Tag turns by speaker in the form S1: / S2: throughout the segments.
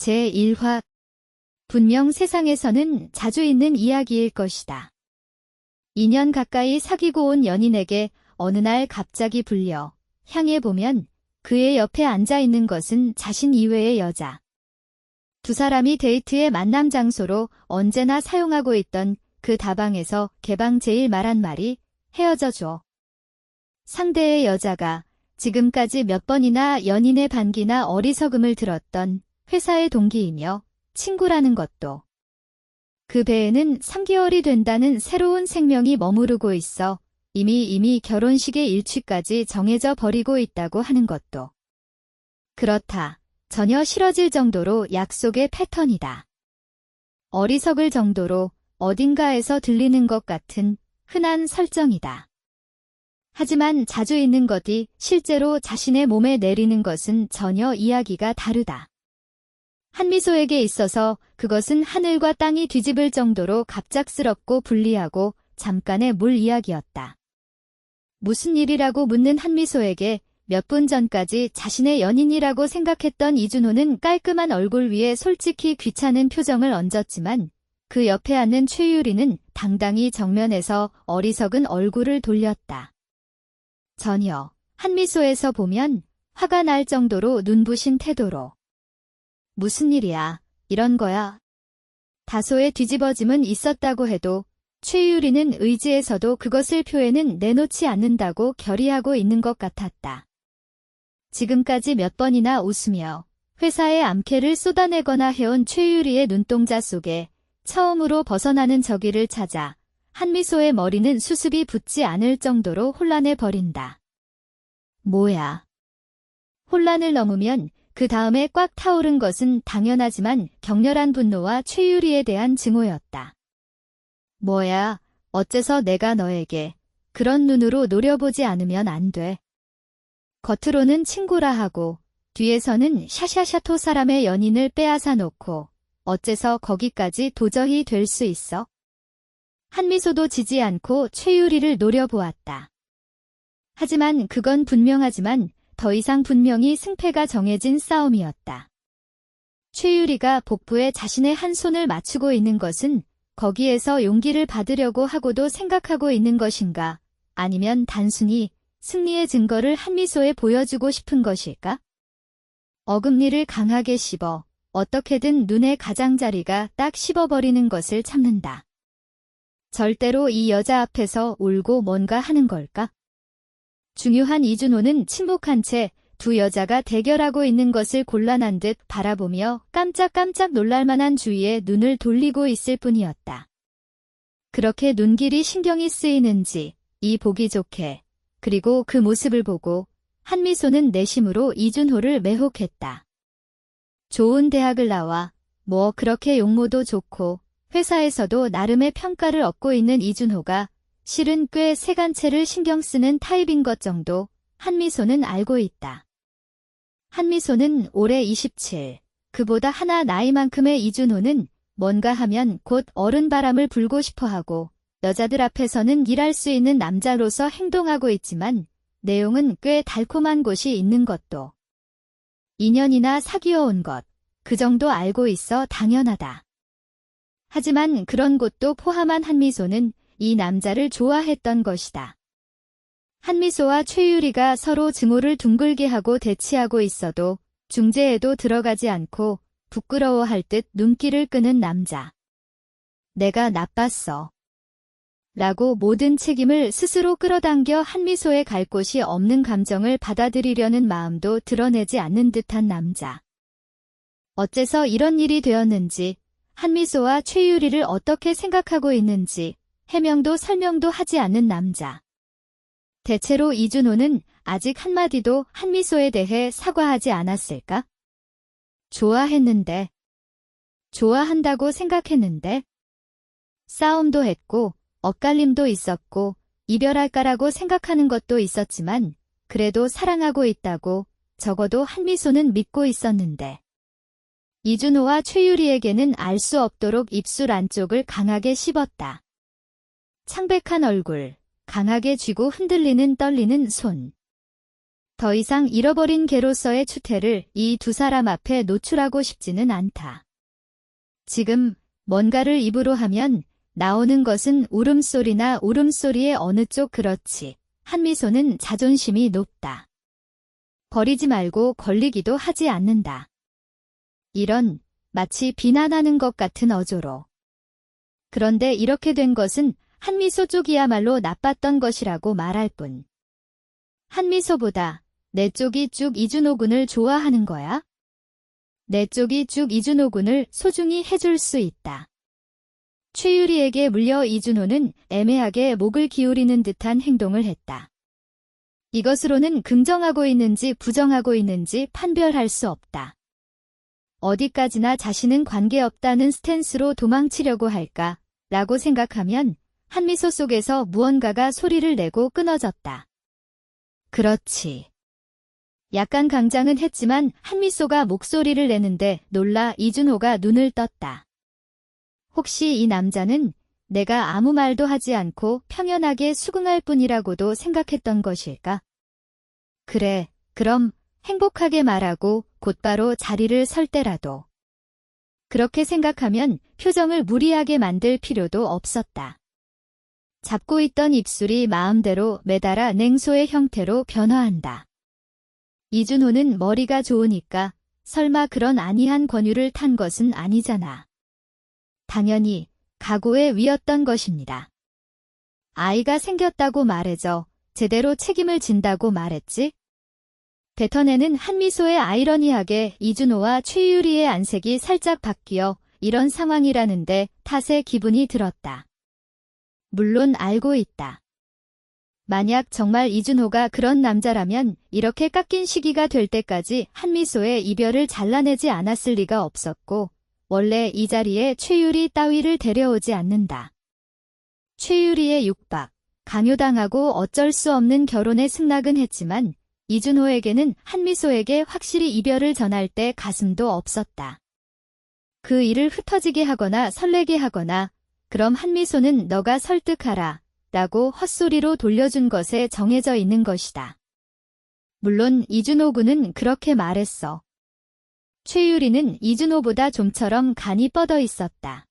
S1: 제1화 분명 세상에서는 자주 있는 이야기일 것이다. 2년 가까이 사귀고 온 연인에게 어느 날 갑자기 불려 향해 보면 그의 옆에 앉아 있는 것은 자신 이외의 여자. 두 사람이 데이트의 만남 장소로 언제나 사용하고 있던 그 다방에서 개방 제일 말한 말이 헤어져 줘. 상대의 여자가 지금까지 몇 번이나 연인의 반기나 어리석음을 들었던 회사의 동기이며 친구라는 것도. 그 배에는 3개월이 된다는 새로운 생명이 머무르고 있어 이미 결혼식의 일취까지 정해져 버리고 있다고 하는 것도. 그렇다. 전혀 싫어질 정도로 약속의 패턴이다. 어리석을 정도로 어딘가에서 들리는 것 같은 흔한 설정이다. 하지만 자주 있는 것이 실제로 자신의 몸에 내리는 것은 전혀 이야기가 다르다. 한미소에게 있어서 그것은 하늘과 땅이 뒤집을 정도로 갑작스럽고 불리하고 잠깐의 물 이야기였다. 무슨 일이라고 묻는 한미소에게 몇 분 전까지 자신의 연인이라고 생각했던 이준호는 깔끔한 얼굴 위에 솔직히 귀찮은 표정을 얹었지만 그 옆에 앉는 최유리는 당당히 정면에서 어리석은 얼굴을 돌렸다. 전혀 한미소에서 보면 화가 날 정도로 눈부신 태도로. 무슨 일이야, 이런 거야. 다소의 뒤집어짐은 있었다고 해도 최유리는 의지에서도 그것을 표에는 내놓지 않는다고 결의하고 있는 것 같았다. 지금까지 몇 번이나 웃으며 회사에 암캐를 쏟아내거나 해온 최유리의 눈동자 속에 처음으로 벗어나는 저기를 찾아 한미소의 머리는 수습이 붙지 않을 정도로 혼란해 버린다. 뭐야. 혼란을 넘으면 그 다음에 꽉 타오른 것은 당연하지만 격렬한 분노와 최유리에 대한 증오였다. 뭐야, 어째서 내가 너에게 그런 눈으로 노려보지 않으면 안 돼. 겉으로는 친구라 하고 뒤에서는 샤샤샤토 사람의 연인을 빼앗아 놓고 어째서 거기까지 도저히 될 수 있어? 한미소도 지지 않고 최유리를 노려보았다. 하지만 그건 분명하지만 더 이상 분명히 승패가 정해진 싸움이었다. 최유리가 복부에 자신의 한 손을 맞추고 있는 것은 거기에서 용기를 받으려고 하고도 생각하고 있는 것인가? 아니면 단순히 승리의 증거를 한미소에 보여주고 싶은 것일까? 어금니를 강하게 씹어 어떻게든 눈의 가장자리가 딱 씹어버리는 것을 참는다. 절대로 이 여자 앞에서 울고 뭔가 하는 걸까? 중요한 이준호는 침묵한 채 두 여자가 대결하고 있는 것을 곤란한 듯 바라보며 깜짝깜짝 놀랄만한 주위에 눈을 돌리고 있을 뿐이었다. 그렇게 눈길이 신경이 쓰이는지 이 보기 좋게 그리고 그 모습을 보고 한미소는 내심으로 이준호를 매혹했다. 좋은 대학을 나와 뭐 그렇게 용모도 좋고 회사에서도 나름의 평가를 얻고 있는 이준호가 실은 꽤 세간체를 신경 쓰는 타입인 것 정도 한미소는 알고 있다. 한미소는 올해 27, 그보다 하나 나이만큼의 이준호는 뭔가 하면 곧 어른 바람을 불고 싶어하고 여자들 앞에서는 일할 수 있는 남자로서 행동하고 있지만 내용은 꽤 달콤한 곳이 있는 것도. 2년이나 사귀어온 것, 그 정도 알고 있어 당연하다. 하지만 그런 곳도 포함한 한미소는 이 남자를 좋아했던 것이다. 한미소와 최유리가 서로 증오를 둥글게 하고 대치하고 있어도 중재에도 들어가지 않고 부끄러워할 듯 눈길을 끄는 남자. 내가 나빴어. 라고 모든 책임을 스스로 끌어당겨 한미소에 갈 곳이 없는 감정을 받아들이려는 마음도 드러내지 않는 듯한 남자. 어째서 이런 일이 되었는지, 한미소와 최유리를 어떻게 생각하고 있는지 해명도 설명도 하지 않는 남자. 대체로 이준호는 아직 한마디도 한미소에 대해 사과하지 않았을까? 좋아했는데. 좋아한다고 생각했는데. 싸움도 했고 엇갈림도 있었고 이별할까라고 생각하는 것도 있었지만 그래도 사랑하고 있다고 적어도 한미소는 믿고 있었는데. 이준호와 최유리에게는 알 수 없도록 입술 안쪽을 강하게 씹었다. 창백한 얼굴, 강하게 쥐고 흔들리는 떨리는 손. 더 이상 잃어버린 개로서의 추태를 이 두 사람 앞에 노출하고 싶지는 않다. 지금 뭔가를 입으로 하면 나오는 것은 울음소리나 울음소리의 어느 쪽 그렇지. 한미소는 자존심이 높다. 버리지 말고 걸리기도 하지 않는다. 이런 마치 비난하는 것 같은 어조로. 그런데 이렇게 된 것은 한미소 쪽이야말로 나빴던 것이라고 말할 뿐. 한미소보다 내 쪽이 쭉 이준호 군을 좋아하는 거야? 내 쪽이 쭉 이준호 군을 소중히 해줄 수 있다. 최유리에게 물려 이준호는 애매하게 목을 기울이는 듯한 행동을 했다. 이것으로는 긍정하고 있는지 부정하고 있는지 판별할 수 없다. 어디까지나 자신은 관계없다는 스탠스로 도망치려고 할까? 라고 생각하면 한미소 속에서 무언가가 소리를 내고 끊어졌다. 그렇지. 약간 강장은 했지만 한미소가 목소리를 내는데 놀라 이준호가 눈을 떴다. 혹시 이 남자는 내가 아무 말도 하지 않고 평연하게 수긍할 뿐이라고도 생각했던 것일까? 그래, 그럼 행복하게 말하고 곧바로 자리를 설 때라도. 그렇게 생각하면 표정을 무리하게 만들 필요도 없었다. 잡고 있던 입술이 마음대로 매달아 냉소의 형태로 변화한다. 이준호는 머리가 좋으니까 설마 그런 안이한 권유를 탄 것은 아니잖아. 당연히 각오의 위였던 것입니다. 아이가 생겼다고 말해줘. 제대로 책임을 진다고 말했지? 뱉어내는 한미소의 아이러니하게 이준호와 최유리의 안색이 살짝 바뀌어 이런 상황이라는데 탓의 기분이 들었다. 물론 알고 있다. 만약 정말 이준호가 그런 남자라면 이렇게 깎인 시기가 될 때까지 한미소의 이별을 잘라내지 않았을 리가 없었고 원래 이 자리에 최유리 따위를 데려오지 않는다. 최유리의 육박, 강요당하고 어쩔 수 없는 결혼에 승낙은 했지만 이준호에게는 한미소에게 확실히 이별을 전할 때 가슴도 없었다. 그 일을 흩어지게 하거나 설레게 하거나 그럼 한미소는 너가 설득하라 라고 헛소리로 돌려준 것에 정해져 있는 것이다. 물론 이준호 군은 그렇게 말했어. 최유리는 이준호보다 좀처럼 간이 뻗어 있었다.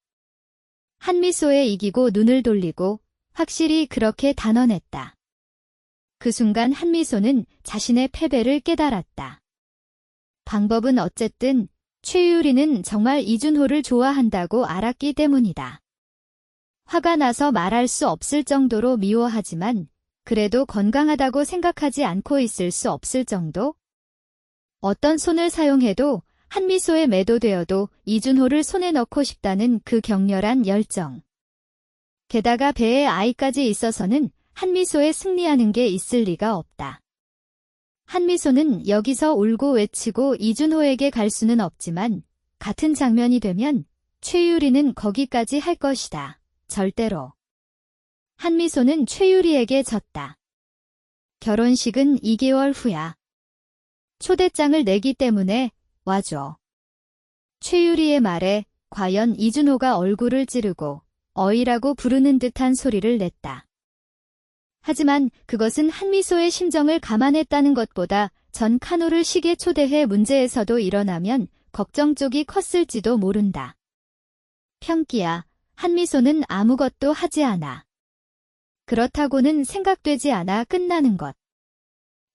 S1: 한미소에 이기고 눈을 돌리고 확실히 그렇게 단언했다. 그 순간 한미소는 자신의 패배를 깨달았다. 방법은 어쨌든 최유리는 정말 이준호를 좋아한다고 알았기 때문이다. 화가 나서 말할 수 없을 정도로 미워하지만 그래도 건강하다고 생각하지 않고 있을 수 없을 정도? 어떤 손을 사용해도 한미소에 매도되어도 이준호를 손에 넣고 싶다는 그 격렬한 열정. 게다가 배에 아이까지 있어서는 한미소에 승리하는 게 있을 리가 없다. 한미소는 여기서 울고 외치고 이준호에게 갈 수는 없지만 같은 장면이 되면 최유리는 거기까지 할 것이다. 절대로. 한미소는 최유리에게 졌다. 결혼식은 2개월 후야. 초대장을 내기 때문에 와줘. 최유리의 말에 과연 이준호가 얼굴을 찌르고 어이라고 부르는 듯한 소리를 냈다. 하지만 그것은 한미소의 심정을 감안했다는 것보다 전 카누를 식에 초대해 문제에서도 일어나면 걱정 쪽이 컸을지도 모른다. 평기야, 한미소는 아무것도 하지 않아. 그렇다고는 생각되지 않아 끝나는 것.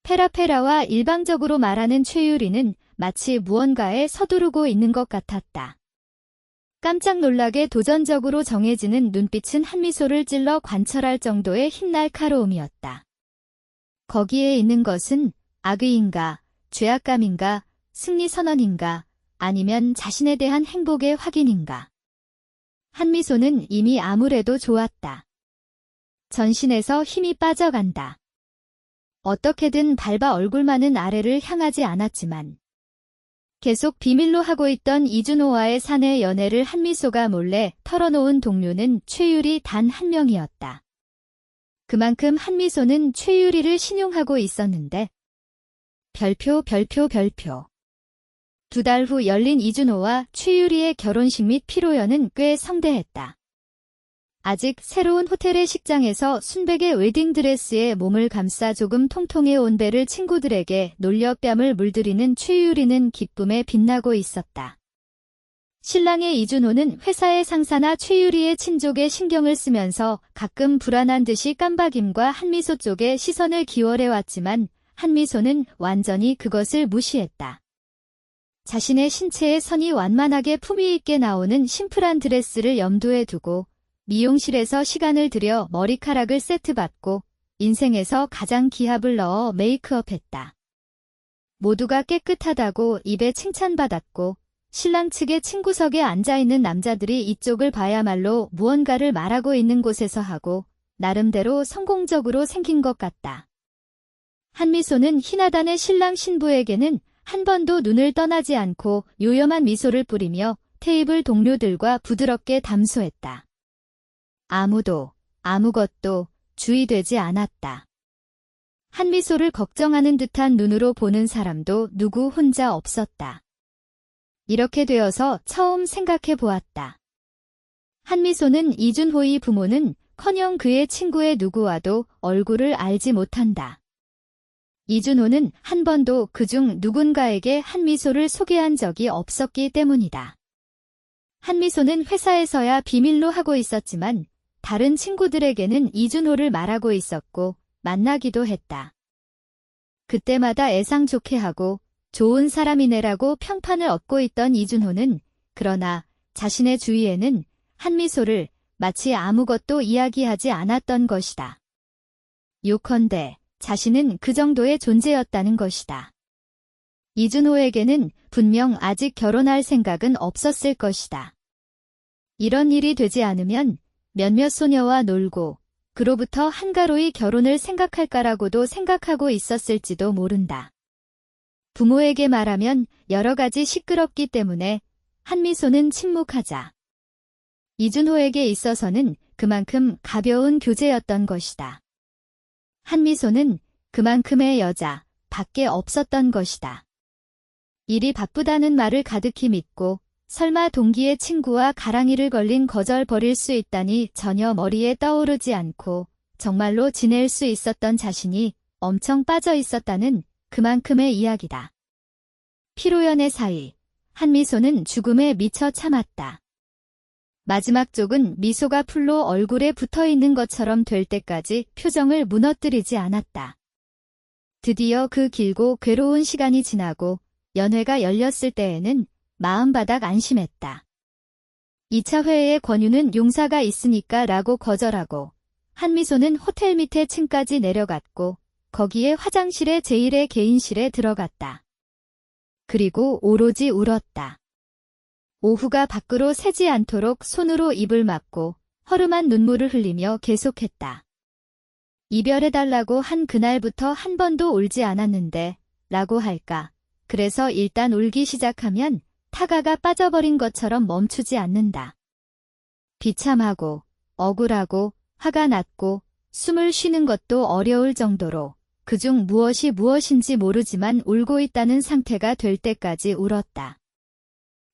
S1: 페라페라와 일방적으로 말하는 최유리는 마치 무언가에 서두르고 있는 것 같았다. 깜짝 놀라게 도전적으로 정해지는 눈빛은 한미소를 찔러 관철할 정도의 흰 날카로움이었다. 거기에 있는 것은 악의인가, 죄악감인가, 승리선언인가, 아니면 자신에 대한 행복의 확인인가. 한미소는 이미 아무래도 좋았다. 전신에서 힘이 빠져간다. 어떻게든 밟아 얼굴만은 아래를 향하지 않았지만 계속 비밀로 하고 있던 이준호와의 사내 연애를 한미소가 몰래 털어놓은 동료는 최유리 단 한 명이었다. 그만큼 한미소는 최유리를 신용하고 있었는데 별표. 2달 후 열린 이준호와 최유리의 결혼식 및 피로연은 꽤 성대했다. 아직 새로운 호텔의 식장에서 순백의 웨딩드레스에 몸을 감싸 조금 통통해 온 배를 친구들에게 놀려 뺨을 물들이는 최유리는 기쁨에 빛나고 있었다. 신랑의 이준호는 회사의 상사나 최유리의 친족에 신경을 쓰면서 가끔 불안한 듯이 깜박임과 한미소 쪽에 시선을 기울여왔지만 한미소는 완전히 그것을 무시했다. 자신의 신체의 선이 완만하게 품위 있게 나오는 심플한 드레스를 염두에 두고 미용실에서 시간을 들여 머리카락을 세트받고 인생에서 가장 기합을 넣어 메이크업했다. 모두가 깨끗하다고 입에 칭찬받았고 신랑 측의 친구석에 앉아있는 남자들이 이쪽을 봐야말로 무언가를 말하고 있는 곳에서 하고 나름대로 성공적으로 생긴 것 같다. 한미소는 희나단의 신랑 신부에게는 한 번도 눈을 떠나지 않고 요염한 미소를 뿌리며 테이블 동료들과 부드럽게 담소했다. 아무도 아무것도 주의되지 않았다. 한미소를 걱정하는 듯한 눈으로 보는 사람도 누구 혼자 없었다. 이렇게 되어서 처음 생각해 보았다. 한미소는 이준호의 부모는 커녕 그의 친구의 누구와도 얼굴을 알지 못한다. 이준호는 한 번도 그중 누군가에게 한미소를 소개한 적이 없었기 때문이다. 한미소는 회사에서야 비밀로 하고 있었지만 다른 친구들에게는 이준호를 말하고 있었고 만나기도 했다. 그때마다 애상 좋게 하고 좋은 사람이네라고 평판을 얻고 있던 이준호는 그러나 자신의 주위에는 한미소를 마치 아무것도 이야기하지 않았던 것이다. 요컨대 자신은 그 정도의 존재였다는 것이다. 이준호에게는 분명 아직 결혼할 생각은 없었을 것이다. 이런 일이 되지 않으면 몇몇 소녀와 놀고 그로부터 한가로이 결혼을 생각할까라고도 생각하고 있었을지도 모른다. 부모에게 말하면 여러 가지 시끄럽기 때문에 한미소는 침묵하자. 이준호에게 있어서는 그만큼 가벼운 교제였던 것이다. 한미소는 그만큼의 여자 밖에 없었던 것이다. 일이 바쁘다는 말을 가득히 믿고 설마 동기의 친구와 가랑이를 걸린 거절 버릴 수 있다니 전혀 머리에 떠오르지 않고 정말로 지낼 수 있었던 자신이 엄청 빠져 있었다는 그만큼의 이야기다. 피로연의 사이 한미소는 죽음에 미쳐 참았다. 마지막 쪽은 미소가 풀로 얼굴에 붙어있는 것처럼 될 때까지 표정을 무너뜨리지 않았다. 드디어 그 길고 괴로운 시간이 지나고 연회가 열렸을 때에는 마음바닥 안심했다. 2차 회의의 권유는 용사가 있으니까 라고 거절하고 한미소는 호텔 밑에 층까지 내려갔고 거기에 화장실에 제1의 개인실에 들어갔다. 그리고 오로지 울었다. 오후가 밖으로 새지 않도록 손으로 입을 막고 허름한 눈물을 흘리며 계속했다. 이별해달라고 한 그날부터 한 번도 울지 않았는데 라고 할까. 그래서 일단 울기 시작하면 타가가 빠져버린 것처럼 멈추지 않는다. 비참하고 억울하고 화가 났고 숨을 쉬는 것도 어려울 정도로 그중 무엇이 무엇인지 모르지만 울고 있다는 상태가 될 때까지 울었다.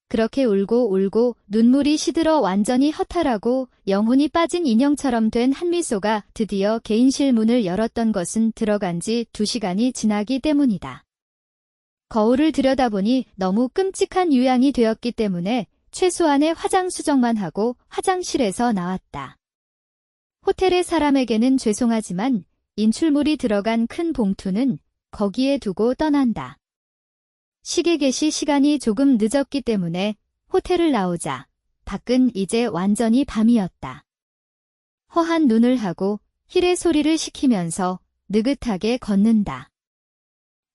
S1: 그렇게 울고 눈물이 시들어 완전히 허탈하고 영혼이 빠진 인형처럼 된 한미소가 드디어 개인실 문을 열었던 것은 들어간 지 2시간이 지나기 때문이다. 거울을 들여다보니 너무 끔찍한 유양이 되었기 때문에 최소한의 화장 수정만 하고 화장실에서 나왔다. 호텔의 사람에게는 죄송하지만 인출물이 들어간 큰 봉투는 거기에 두고 떠난다. 시계 개시 시간이 조금 늦었기 때문에 호텔을 나오자 밖은 이제 완전히 밤이었다. 허한 눈을 하고 힐의 소리를 시키면서 느긋하게 걷는다.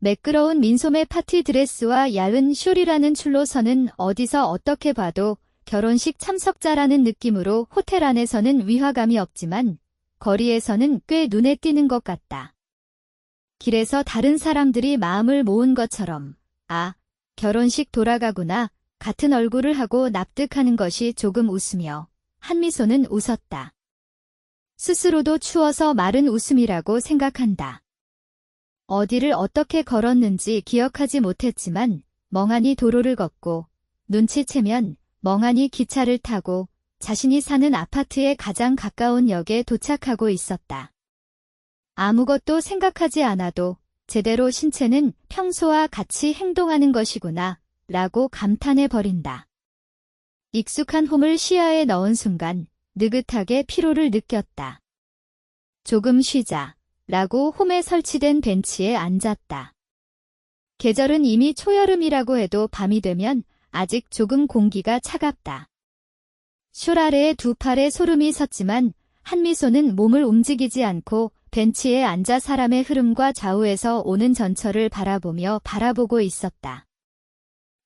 S1: 매끄러운 민소매 파티 드레스와 얇은 숄이라는 출로서는 어디서 어떻게 봐도 결혼식 참석자라는 느낌으로 호텔 안에서는 위화감이 없지만 거리에서는 꽤 눈에 띄는 것 같다. 길에서 다른 사람들이 마음을 모은 것처럼 아, 결혼식 돌아가구나 같은 얼굴을 하고 납득하는 것이 조금 웃으며 한미소는 웃었다. 스스로도 추워서 마른 웃음이라고 생각한다. 어디를 어떻게 걸었는지 기억하지 못했지만 멍하니 도로를 걷고 눈치채면 멍하니 기차를 타고 자신이 사는 아파트에 가장 가까운 역에 도착하고 있었다. 아무것도 생각하지 않아도 제대로 신체는 평소와 같이 행동하는 것이구나 라고 감탄해 버린다. 익숙한 홈을 시야에 넣은 순간 느긋하게 피로를 느꼈다. 조금 쉬자 라고 홈에 설치된 벤치에 앉았다. 계절은 이미 초여름이라고 해도 밤이 되면 아직 조금 공기가 차갑다. 숄 아래에 두 팔에 소름이 섰지만 한미소는 몸을 움직이지 않고 벤치에 앉아 사람의 흐름과 좌우에서 오는 전철을 바라보고 있었다.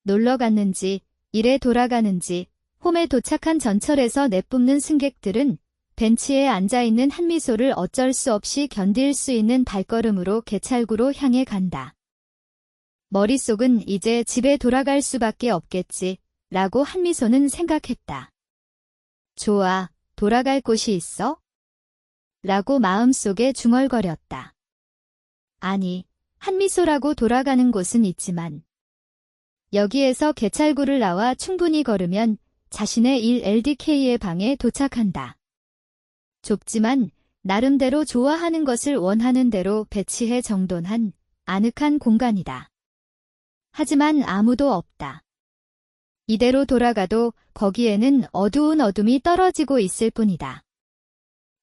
S1: 놀러 갔는지, 일에 돌아가는지, 홈에 도착한 전철에서 내뿜는 승객들은 벤치에 앉아있는 한미소를 어쩔 수 없이 견딜 수 있는 발걸음으로 개찰구로 향해 간다. 머릿속은 이제 집에 돌아갈 수밖에 없겠지, 라고 한미소는 생각했다. 좋아, 돌아갈 곳이 있어? 라고 마음속에 중얼거렸다. 아니, 한미소라고 돌아가는 곳은 있지만 여기에서 개찰구를 나와 충분히 걸으면 자신의 1LDK의 방에 도착한다. 좁지만 나름대로 좋아하는 것을 원하는 대로 배치해 정돈한 아늑한 공간이다. 하지만 아무도 없다. 이대로 돌아가도 거기에는 어두운 어둠이 떨어지고 있을 뿐이다.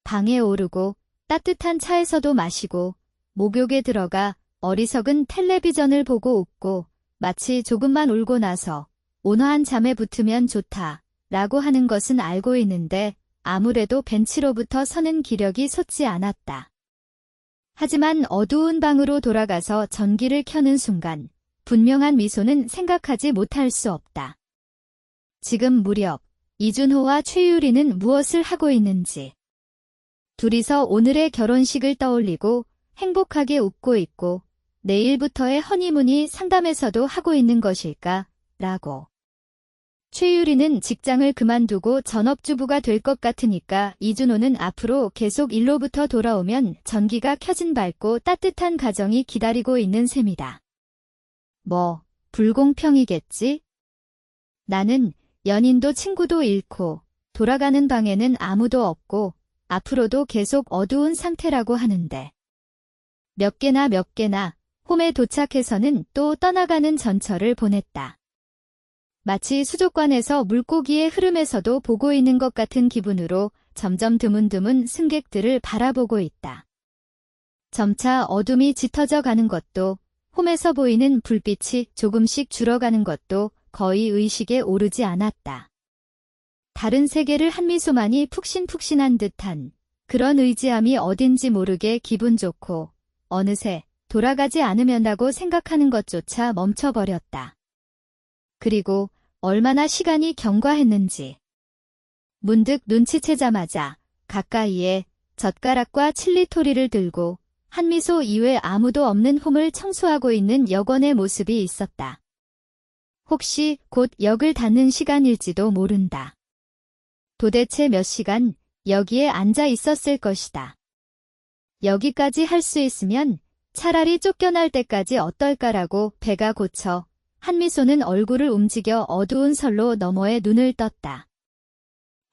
S1: 방에 오르고 따뜻한 차에서도 마시고 목욕에 들어가 어리석은 텔레비전을 보고 웃고 마치 조금만 울고 나서 온화한 잠에 붙으면 좋다 라고 하는 것은 알고 있는데 아무래도 벤치로부터 서는 기력이 솟지 않았다. 하지만 어두운 방으로 돌아가서 전기를 켜는 순간 분명한 미소는 생각하지 못할 수 없다. 지금 무렵 이준호와 최유리는 무엇을 하고 있는지. 둘이서 오늘의 결혼식을 떠올리고 행복하게 웃고 있고 내일부터의 허니문이 상담에서도 하고 있는 것일까? 라고. 최유리는 직장을 그만두고 전업주부가 될 것 같으니까 이준호는 앞으로 계속 일로부터 돌아오면 전기가 켜진 밝고 따뜻한 가정이 기다리고 있는 셈이다. 뭐, 불공평이겠지? 나는 연인도 친구도 잃고 돌아가는 방에는 아무도 없고 앞으로도 계속 어두운 상태라고 하는데 몇 개나 홈에 도착해서는 또 떠나가는 전철을 보냈다. 마치 수족관에서 물고기의 흐름에서도 보고 있는 것 같은 기분으로 점점 드문드문 승객들을 바라보고 있다. 점차 어둠이 짙어져 가는 것도 홈에서 보이는 불빛이 조금씩 줄어가는 것도 거의 의식에 오르지 않았다. 다른 세계를 한미소만이 푹신푹신한 듯한 그런 의지함이 어딘지 모르게 기분 좋고 어느새 돌아가지 않으면다고 생각하는 것조차 멈춰버렸다. 그리고 얼마나 시간이 경과했는지. 문득 눈치채자마자 가까이에 젓가락과 칠리토리를 들고 한미소 이외 아무도 없는 홈을 청소하고 있는 여권의 모습이 있었다. 혹시 곧 역을 닫는 시간일지도 모른다. 도대체 몇 시간 여기에 앉아 있었을 것이다. 여기까지 할 수 있으면 차라리 쫓겨날 때까지 어떨까라고 배가 고쳐 한미소는 얼굴을 움직여 어두운 선로 너머에 눈을 떴다.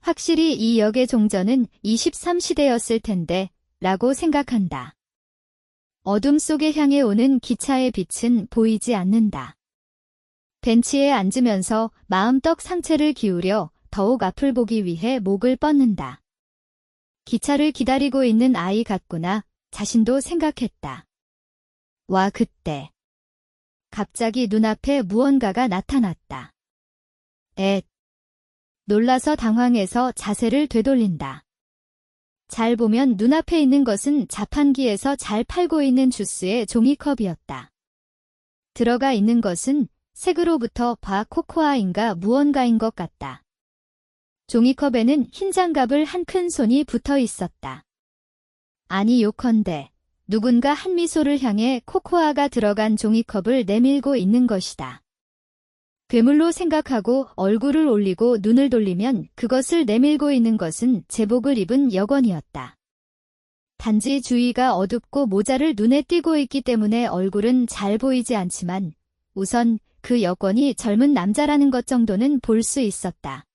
S1: 확실히 이 역의 종전은 23시대였을 텐데 라고 생각한다. 어둠 속에 향해 오는 기차의 빛은 보이지 않는다. 벤치에 앉으면서 마음떡 상체를 기울여 더욱 앞을 보기 위해 목을 뻗는다. 기차를 기다리고 있는 아이 같구나 자신도 생각했다. 와 그때. 갑자기 눈앞에 무언가가 나타났다. 놀라서 당황해서 자세를 되돌린다. 잘 보면 눈앞에 있는 것은 자판기에서 잘 팔고 있는 주스의 종이컵이었다. 들어가 있는 것은 색으로부터 코코아인가 무언가인 것 같다. 종이컵에는 흰 장갑을 한 큰 손이 붙어 있었다. 아니 요컨대 누군가 한미소를 향해 코코아가 들어간 종이컵을 내밀고 있는 것이다. 괴물로 생각하고 얼굴을 올리고 눈을 돌리면 그것을 내밀고 있는 것은 제복을 입은 여권이었다. 단지 주위가 어둡고 모자를 눈에 띄고 있기 때문에 얼굴은 잘 보이지 않지만 우선 그 여권이 젊은 남자라는 것 정도는 볼 수 있었다.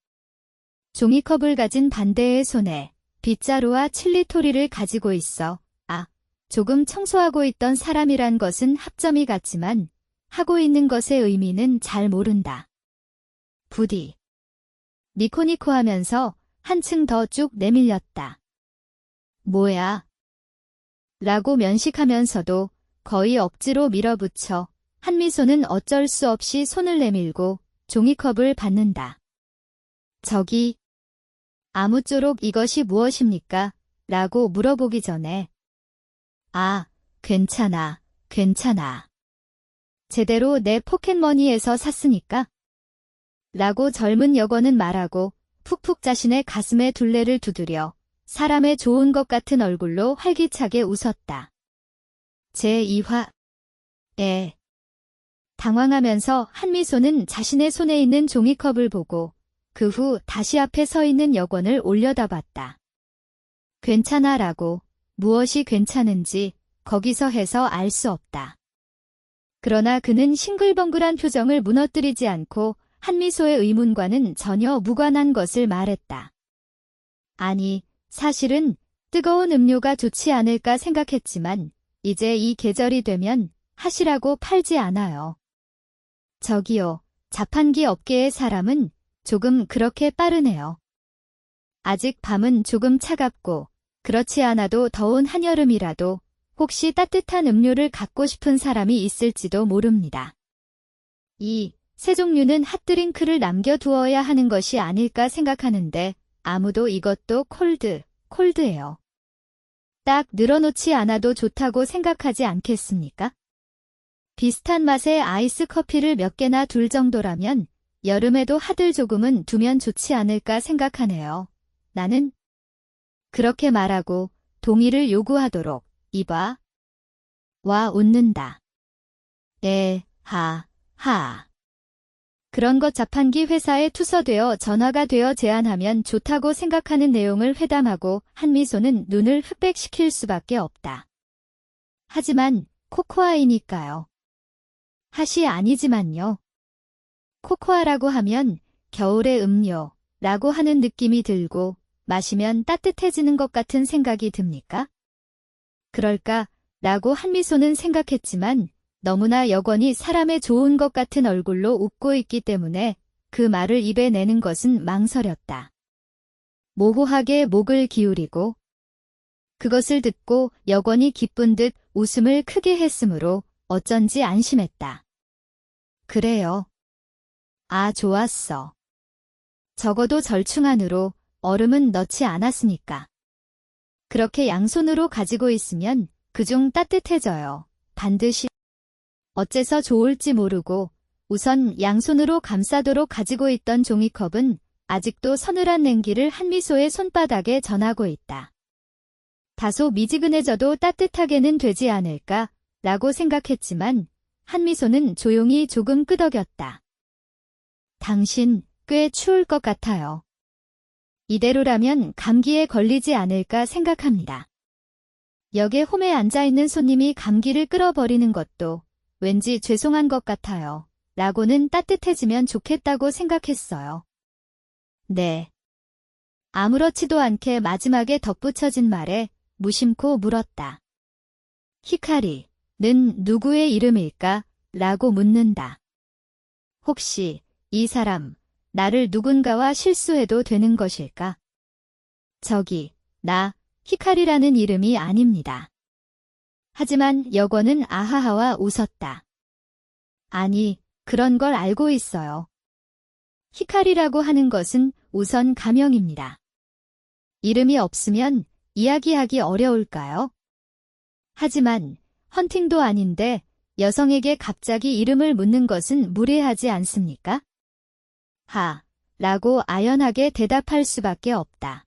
S1: 종이컵을 가진 반대의 손에 빗자루와 칠리토리를 가지고 있어. 조금 청소하고 있던 사람이란 것은 합점이 같지만 하고 있는 것의 의미는 잘 모른다. 부디. 니코니코 하면서 한층 더 쭉 내밀렸다. 뭐야? 라고 면식하면서도 거의 억지로 밀어붙여 한미소는 어쩔 수 없이 손을 내밀고 종이컵을 받는다. 저기, 아무쪼록 이것이 무엇입니까? 라고 물어보기 전에 괜찮아, 괜찮아. 제대로 내 포켓머니에서 샀으니까? 라고 젊은 여건은 말하고 푹푹 자신의 가슴에 둘레를 두드려 사람의 좋은 것 같은 얼굴로 활기차게 웃었다. 제2화. 당황하면서 한미소는 자신의 손에 있는 종이컵을 보고 그 후 다시 앞에 서 있는 여건을 올려다봤다. 괜찮아 라고 무엇이 괜찮은지 거기서 해서 알 수 없다. 그러나 그는 싱글벙글한 표정을 무너뜨리지 않고 한미소의 의문과는 전혀 무관한 것을 말했다. 아니, 사실은 뜨거운 음료가 좋지 않을까 생각했지만 이제 이 계절이 되면 하시라고 팔지 않아요. 저기요, 자판기 업계의 사람은 조금 그렇게 빠르네요. 아직 밤은 조금 차갑고 그렇지 않아도 더운 한여름이라도 혹시 따뜻한 음료를 갖고 싶은 사람이 있을지도 모릅니다. 이 세 종류는 핫드링크를 남겨두어야 하는 것이 아닐까 생각하는데 아무도 이것도 콜드예요. 딱 늘어놓지 않아도 좋다고 생각하지 않겠습니까? 비슷한 맛의 아이스 커피를 몇 개나 둘 정도라면 여름에도 핫을 조금은 두면 좋지 않을까 생각하네요. 나는 그렇게 말하고 동의를 요구하도록 이봐. 와 웃는다. 그런 것 자판기 회사에 투서되어 전화가 되어 제안하면 좋다고 생각하는 내용을 회담하고 한미소는 눈을 흑백시킬 수밖에 없다. 하지만 코코아이니까요. 핫이 아니지만요. 코코아라고 하면 겨울의 음료라고 하는 느낌이 들고 마시면 따뜻해지는 것 같은 생각이 듭니까? 그럴까? 라고 한미소는 생각했지만 너무나 여건이 사람의 좋은 것 같은 얼굴로 웃고 있기 때문에 그 말을 입에 내는 것은 망설였다. 모호하게 목을 기울이고 그것을 듣고 여건이 기쁜 듯 웃음을 크게 했으므로 어쩐지 안심했다. 그래요. 좋았어. 적어도 절충 안으로 얼음은 넣지 않았으니까. 그렇게 양손으로 가지고 있으면 그중 따뜻해져요. 반드시. 어째서 좋을지 모르고 우선 양손으로 감싸도록 가지고 있던 종이컵은 아직도 서늘한 냉기를 한미소의 손바닥에 전하고 있다. 다소 미지근해져도 따뜻하게는 되지 않을까 라고 생각했지만 한미소는 조용히 조금 끄덕였다. 당신 꽤 추울 것 같아요. 이대로라면 감기에 걸리지 않을까 생각합니다. 역에 홈에 앉아있는 손님이 감기를 끌어버리는 것도 왠지 죄송한 것 같아요. 라고는 따뜻해지면 좋겠다고 생각했어요. 네. 아무렇지도 않게 마지막에 덧붙여진 말에 무심코 물었다. 히카리는 누구의 이름일까? 라고 묻는다. 혹시 이 사람, 나를 누군가와 실수해도 되는 것일까? 저기, 나 히카리라는 이름이 아닙니다. 하지만 여건은 아하하와 웃었다. 아니, 그런 걸 알고 있어요. 히카리라고 하는 것은 우선 가명입니다. 이름이 없으면 이야기하기 어려울까요? 하지만 헌팅도 아닌데 여성에게 갑자기 이름을 묻는 것은 무례하지 않습니까? 라고 아연하게 대답할 수밖에 없다.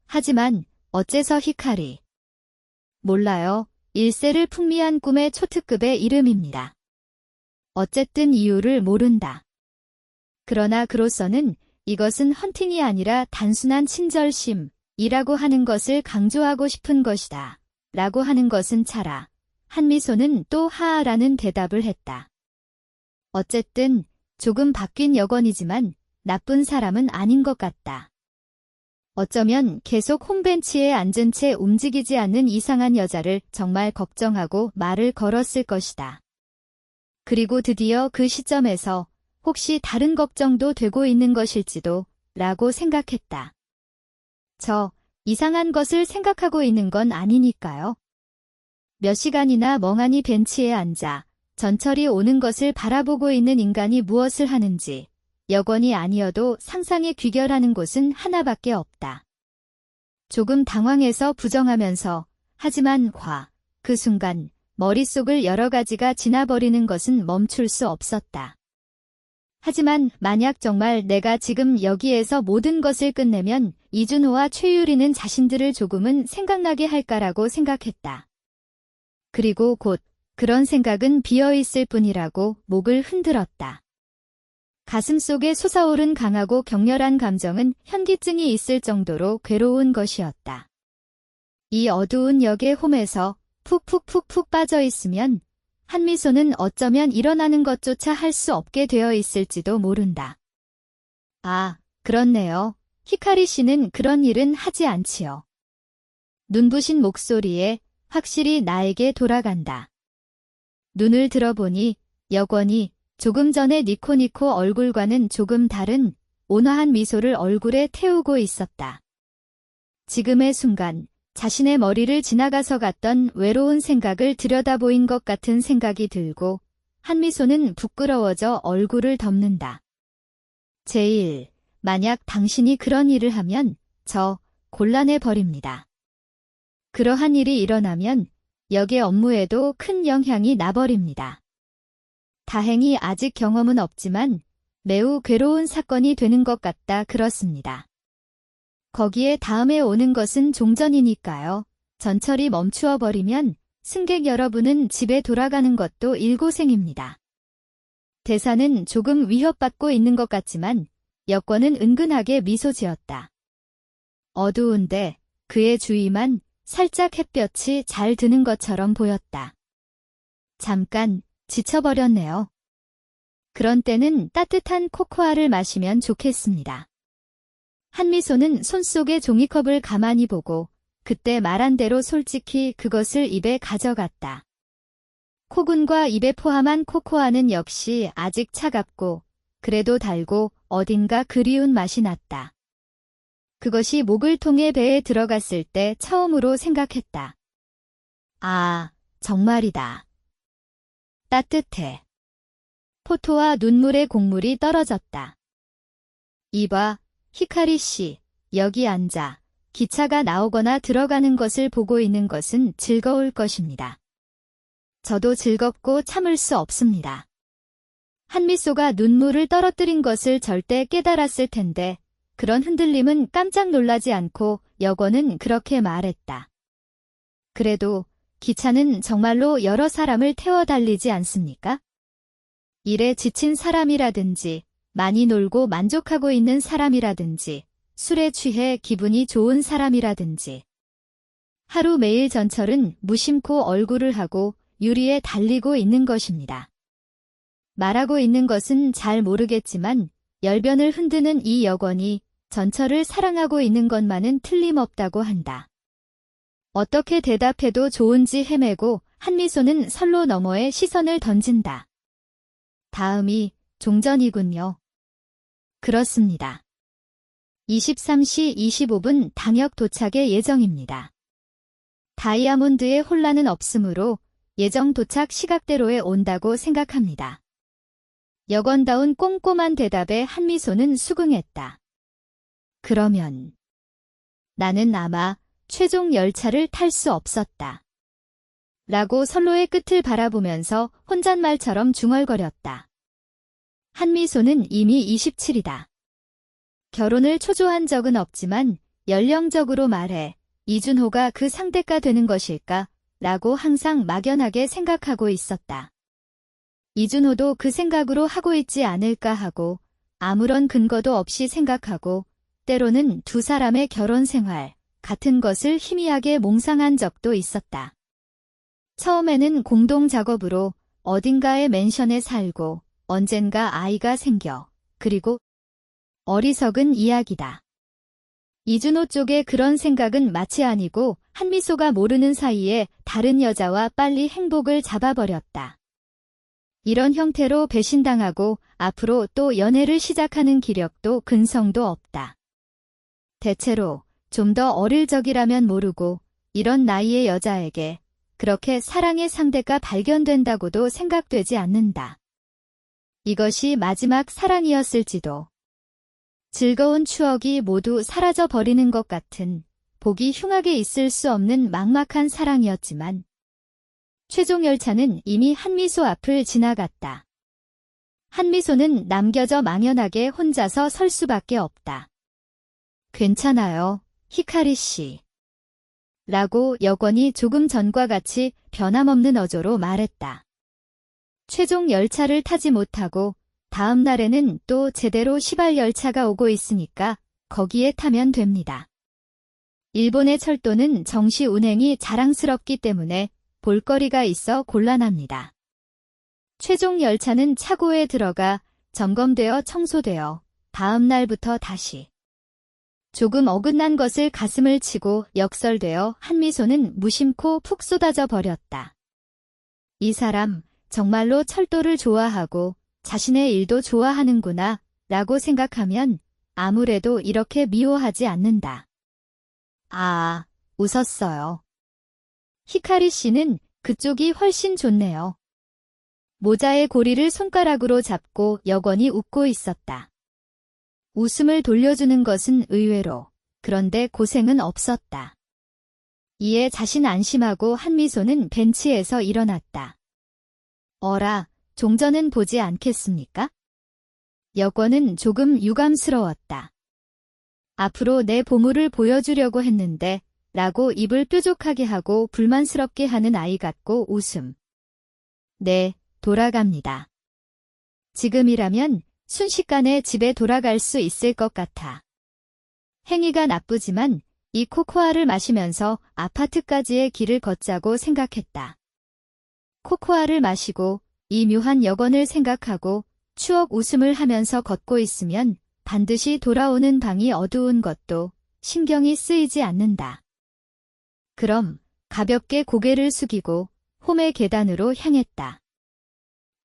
S1: 하지만 어째서 히카리? 몰라요. 일세를 풍미한 꿈의 초특급의 이름입니다. 어쨌든 이유를 모른다. 그러나 그로서는 이것은 헌팅이 아니라 단순한 친절심이라고 하는 것을 강조하고 싶은 것이다. 라고 하는 것은 차라. 한미소는 또 하하라는 대답을 했다. 어쨌든 조금 바뀐 여건이지만 나쁜 사람은 아닌 것 같다. 어쩌면 계속 홈벤치에 앉은 채 움직이지 않는 이상한 여자를 정말 걱정하고 말을 걸었을 것이다. 그리고 드디어 그 시점에서 혹시 다른 걱정도 되고 있는 것일지도 라고 생각했다. 저 이상한 것을 생각하고 있는 건 아니니까요. 몇 시간이나 멍하니 벤치에 앉아 전철이 오는 것을 바라보고 있는 인간이 무엇을 하는지 여권이 아니어도 상상에 귀결하는 곳은 하나밖에 없다. 조금 당황해서 부정하면서 하지만 그 순간 머릿속을 여러 가지가 지나버리는 것은 멈출 수 없었다. 하지만 만약 정말 내가 지금 여기에서 모든 것을 끝내면 이준호와 최유리는 자신들을 조금은 생각나게 할까라고 생각했다. 그리고 곧 그런 생각은 비어있을 뿐이라고 목을 흔들었다. 가슴속에 솟아오른 강하고 격렬한 감정은 현기증이 있을 정도로 괴로운 것이었다. 이 어두운 역의 홈에서 푹푹푹푹 빠져있으면 한미소는 어쩌면 일어나는 것조차 할 수 없게 되어 있을지도 모른다. 아, 그렇네요. 히카리 씨는 그런 일은 하지 않지요. 눈부신 목소리에 확실히 나에게 돌아간다. 눈을 들어보니 여권이 조금 전에 니코니코 얼굴과는 조금 다른 온화한 미소를 얼굴에 태우고 있었다. 지금의 순간 자신의 머리를 지나가서 갔던 외로운 생각을 들여다보인 것 같은 생각이 들고 한미소는 부끄러워져 얼굴을 덮는다. 제일, 만약 당신이 그런 일을 하면 저 곤란해 버립니다. 그러한 일이 일어나면 역의 업무에도 큰 영향이 나버립니다. 다행히 아직 경험은 없지만 매우 괴로운 사건이 되는 것 같다 그렇습니다. 거기에 다음에 오는 것은 종전이니까요. 전철이 멈추어 버리면 승객 여러분은 집에 돌아가는 것도 일고생입니다. 대사는 조금 위협받고 있는 것 같지만 여권은 은근하게 미소 지었다. 어두운데 그의 주위만 살짝 햇볕이 잘 드는 것처럼 보였다. 잠깐 지쳐버렸네요. 그런 때는 따뜻한 코코아를 마시면 좋겠습니다. 한미소는 손속의 종이컵을 가만히 보고 그때 말한 대로 솔직히 그것을 입에 가져갔다. 코군과 입에 포함한 코코아는 역시 아직 차갑고 그래도 달고 어딘가 그리운 맛이 났다. 그것이 목을 통해 배에 들어갔을 때 처음으로 생각했다. 아, 정말이다. 따뜻해. 포토와 눈물의 곡물이 떨어졌다. 이봐, 히카리 씨, 여기 앉아. 기차가 나오거나 들어가는 것을 보고 있는 것은 즐거울 것입니다. 저도 즐겁고 참을 수 없습니다. 한미소가 눈물을 떨어뜨린 것을 절대 깨달았을 텐데 그런 흔들림은 깜짝 놀라지 않고 여권은 그렇게 말했다. 그래도 기차는 정말로 여러 사람을 태워 달리지 않습니까? 일에 지친 사람이라든지 많이 놀고 만족하고 있는 사람이라든지 술에 취해 기분이 좋은 사람이라든지 하루 매일 전철은 무심코 얼굴을 하고 유리에 달리고 있는 것입니다. 말하고 있는 것은 잘 모르겠지만 열변을 흔드는 이 여권이 전철을 사랑하고 있는 것만은 틀림없다고 한다. 어떻게 대답해도 좋은지 헤매고 한미소는 선로 너머에 시선을 던진다. 다음이 종전이군요. 그렇습니다. 23시 25분 당역 도착의 예정입니다. 다이아몬드의 혼란은 없으므로 예정 도착 시각대로에 온다고 생각합니다. 여건다운 꼼꼼한 대답에 한미소는 수긍했다. 그러면 나는 아마 최종 열차를 탈 수 없었다. 라고 선로의 끝을 바라보면서 혼잣말처럼 중얼거렸다. 한미소는 이미 27이다. 결혼을 초조한 적은 없지만 연령적으로 말해 이준호가 그 상대가 되는 것일까? 라고 항상 막연하게 생각하고 있었다. 이준호도 그 생각으로 하고 있지 않을까 하고 아무런 근거도 없이 생각하고 때로는 두 사람의 결혼 생활 같은 것을 희미하게 몽상한 적도 있었다. 처음에는 공동 작업으로 어딘가의 맨션에 살고 언젠가 아이가 생겨 그리고 어리석은 이야기다. 이준호 쪽의 그런 생각은 마치 아니고 한미소가 모르는 사이에 다른 여자와 빨리 행복을 잡아버렸다. 이런 형태로 배신당하고 앞으로 또 연애를 시작하는 기력도 근성도 없다. 대체로 좀 더 어릴 적이라면 모르고 이런 나이의 여자에게 그렇게 사랑의 상대가 발견된다고도 생각되지 않는다. 이것이 마지막 사랑이었을지도. 즐거운 추억이 모두 사라져버리는 것 같은 보기 흉하게 있을 수 없는 막막한 사랑이었지만 최종 열차는 이미 한미소 앞을 지나갔다. 한미소는 남겨져 망연하게 혼자서 설 수밖에 없다. 괜찮아요, 히카리 씨. 라고 여권이 조금 전과 같이 변함없는 어조로 말했다. 최종 열차를 타지 못하고 다음 날에는 또 제대로 시발 열차가 오고 있으니까 거기에 타면 됩니다. 일본의 철도는 정시 운행이 자랑스럽기 때문에 볼거리가 있어 곤란합니다. 최종 열차는 차고에 들어가 점검되어 청소되어 다음 날부터 다시. 조금 어긋난 것을 가슴을 치고 역설되어 한미소는 무심코 푹 쏟아져 버렸다. 이 사람 정말로 철도를 좋아하고 자신의 일도 좋아하는구나 라고 생각하면 아무래도 이렇게 미워하지 않는다. 아, 웃었어요. 히카리 씨는 그쪽이 훨씬 좋네요. 모자의 고리를 손가락으로 잡고 여권이 웃고 있었다. 웃음을 돌려주는 것은 의외로, 그런데 고생은 없었다. 이에 자신 안심하고 한미소는 벤치에서 일어났다. 어라, 종전은 보지 않겠습니까? 여권은 조금 유감스러웠다. 앞으로 내 보물을 보여주려고 했는데 라고 입을 뾰족하게 하고 불만스럽게 하는 아이 같고 웃음. 네, 돌아갑니다. 지금이라면 순식간에 집에 돌아갈 수 있을 것 같아. 행위가 나쁘지만 이 코코아를 마시면서 아파트까지의 길을 걷자고 생각했다. 코코아를 마시고 이 묘한 여권을 생각하고 추억 웃음을 하면서 걷고 있으면 반드시 돌아오는 방이 어두운 것도 신경이 쓰이지 않는다. 그럼 가볍게 고개를 숙이고 홈의 계단으로 향했다.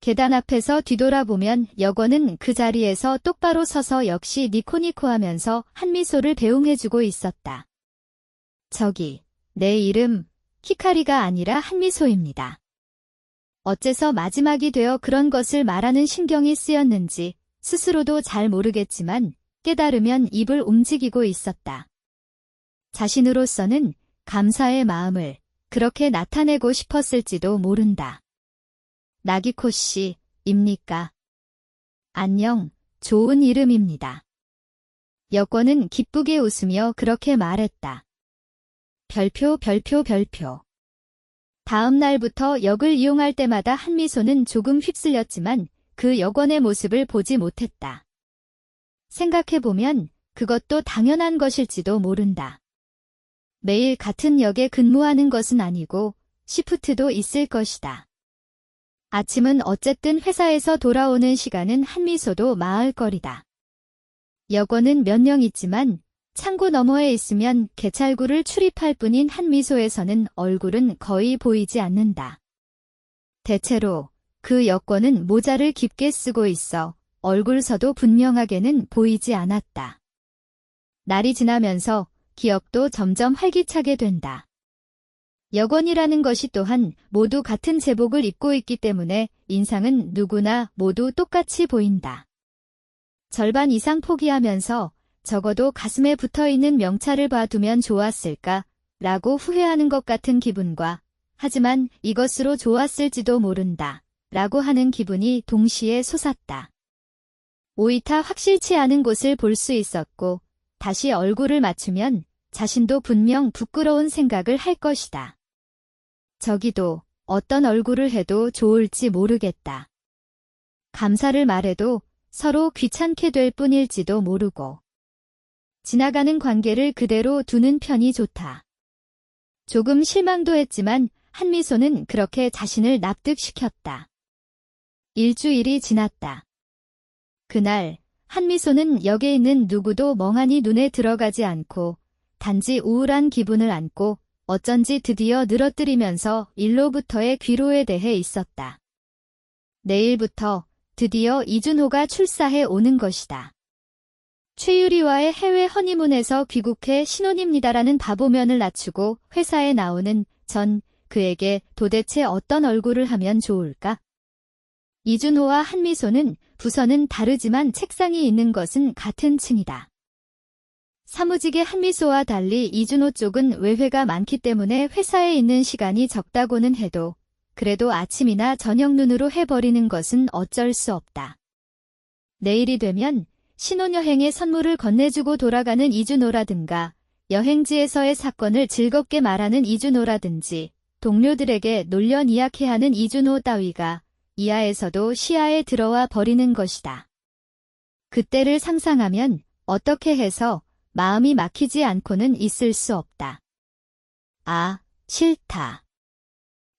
S1: 계단 앞에서 뒤돌아보면 여권은 그 자리에서 똑바로 서서 역시 니코니코하면서 한미소를 배웅해주고 있었다. 저기, 내 이름 히카리가 아니라 한미소입니다. 어째서 마지막이 되어 그런 것을 말하는 신경이 쓰였는지 스스로도 잘 모르겠지만 깨달으면 입을 움직이고 있었다. 자신으로서는 감사의 마음을 그렇게 나타내고 싶었을지도 모른다. 나기코 씨, 입니까? 안녕, 좋은 이름입니다. 여권은 기쁘게 웃으며 그렇게 말했다. 별표. 다음 날부터 역을 이용할 때마다 한미소는 조금 휩쓸렸지만 그 여권의 모습을 보지 못했다. 생각해보면 그것도 당연한 것일지도 모른다. 매일 같은 역에 근무하는 것은 아니고 시프트도 있을 것이다. 아침은 어쨌든 회사에서 돌아오는 시간은 한미소도 마을거리다. 여권은 몇 명 있지만 창구 너머에 있으면 개찰구를 출입할 뿐인 한미소에서는 얼굴은 거의 보이지 않는다. 대체로 그 여권은 모자를 깊게 쓰고 있어 얼굴서도 분명하게는 보이지 않았다. 날이 지나면서 기억도 점점 활기차게 된다. 여권이라는 것이 또한 모두 같은 제복을 입고 있기 때문에 인상은 누구나 모두 똑같이 보인다. 절반 이상 포기하면서 적어도 가슴에 붙어있는 명찰을 봐두면 좋았을까 라고 후회하는 것 같은 기분과 하지만 이것으로 좋았을지도 모른다 라고 하는 기분이 동시에 솟았다. 오이타 확실치 않은 곳을 볼 수 있었고 다시 얼굴을 맞추면 자신도 분명 부끄러운 생각을 할 것이다. 저기도 어떤 얼굴을 해도 좋을지 모르겠다. 감사를 말해도 서로 귀찮게 될 뿐일지도 모르고. 지나가는 관계를 그대로 두는 편이 좋다. 조금 실망도 했지만 한미소는 그렇게 자신을 납득시켰다. 일주일이 지났다. 그날 한미소는 역에 있는 누구도 멍하니 눈에 들어가지 않고 단지 우울한 기분을 안고 어쩐지 드디어 늘어뜨리면서 일로부터의 귀로에 대해 있었다. 내일부터 드디어 이준호가 출사해 오는 것이다. 최유리와의 해외 허니문에서 귀국해 신혼입니다라는 바보면을 낮추고 회사에 나오는 전 그에게 도대체 어떤 얼굴을 하면 좋을까? 이준호와 한미소는 부서는 다르지만 책상이 있는 것은 같은 층이다. 사무직의 한미소와 달리 이준호 쪽은 외회가 많기 때문에 회사에 있는 시간이 적다고는 해도 그래도 아침이나 저녁 눈으로 해버리는 것은 어쩔 수 없다. 내일이 되면 신혼여행의 선물을 건네주고 돌아가는 이준호라든가 여행지에서의 사건을 즐겁게 말하는 이준호라든지 동료들에게 놀련 이야기하는 이준호 따위가 이하에서도 시야에 들어와 버리는 것이다. 그때를 상상하면 어떻게 해서 마음이 막히지 않고는 있을 수 없다. 아, 싫다.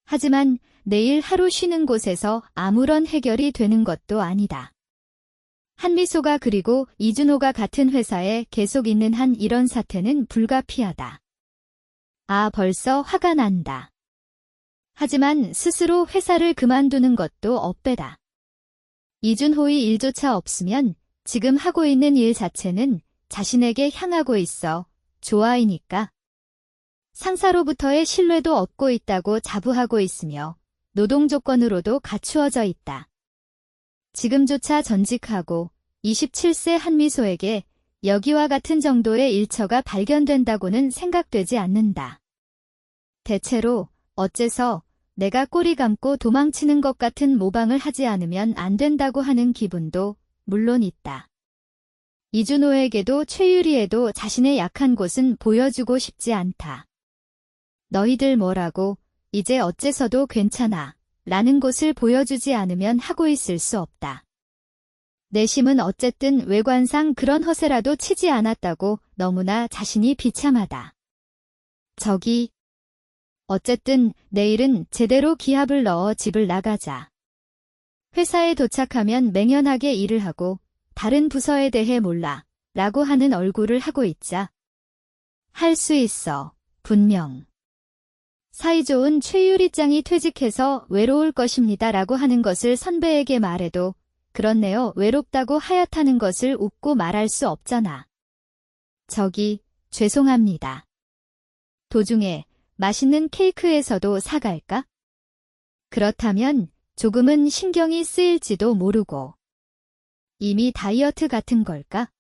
S1: 하지만 내일 하루 쉬는 곳에서 아무런 해결이 되는 것도 아니다. 한미소가 그리고 이준호가 같은 회사에 계속 있는 한 이런 사태는 불가피하다. 아, 벌써 화가 난다. 하지만 스스로 회사를 그만두는 것도 업배다. 이준호의 일조차 없으면 지금 하고 있는 일 자체는 자신에게 향하고 있어 좋아이니까. 상사로부터의 신뢰도 얻고 있다고 자부하고 있으며 노동 조건으로도 갖추어져 있다. 지금조차 전직하고 27세 한미소에게 여기와 같은 정도의 일처가 발견된다고는 생각되지 않는다. 대체로 어째서 내가 꼬리 감고 도망치는 것 같은 모방을 하지 않으면 안 된다고 하는 기분도 물론 있다. 이준호에게도 최유리에도 자신의 약한 곳은 보여주고 싶지 않다. 너희들 뭐라고 이제 어째서도 괜찮아 라는 곳을 보여주지 않으면 하고 있을 수 없다. 내심은 어쨌든 외관상 그런 허세라도 치지 않았다고 너무나 자신이 비참하다. 저기 어쨌든 내일은 제대로 기합을 넣어 집을 나가자. 회사에 도착하면 맹연하게 일을 하고 다른 부서에 대해 몰라 라고 하는 얼굴을 하고 있자. 할 수 있어. 분명. 사이좋은 최유리짱이 퇴직해서 외로울 것입니다 라고 하는 것을 선배에게 말해도 그렇네요 외롭다고 하얗다는 것을 웃고 말할 수 없잖아. 저기 죄송합니다. 도중에 맛있는 케이크에서도 사갈까? 그렇다면 조금은 신경이 쓰일지도 모르고. 이미 다이어트 같은 걸까?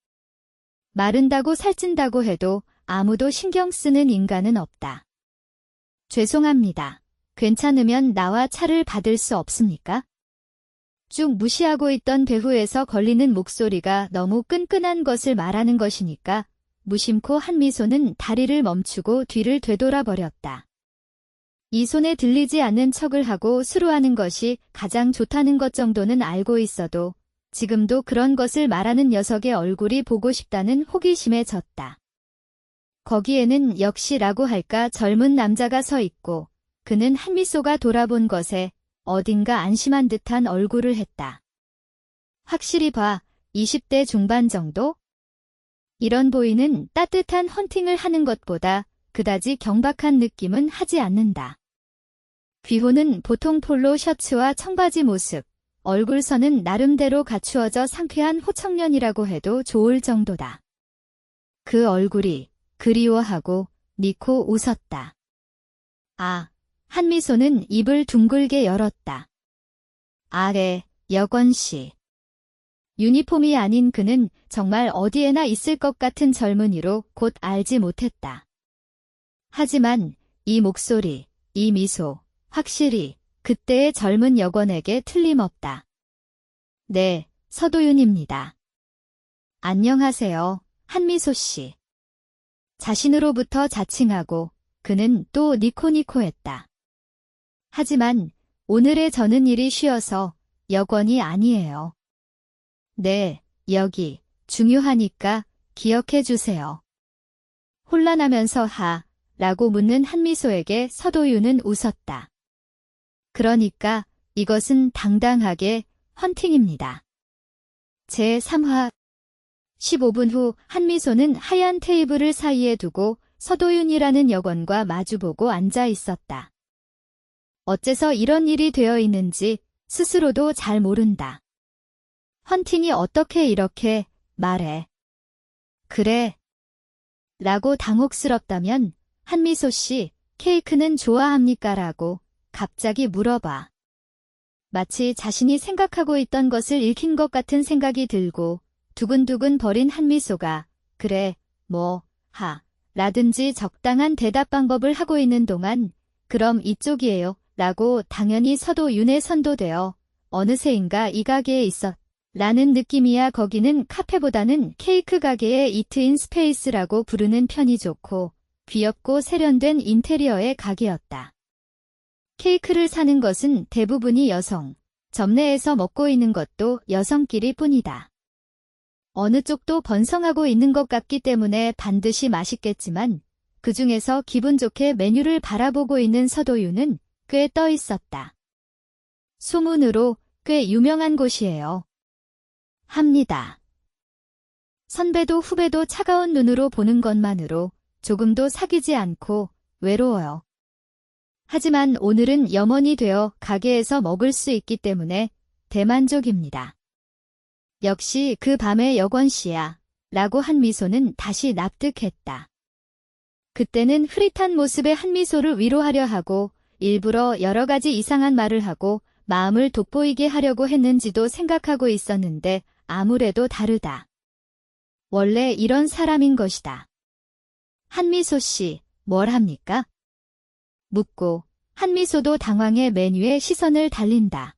S1: 마른다고 살찐다고 해도 아무도 신경 쓰는 인간은 없다. 죄송합니다. 괜찮으면 나와 차를 받을 수 없습니까? 쭉 무시하고 있던 배후에서 걸리는 목소리가 너무 끈끈한 것을 말하는 것이니까 무심코 한미소는 다리를 멈추고 뒤를 되돌아버렸다. 이 손에 들리지 않는 척을 하고 수루하는 것이 가장 좋다는 것 정도는 알고 있어도 지금도 그런 것을 말하는 녀석의 얼굴이 보고 싶다는 호기심에 졌다. 거기에는 역시라고 할까 젊은 남자가 서 있고 그는 한미소가 돌아본 것에 어딘가 안심한 듯한 얼굴을 했다. 확실히 봐, 20대 중반 정도? 이런 보이는 따뜻한 헌팅을 하는 것보다 그다지 경박한 느낌은 하지 않는다. 귀호는 보통 폴로 셔츠와 청바지 모습, 얼굴선은 나름대로 갖추어져 상쾌한 호청년이라고 해도 좋을 정도다. 그 얼굴이 그리워하고 니코 웃었다. 아, 한미소는 입을 둥글게 열었다. 아래, 여건씨. 유니폼이 아닌 그는 정말 어디에나 있을 것 같은 젊은이로 곧 알지 못했다. 하지만 이 목소리, 이 미소, 확실히 그때의 젊은 여건에게 틀림없다. 네, 서도윤입니다. 안녕하세요, 한미소 씨. 자신으로부터 자칭하고 그는 또 니코니코했다. 하지만 오늘의 저는 일이 쉬어서 여건이 아니에요. 네, 여기 중요하니까 기억해 주세요. 혼란하면서 라고 묻는 한미소에게 서도윤은 웃었다. 그러니까 이것은 당당하게 헌팅입니다. 제3화 15분 후 한미소는 하얀 테이블을 사이에 두고 서도윤이라는 여건과 마주보고 앉아 있었다. 어째서 이런 일이 되어 있는지 스스로도 잘 모른다. 헌팅이 어떻게 이렇게 말해. 그래. 라고 당혹스럽다면 한미소 씨, 케이크는 좋아합니까? 라고 갑자기 물어봐. 마치 자신이 생각하고 있던 것을 읽힌 것 같은 생각이 들고 두근두근 버린 한미소가 그래, 라든지 적당한 대답 방법을 하고 있는 동안 그럼 이쪽이에요. 라고 당연히 서도윤에 선도되어 어느새인가 이 가게에 있었. 라는 느낌이야. 거기는 카페보다는 케이크 가게의 이트인 스페이스라고 부르는 편이 좋고 귀엽고 세련된 인테리어의 가게였다. 케이크를 사는 것은 대부분이 여성, 점내에서 먹고 있는 것도 여성끼리 뿐이다. 어느 쪽도 번성하고 있는 것 같기 때문에 반드시 맛있겠지만 그 중에서 기분 좋게 메뉴를 바라보고 있는 서도윤은 꽤 떠 있었다. 소문으로 꽤 유명한 곳이에요. 합니다. 선배도 후배도 차가운 눈으로 보는 것만으로 조금도 사귀지 않고 외로워요. 하지만 오늘은 염원이 되어 가게에서 먹을 수 있기 때문에 대만족입니다. 역시 그 밤의 여권씨야. 라고 한미소는 다시 납득했다. 그때는 흐릿한 모습의 한미소를 위로하려 하고 일부러 여러 가지 이상한 말을 하고 마음을 돋보이게 하려고 했는지도 생각하고 있었는데 아무래도 다르다. 원래 이런 사람인 것이다. 한미소 씨, 뭘 합니까? 묻고 한미소도 당황해 메뉴에 시선을 달린다.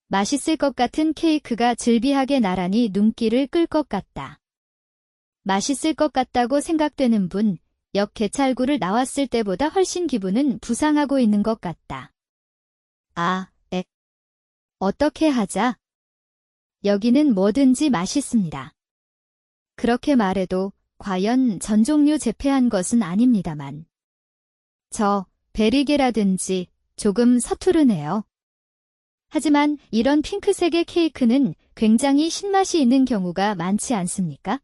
S1: 맛있을 것 같은 케이크가 즐비하게 나란히 눈길을 끌 것 같다. 맛있을 것 같다고 생각되는 분, 역 개찰구를 나왔을 때보다 훨씬 기분은 부상하고 있는 것 같다. 어떻게 하자? 여기는 뭐든지 맛있습니다. 그렇게 말해도 과연 전 종류 재패한 것은 아닙니다만. 베리게라든지 조금 서투르네요. 하지만 이런 핑크색의 케이크는 굉장히 신맛이 있는 경우가 많지 않습니까?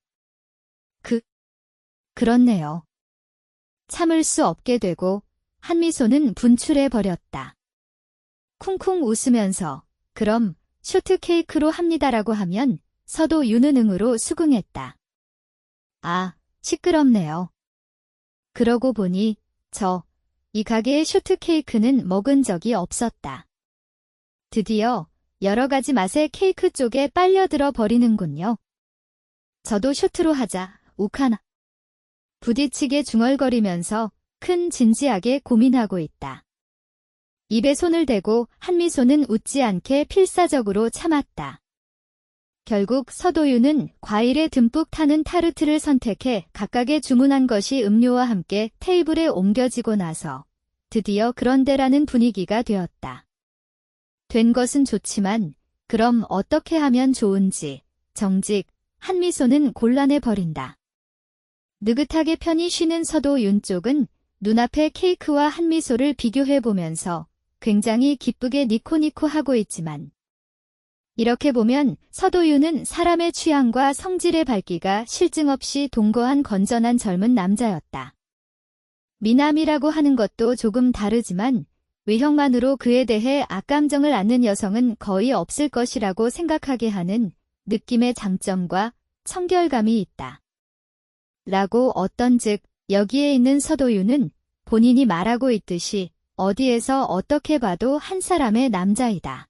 S1: 그렇네요. 참을 수 없게 되고 한미소는 분출해 버렸다. 쿵쿵 웃으면서 그럼 쇼트케이크로 합니다라고 하면 서도윤은 응으로 수긍했다. 시끄럽네요. 그러고 보니 이 가게의 쇼트케이크는 먹은 적이 없었다. 드디어 여러 가지 맛의 케이크 쪽에 빨려들어 버리는군요. 저도 쇼트로 하자, 욱하나. 부딪히게 중얼거리면서 큰 진지하게 고민하고 있다. 입에 손을 대고 한미소는 웃지 않게 필사적으로 참았다. 결국 서도윤은 과일에 듬뿍 타는 타르트를 선택해 각각의 주문한 것이 음료와 함께 테이블에 옮겨지고 나서 드디어 그런데라는 분위기가 되었다. 된 것은 좋지만 그럼 어떻게 하면 좋은지 정직 한미소는 곤란해 버린다. 느긋하게 편히 쉬는 서도윤 쪽은 눈앞의 케이크와 한미소를 비교해보면서 굉장히 기쁘게 니코니코 하고 있지만 이렇게 보면 서도윤은 사람의 취향과 성질의 밝기가 실증 없이 동거한 건전한 젊은 남자였다. 미남이라고 하는 것도 조금 다르지만 외형만으로 그에 대해 악감정을 안는 여성은 거의 없을 것이라고 생각하게 하는 느낌의 장점과 청결감이 있다. 라고 어떤즉 여기에 있는 서도윤은 본인이 말하고 있듯이 어디에서 어떻게 봐도 한 사람의 남자이다.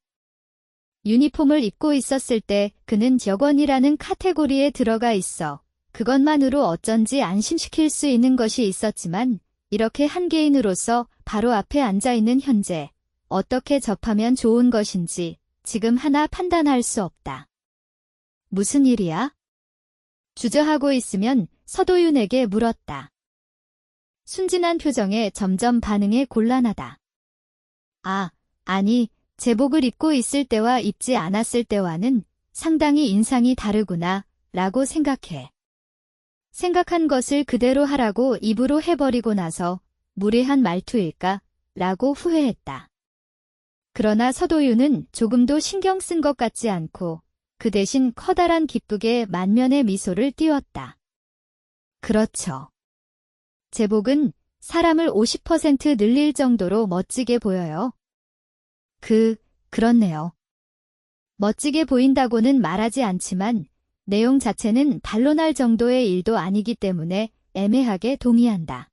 S1: 유니폼을 입고 있었을 때 그는 여권이라는 카테고리에 들어가 있어 그것만으로 어쩐지 안심시킬 수 있는 것이 있었지만 이렇게 한 개인으로서 바로 앞에 앉아있는 현재 어떻게 접하면 좋은 것인지 지금 하나 판단할 수 없다. 무슨 일이야? 주저하고 있으면 서도윤에게 물었다. 순진한 표정에 점점 반응에 곤란하다. 아니, 제복을 입고 있을 때와 입지 않았을 때와는 상당히 인상이 다르구나, 라고 생각해. 생각한 것을 그대로 하라고 입으로 해버리고 나서 무례한 말투일까? 라고 후회했다. 그러나 서도윤은 조금도 신경 쓴 것 같지 않고 그 대신 커다란 기쁘게 만면의 미소를 띄웠다. 그렇죠. 제복은 사람을 50% 늘릴 정도로 멋지게 보여요. 그렇네요. 멋지게 보인다고는 말하지 않지만 내용 자체는 반론할 정도의 일도 아니기 때문에 애매하게 동의한다.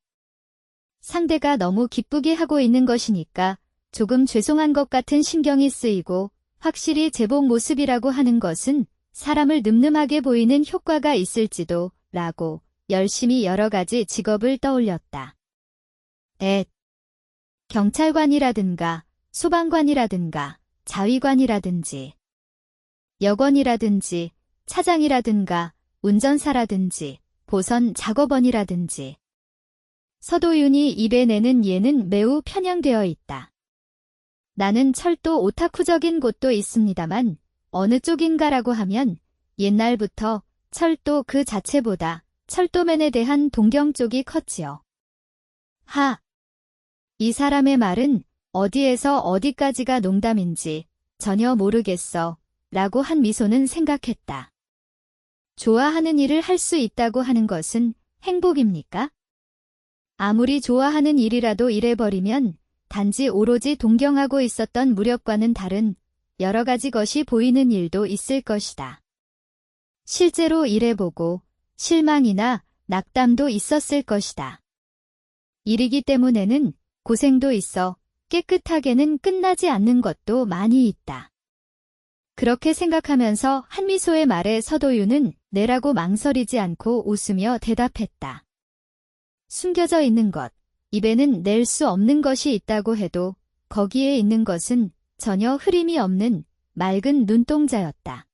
S1: 상대가 너무 기쁘게 하고 있는 것이니까 조금 죄송한 것 같은 신경이 쓰이고 확실히 제복 모습이라고 하는 것은 사람을 늠름하게 보이는 효과가 있을지도 라고 열심히 여러 가지 직업을 떠올렸다. 경찰관이라든가 소방관이라든가 자위관이라든지 여권이라든지 차장이라든가 운전사라든지 보선 작업원이라든지 서도윤이 입에 내는 예는 매우 편향되어 있다. 나는 철도 오타쿠적인 곳도 있습니다만 어느 쪽인가라고 하면 옛날부터 철도 그 자체보다 철도맨에 대한 동경 쪽이 컸지요. 이 사람의 말은 어디에서 어디까지가 농담인지 전혀 모르겠어 라고 한 미소는 생각했다. 좋아하는 일을 할 수 있다고 하는 것은 행복입니까? 아무리 좋아하는 일이라도 일해버리면 단지 오로지 동경하고 있었던 무력과는 다른 여러 가지 것이 보이는 일도 있을 것이다. 실제로 일해보고 실망이나 낙담도 있었을 것이다. 일이기 때문에는 고생도 있어 깨끗하게는 끝나지 않는 것도 많이 있다. 그렇게 생각하면서 한미소의 말에 서도윤은 내라고 망설이지 않고 웃으며 대답했다. 숨겨져 있는 것, 입에는 낼 수 없는 것이 있다고 해도 거기에 있는 것은 전혀 흐림이 없는 맑은 눈동자였다.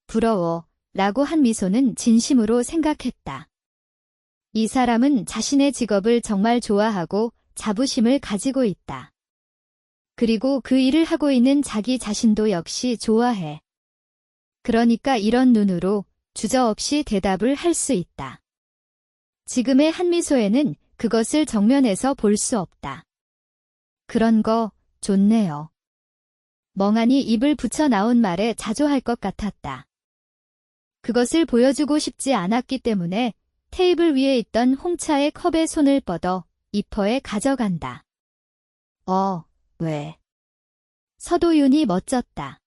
S1: 부러워 라고 한 미소는 진심으로 생각했다. 이 사람은 자신의 직업을 정말 좋아하고 자부심을 가지고 있다. 그리고 그 일을 하고 있는 자기 자신도 역시 좋아해. 그러니까 이런 눈으로 주저없이 대답을 할 수 있다. 지금의 한미소에는 그것을 정면에서 볼 수 없다. 그런 거 좋네요. 멍하니 입을 붙여 나온 말에 자조할 것 같았다. 그것을 보여주고 싶지 않았기 때문에 테이블 위에 있던 홍차의 컵에 손을 뻗어 이퍼에 가져간다. 왜? 서도윤이 멋졌다.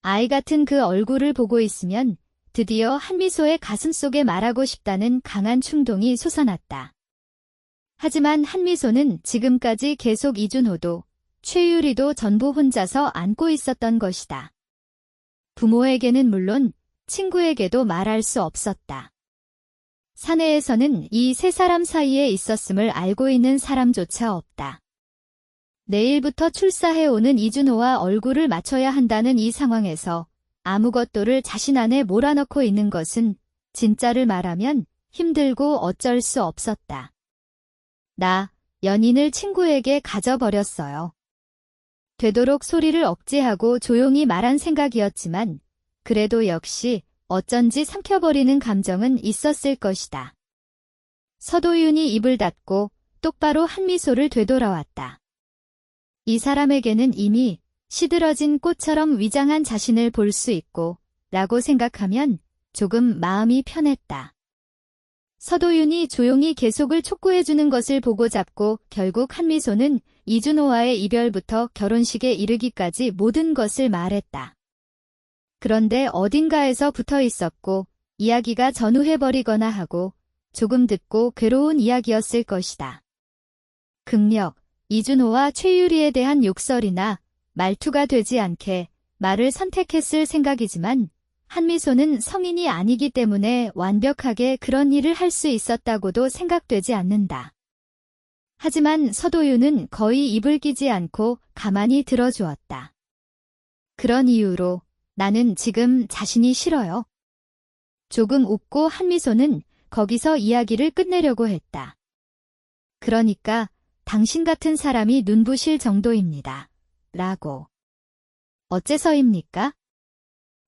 S1: 아이 같은 그 얼굴을 보고 있으면 드디어 한미소의 가슴속에 말하고 싶다는 강한 충동이 솟아났다. 하지만 한미소는 지금까지 계속 이준호도 최유리도 전부 혼자서 안고 있었던 것이다. 부모에게는 물론 친구에게도 말할 수 없었다. 사내에서는 이 세 사람 사이에 있었음을 알고 있는 사람조차 없다. 내일부터 출사해오는 이준호와 얼굴을 맞춰야 한다는 이 상황에서 아무것도를 자신 안에 몰아넣고 있는 것은 진짜를 말하면 힘들고 어쩔 수 없었다. 나 연인을 친구에게 가져버렸어요. 되도록 소리를 억제하고 조용히 말한 생각이었지만 그래도 역시 어쩐지 삼켜버리는 감정은 있었을 것이다. 서도윤이 입을 닫고 똑바로 한미소를 되돌아왔다. 이 사람에게는 이미 시들어진 꽃처럼 위장한 자신을 볼 수 있고 라고 생각하면 조금 마음이 편했다. 서도윤이 조용히 계속을 촉구해주는 것을 보고 잡고 결국 한미소는 이준호와의 이별부터 결혼식에 이르기까지 모든 것을 말했다. 그런데 어딘가에서 붙어 있었고 이야기가 전후해버리거나 하고 조금 듣고 괴로운 이야기였을 것이다. 극력, 이준호와 최유리에 대한 욕설이나 말투가 되지 않게 말을 선택했을 생각이지만 한미소는 성인이 아니기 때문에 완벽하게 그런 일을 할 수 있었다고도 생각되지 않는다. 하지만 서도윤은 거의 입을 끼지 않고 가만히 들어주었다. 그런 이유로 나는 지금 자신이 싫어요. 조금 웃고 한미소는 거기서 이야기를 끝내려고 했다. 그러니까 당신 같은 사람이 눈부실 정도입니다. 라고. 어째서입니까?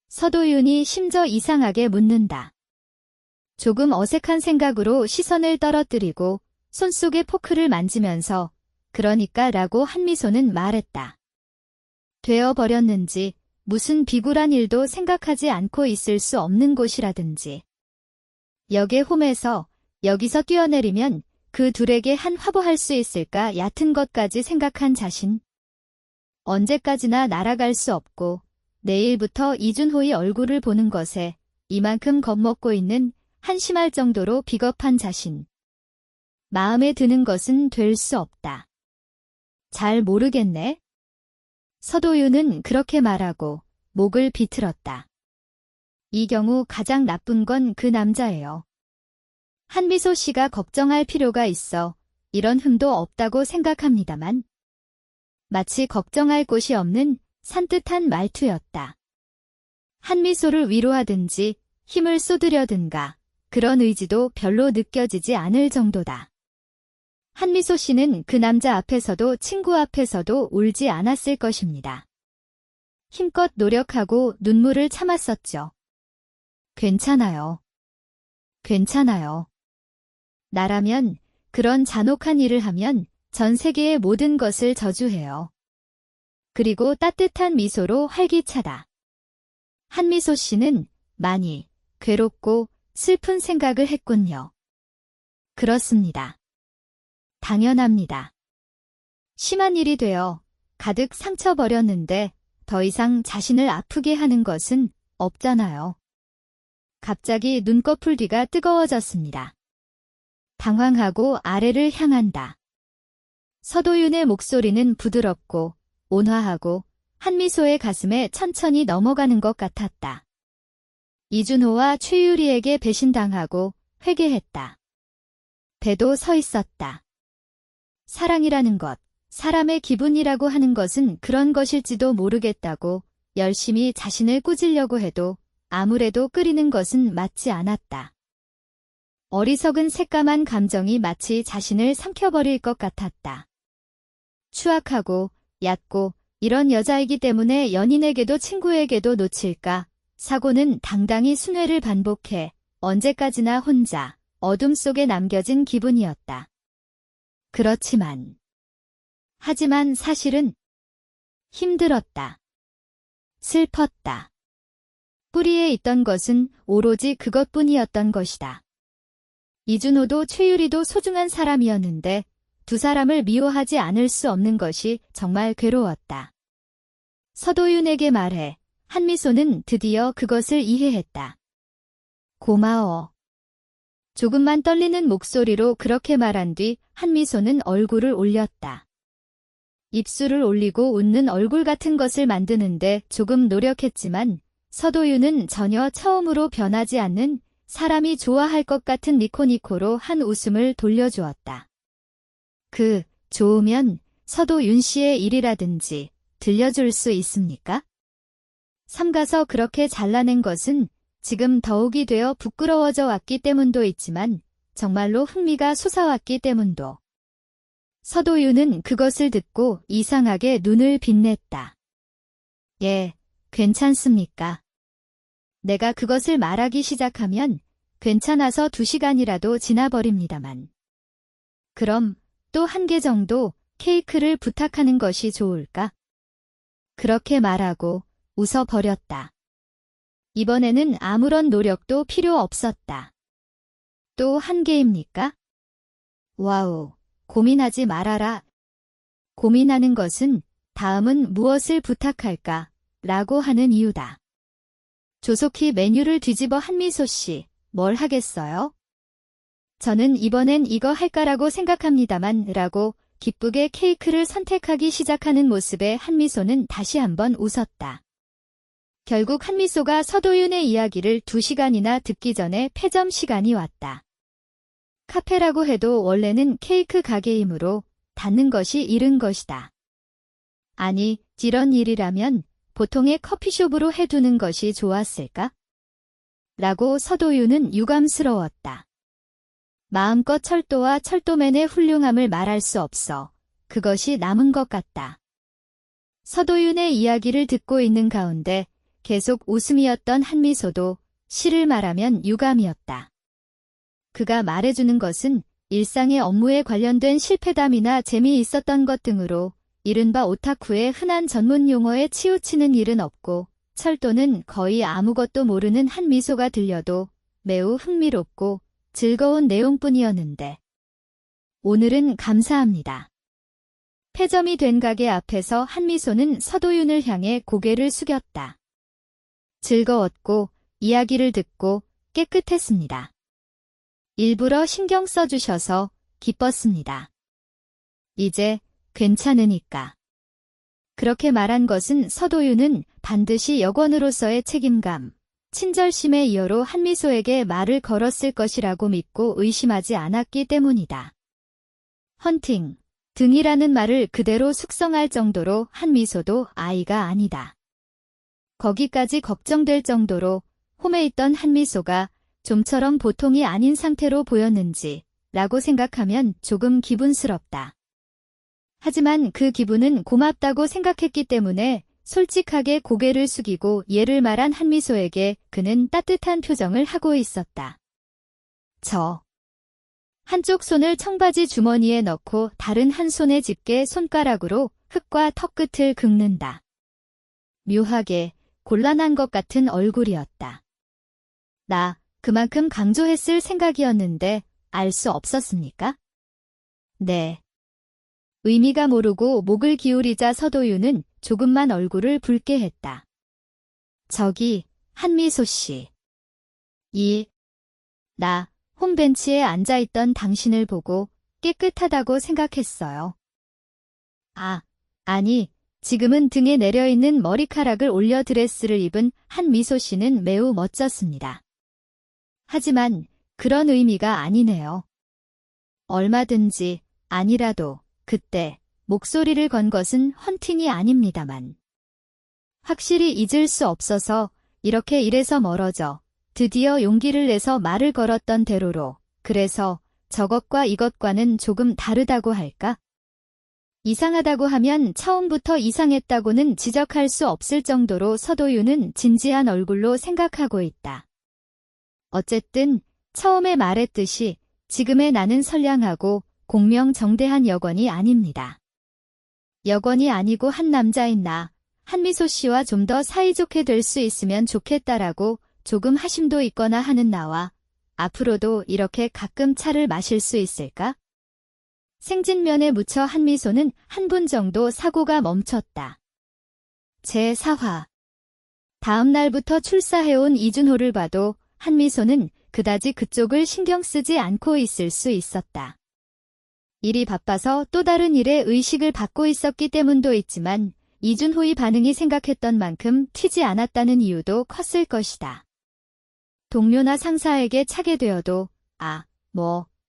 S1: 서도윤이 심저 이상하게 묻는다. 조금 어색한 생각으로 시선을 떨어뜨리고 손속의 포크를 만지면서 그러니까 라고 한미소는 말했다. 되어버렸는지 무슨 비굴한 일도 생각하지 않고 있을 수 없는 곳이라든지. 역의 홈에서 여기서 뛰어내리면 그 둘에게 한 화보할 수 있을까 얕은 것까지 생각한 자신. 언제까지나 날아갈 수 없고 내일부터 이준호의 얼굴을 보는 것에 이만큼 겁먹고 있는 한심할 정도로 비겁한 자신. 마음에 드는 것은 될 수 없다. 잘 모르겠네. 서도윤은 그렇게 말하고 목을 비틀었다. 이 경우 가장 나쁜 건 그 남자예요. 한미소 씨가 걱정할 필요가 있어 이런 흠도 없다고 생각합니다만 마치 걱정할 곳이 없는 산뜻한 말투였다. 한미소를 위로하든지 힘을 쏟으려든가 그런 의지도 별로 느껴지지 않을 정도다. 한미소 씨는 그 남자 앞에서도 친구 앞에서도 울지 않았을 것입니다. 힘껏 노력하고 눈물을 참았었죠. 괜찮아요. 괜찮아요. 나라면 그런 잔혹한 일을 하면 전 세계의 모든 것을 저주해요. 그리고 따뜻한 미소로 활기차다. 한미소 씨는 많이 괴롭고 슬픈 생각을 했군요. 그렇습니다. 당연합니다. 심한 일이 되어 가득 상처버렸는데 더 이상 자신을 아프게 하는 것은 없잖아요. 갑자기 눈꺼풀 뒤가 뜨거워졌습니다. 당황하고 아래를 향한다. 서도윤의 목소리는 부드럽고 온화하고 한미소의 가슴에 천천히 넘어가는 것 같았다. 이준호와 최유리에게 배신당하고 회개했다. 배도 서 있었다. 사랑이라는 것, 사람의 기분이라고 하는 것은 그런 것일지도 모르겠다고 열심히 자신을 꾸짖려고 해도 아무래도 끓이는 것은 맞지 않았다. 어리석은 새까만 감정이 마치 자신을 삼켜버릴 것 같았다. 추악하고 얕고 이런 여자이기 때문에 연인에게도 친구에게도 놓칠까 사고는 당당히 순회를 반복해 언제까지나 혼자 어둠 속에 남겨진 기분이었다. 하지만 사실은 힘들었다. 슬펐다. 뿌리에 있던 것은 오로지 그것뿐이었던 것이다. 이준호도 최유리도 소중한 사람이었는데 두 사람을 미워하지 않을 수 없는 것이 정말 괴로웠다. 서도윤에게 말해 한미소는 드디어 그것을 이해했다. 고마워. 조금만 떨리는 목소리로 그렇게 말한 뒤 한미소는 얼굴을 올렸다. 입술을 올리고 웃는 얼굴 같은 것을 만드는데 조금 노력했지만 서도윤은 전혀 처음으로 변하지 않는 사람이 좋아할 것 같은 니코니코로 한 웃음을 돌려주었다. 좋으면 서도윤 씨의 일이라든지 들려줄 수 있습니까? 삼가서 그렇게 잘라낸 것은 지금 더욱이 되어 부끄러워져 왔기 때문도 있지만 정말로 흥미가 솟아왔기 때문도. 서도윤은 그것을 듣고 이상하게 눈을 빛냈다. 예, 괜찮습니까? 내가 그것을 말하기 시작하면 괜찮아서 2시간이라도 지나버립니다만. 그럼 또 한 개 정도 케이크를 부탁하는 것이 좋을까? 그렇게 말하고 웃어버렸다. 이번에는 아무런 노력도 필요 없었다. 또 한 개입니까? 와우, 고민하지 말아라. 고민하는 것은 다음은 무엇을 부탁할까? 라고 하는 이유다. 조속히 메뉴를 뒤집어 한미소 씨, 뭘 하겠어요? 저는 이번엔 이거 할까라고 생각합니다만 라고 기쁘게 케이크를 선택하기 시작하는 모습에 한미소는 다시 한번 웃었다. 결국 한미소가 서도윤의 이야기를 2시간이나 듣기 전에 폐점 시간이 왔다. 카페라고 해도 원래는 케이크 가게이므로 닫는 것이 이른 것이다. 아니, 이런 일이라면 보통의 커피숍으로 해두는 것이 좋았을까? 라고 서도윤은 유감스러웠다. 마음껏 철도와 철도맨의 훌륭함을 말할 수 없어 그것이 남은 것 같다. 서도윤의 이야기를 듣고 있는 가운데 계속 웃음이었던 한미소도 실을 말하면 유감이었다. 그가 말해주는 것은 일상의 업무에 관련된 실패담이나 재미있었던 것 등으로 이른바 오타쿠의 흔한 전문 용어에 치우치는 일은 없고 철도는 거의 아무것도 모르는 한미소가 들려도 매우 흥미롭고 즐거운 내용뿐이었는데 오늘은 감사합니다. 폐점이 된 가게 앞에서 한미소는 서도윤을 향해 고개를 숙였다. 즐거웠고 이야기를 듣고 깨끗했습니다. 일부러 신경 써주셔서 기뻤습니다. 이제 괜찮으니까. 그렇게 말한 것은 서도윤은 반드시 여권으로서의 책임감, 친절심의 이유로 한미소에게 말을 걸었을 것이라고 믿고 의심하지 않았기 때문이다. 헌팅 등이라는 말을 그대로 숙성할 정도로 한미소도 아이가 아니다. 거기까지 걱정될 정도로 홈에 있던 한미소가 좀처럼 보통이 아닌 상태로 보였는지 라고 생각하면 조금 기분스럽다. 하지만 그 기분은 고맙다고 생각했기 때문에 솔직하게 고개를 숙이고 예를 말한 한미소에게 그는 따뜻한 표정을 하고 있었다. 한쪽 손을 청바지 주머니에 넣고 다른 한 손에 집게 손가락으로 흙과 턱끝을 긁는다. 묘하게 곤란한 것 같은 얼굴이었다. 나 그만큼 강조했을 생각이었는데 알 수 없었습니까? 네. 의미가 모르고 목을 기울이자 서도윤은 조금만 얼굴을 붉게 했다. 저기 한미소 씨. 나 홈벤치에 앉아있던 당신을 보고 깨끗하다고 생각했어요. 아니, 지금은 등에 내려있는 머리카락을 올려 드레스를 입은 한미소 씨는 매우 멋졌습니다. 하지만 그런 의미가 아니네요. 얼마든지 아니라도 그때 목소리를 건 것은 헌팅이 아닙니다만. 확실히 잊을 수 없어서 이렇게 이래서 멀어져 드디어 용기를 내서 말을 걸었던 대로로 그래서 저것과 이것과는 조금 다르다고 할까? 이상하다고 하면 처음부터 이상했다고는 지적할 수 없을 정도로 서도윤은 진지한 얼굴로 생각하고 있다. 어쨌든 처음에 말했듯이 지금의 나는 선량하고 공명정대한 여권이 아닙니다. 여권이 아니고 한 남자인 나, 한미소 씨와 좀 더 사이좋게 될 수 있으면 좋겠다라고 조금 하심도 있거나 하는 나와 앞으로도 이렇게 가끔 차를 마실 수 있을까? 생진면에 묻혀 한미소는 한 분 정도 사고가 멈췄다. 제4화 다음 날부터 출사해온 이준호를 봐도 한미소는 그다지 그쪽을 신경 쓰지 않고 있을 수 있었다. 일이 바빠서 또 다른 일에 의식을 받고 있었기 때문도 있지만 이준호의 반응이 생각했던 만큼 튀지 않았다는 이유도 컸을 것이다. 동료나 상사에게 차게 되어도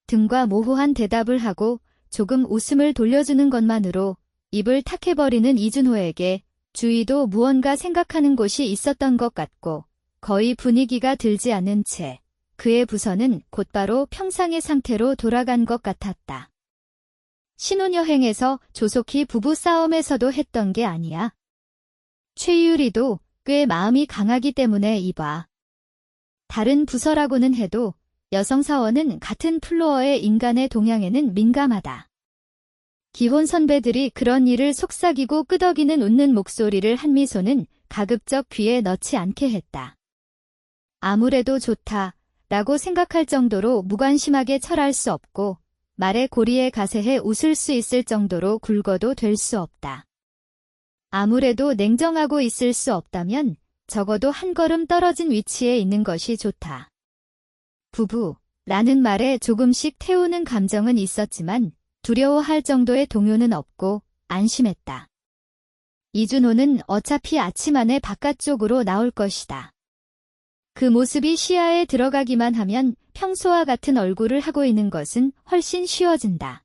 S1: 등과 모호한 대답을 하고 조금 웃음을 돌려주는 것만으로 입을 탁해버리는 이준호에게 주위도 무언가 생각하는 곳이 있었던 것 같고 거의 분위기가 들지 않은 채 그의 부서는 곧바로 평상의 상태로 돌아간 것 같았다. 신혼여행에서 조속히 부부싸움에서도 했던 게 아니야. 최유리도 꽤 마음이 강하기 때문에 이봐. 다른 부서라고는 해도 여성사원은 같은 플로어의 인간의 동향에는 민감하다. 기혼 선배들이 그런 일을 속삭이고 끄덕이는 웃는 목소리를 한미소는 가급적 귀에 넣지 않게 했다. 아무래도 좋다 라고 생각할 정도로 무관심하게 철할 수 없고 말의 고리에 가세해 웃을 수 있을 정도로 굵어도 될 수 없다. 아무래도 냉정하고 있을 수 없다면 적어도 한 걸음 떨어진 위치에 있는 것이 좋다. 부부라는 말에 조금씩 태우는 감정은 있었지만 두려워할 정도의 동요는 없고 안심했다. 이준호는 어차피 아침 안에 바깥쪽으로 나올 것이다. 그 모습이 시야에 들어가기만 하면 평소와 같은 얼굴을 하고 있는 것은 훨씬 쉬워진다.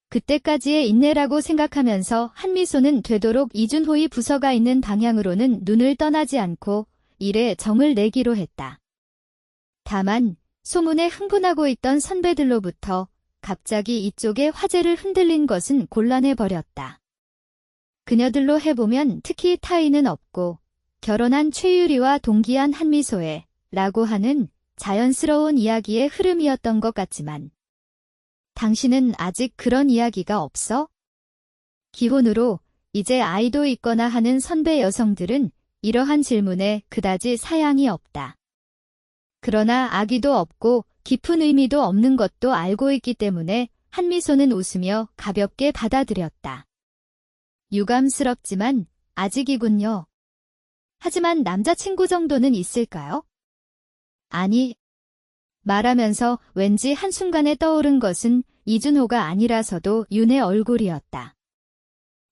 S1: 그때까지의 인내라고 생각하면서 한미소는 되도록 이준호의 부서가 있는 방향으로는 눈을 떠나지 않고 일에 정을 내기로 했다. 다만 소문에 흥분하고 있던 선배들로부터 갑자기 이쪽에 화제를 흔들린 것은 곤란해버렸다. 그녀들로 해보면 특히 타인은 없고 결혼한 최유리와 동기한 한미소에 라고 하는 자연스러운 이야기의 흐름이었던 것 같지만 당신은 아직 그런 이야기가 없어? 기혼으로 이제 아이도 있거나 하는 선배 여성들은 이러한 질문에 그다지 사양이 없다. 그러나 악의도 없고 깊은 의미도 없는 것도 알고 있기 때문에 한미소는 웃으며 가볍게 받아들였다. 유감스럽지만 아직이군요. 하지만 남자친구 정도는 있을까요? 아니. 말하면서 왠지 한순간에 떠오른 것은 이준호가 아니라서도 윤의 얼굴이었다.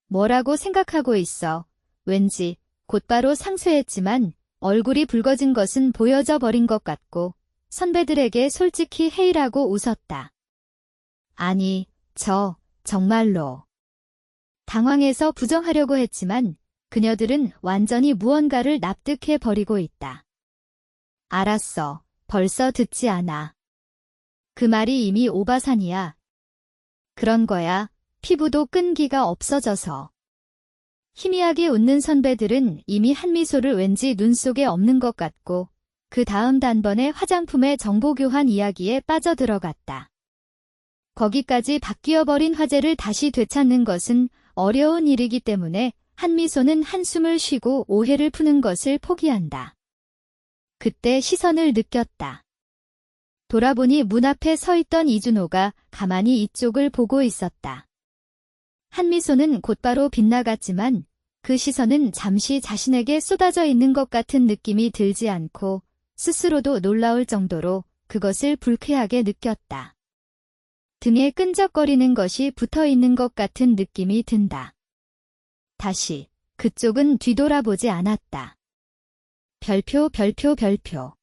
S1: 뭐라고 생각하고 있어. 왠지 곧바로 상쇄했지만 얼굴이 붉어진 것은 보여져 버린 것 같고 선배들에게 솔직히 해이라고 웃었다. 아니, 정말로. 당황해서 부정하려고 했지만 그녀들은 완전히 무언가를 납득해 버리고 있다. 알았어. 벌써 듣지 않아. 그 말이 이미 오바산이야. 그런 거야. 피부도 끈기가 없어져서. 희미하게 웃는 선배들은 이미 한미소를 왠지 눈 속에 없는 것 같고 그 다음 단번에 화장품의 정보교환 이야기에 빠져들어갔다. 거기까지 바뀌어버린 화제를 다시 되찾는 것은 어려운 일이기 때문에 한미소는 한숨을 쉬고 오해를 푸는 것을 포기한다. 그때 시선을 느꼈다. 돌아보니 문 앞에 서 있던 이준호가 가만히 이쪽을 보고 있었다. 한미소는 곧바로 빗나갔지만 그 시선은 잠시 자신에게 쏟아져 있는 것 같은 느낌이 들지 않고 스스로도 놀라울 정도로 그것을 불쾌하게 느꼈다. 등에 끈적거리는 것이 붙어 있는 것 같은 느낌이 든다. 다시 그쪽은 뒤돌아보지 않았다. 별표.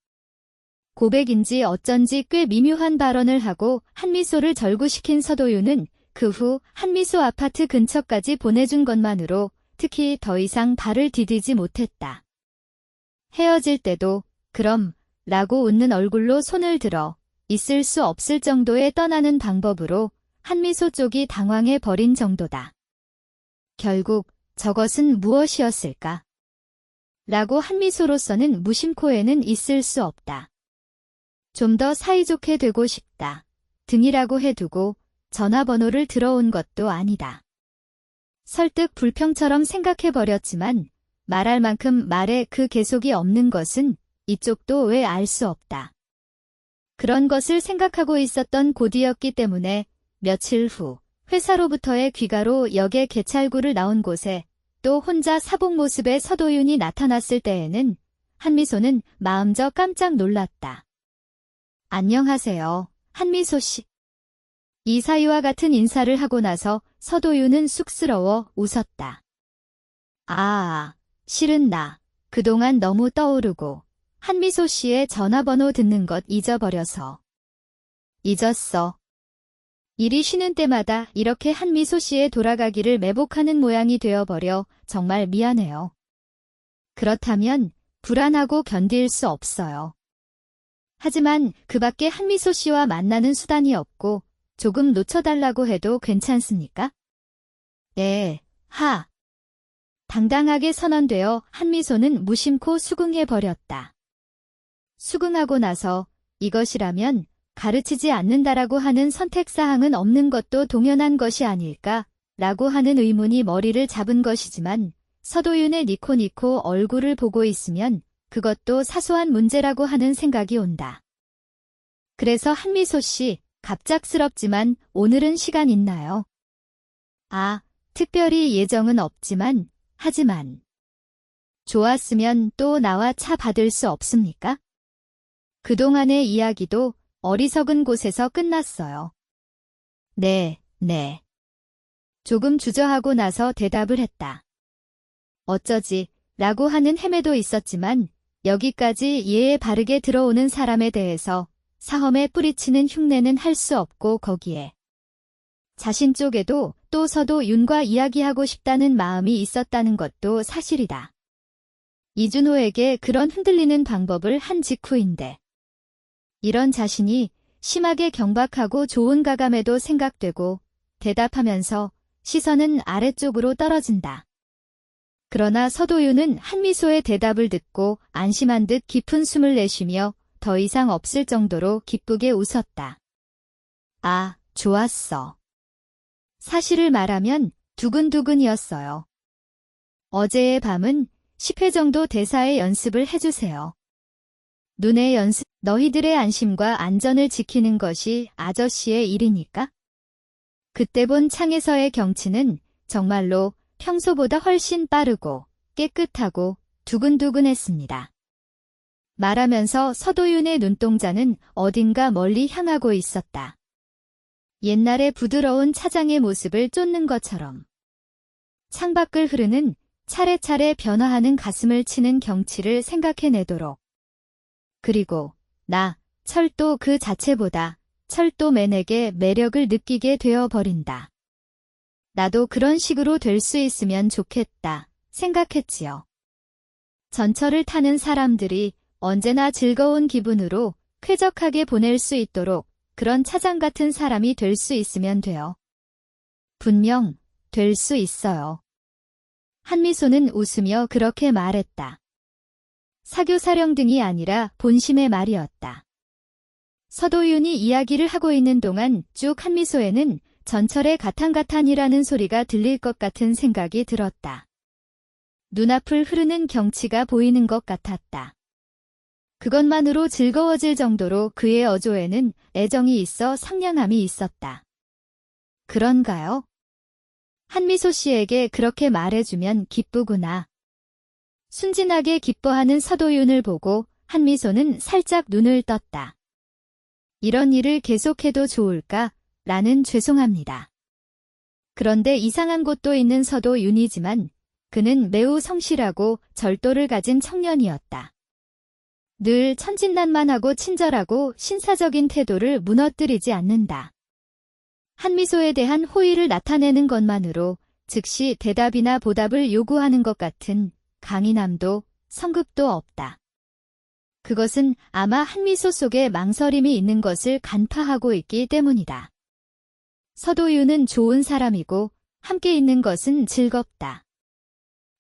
S1: 고백인지 어쩐지 꽤 미묘한 발언을 하고 한미소를 절구시킨 서도윤은 그 후 한미소 아파트 근처까지 보내준 것만으로 특히 더 이상 발을 디디지 못했다. 헤어질 때도 그럼 라고 웃는 얼굴로 손을 들어 있을 수 없을 정도의 떠나는 방법으로 한미소 쪽이 당황해 버린 정도다. 결국 저것은 무엇이었을까? 라고 한미소로서는 무심코에는 있을 수 없다. 좀 더 사이좋게 되고 싶다. 등이라고 해두고 전화번호를 들어온 것도 아니다. 설득 불평처럼 생각해버렸지만 말할 만큼 말에 그 계속이 없는 것은 이쪽도 왜 알 수 없다. 그런 것을 생각하고 있었던 곧이었기 때문에 며칠 후 회사로부터의 귀가로 역에 개찰구를 나온 곳에 또 혼자 사복 모습의 서도윤이 나타났을 때에는 한미소는 마음저 깜짝 놀랐다. 안녕하세요, 한미소 씨. 이 사이와 같은 인사를 하고 나서 서도윤은 쑥스러워 웃었다. 실은 나 그동안 너무 떠오르고 한미소 씨의 전화번호 듣는 것 잊어버려서. 잊었어. 일이 쉬는 때마다 이렇게 한미소 씨의 돌아가기를 매복하는 모양이 되어버려 정말 미안해요. 그렇다면 불안하고 견딜 수 없어요. 하지만 그 밖에 한미소 씨와 만나는 수단이 없고 조금 놓쳐달라고 해도 괜찮습니까? 네, 당당하게 선언되어 한미소는 무심코 수긍해버렸다. 수긍하고 나서 이것이라면 가르치지 않는다라고 하는 선택사항은 없는 것도 동연한 것이 아닐까? 라고 하는 의문이 머리를 잡은 것이지만 서도윤의 니코니코 얼굴을 보고 있으면 그것도 사소한 문제라고 하는 생각이 온다. 그래서 한미소 씨, 갑작스럽지만 오늘은 시간 있나요? 특별히 예정은 없지만, 하지만. 좋았으면 또 나와 차 받을 수 없습니까? 그동안의 이야기도 어리석은 곳에서 끝났어요. 네. 조금 주저하고 나서 대답을 했다. 어쩌지, 라고 하는 헤매도 있었지만 여기까지 예에 바르게 들어오는 사람에 대해서 사험에 뿌리치는 흉내는 할 수 없고 거기에 자신 쪽에도 또 서도윤과 이야기하고 싶다는 마음이 있었다는 것도 사실이다. 이준호에게 그런 흔들리는 방법을 한 직후인데 이런 자신이 심하게 경박하고 좋은 가감에도 생각되고 대답하면서 시선은 아래쪽으로 떨어진다. 그러나 서도윤은 한미소의 대답을 듣고 안심한 듯 깊은 숨을 내쉬며 더 이상 없을 정도로 기쁘게 웃었다. 좋았어. 사실을 말하면 두근두근이었어요. 어제의 밤은 10회 정도 대사의 연습을 해주세요. 눈의 연습, 너희들의 안심과 안전을 지키는 것이 아저씨의 일이니까? 그때 본 창에서의 경치는 정말로 평소보다 훨씬 빠르고 깨끗하고 두근두근했습니다. 말하면서 서도윤의 눈동자는 어딘가 멀리 향하고 있었다. 옛날의 부드러운 차장의 모습을 쫓는 것처럼. 창밖을 흐르는 차례차례 변화하는 가슴을 치는 경치를 생각해내도록. 그리고 철도 그 자체보다 철도맨에게 매력을 느끼게 되어버린다. 나도 그런 식으로 될 수 있으면 좋겠다 생각했지요. 전철을 타는 사람들이 언제나 즐거운 기분으로 쾌적하게 보낼 수 있도록 그런 차장 같은 사람이 될 수 있으면 돼요. 분명 될 수 있어요. 한미소는 웃으며 그렇게 말했다. 사교사령 등이 아니라 본심의 말이었다. 서도윤이 이야기를 하고 있는 동안 쭉 한미소에는 전철의 가탄가탄이라는 소리가 들릴 것 같은 생각이 들었다. 눈앞을 흐르는 경치가 보이는 것 같았다. 그것만으로 즐거워질 정도로 그의 어조에는 애정이 있어 상냥함이 있었다. 그런가요? 한미소 씨에게 그렇게 말해주면 기쁘구나. 순진하게 기뻐하는 서도윤을 보고 한미소는 살짝 눈을 떴다. 이런 일을 계속해도 좋을까? 라는 죄송합니다. 그런데 이상한 곳도 있는 서도윤이지만 그는 매우 성실하고 절도를 가진 청년이었다. 늘 천진난만하고 친절하고 신사적인 태도를 무너뜨리지 않는다. 한미소에 대한 호의를 나타내는 것만으로 즉시 대답이나 보답을 요구하는 것 같은 강인함도 성급도 없다. 그것은 아마 한미소 속에 망설임이 있는 것을 간파하고 있기 때문이다. 서도윤은 좋은 사람이고 함께 있는 것은 즐겁다.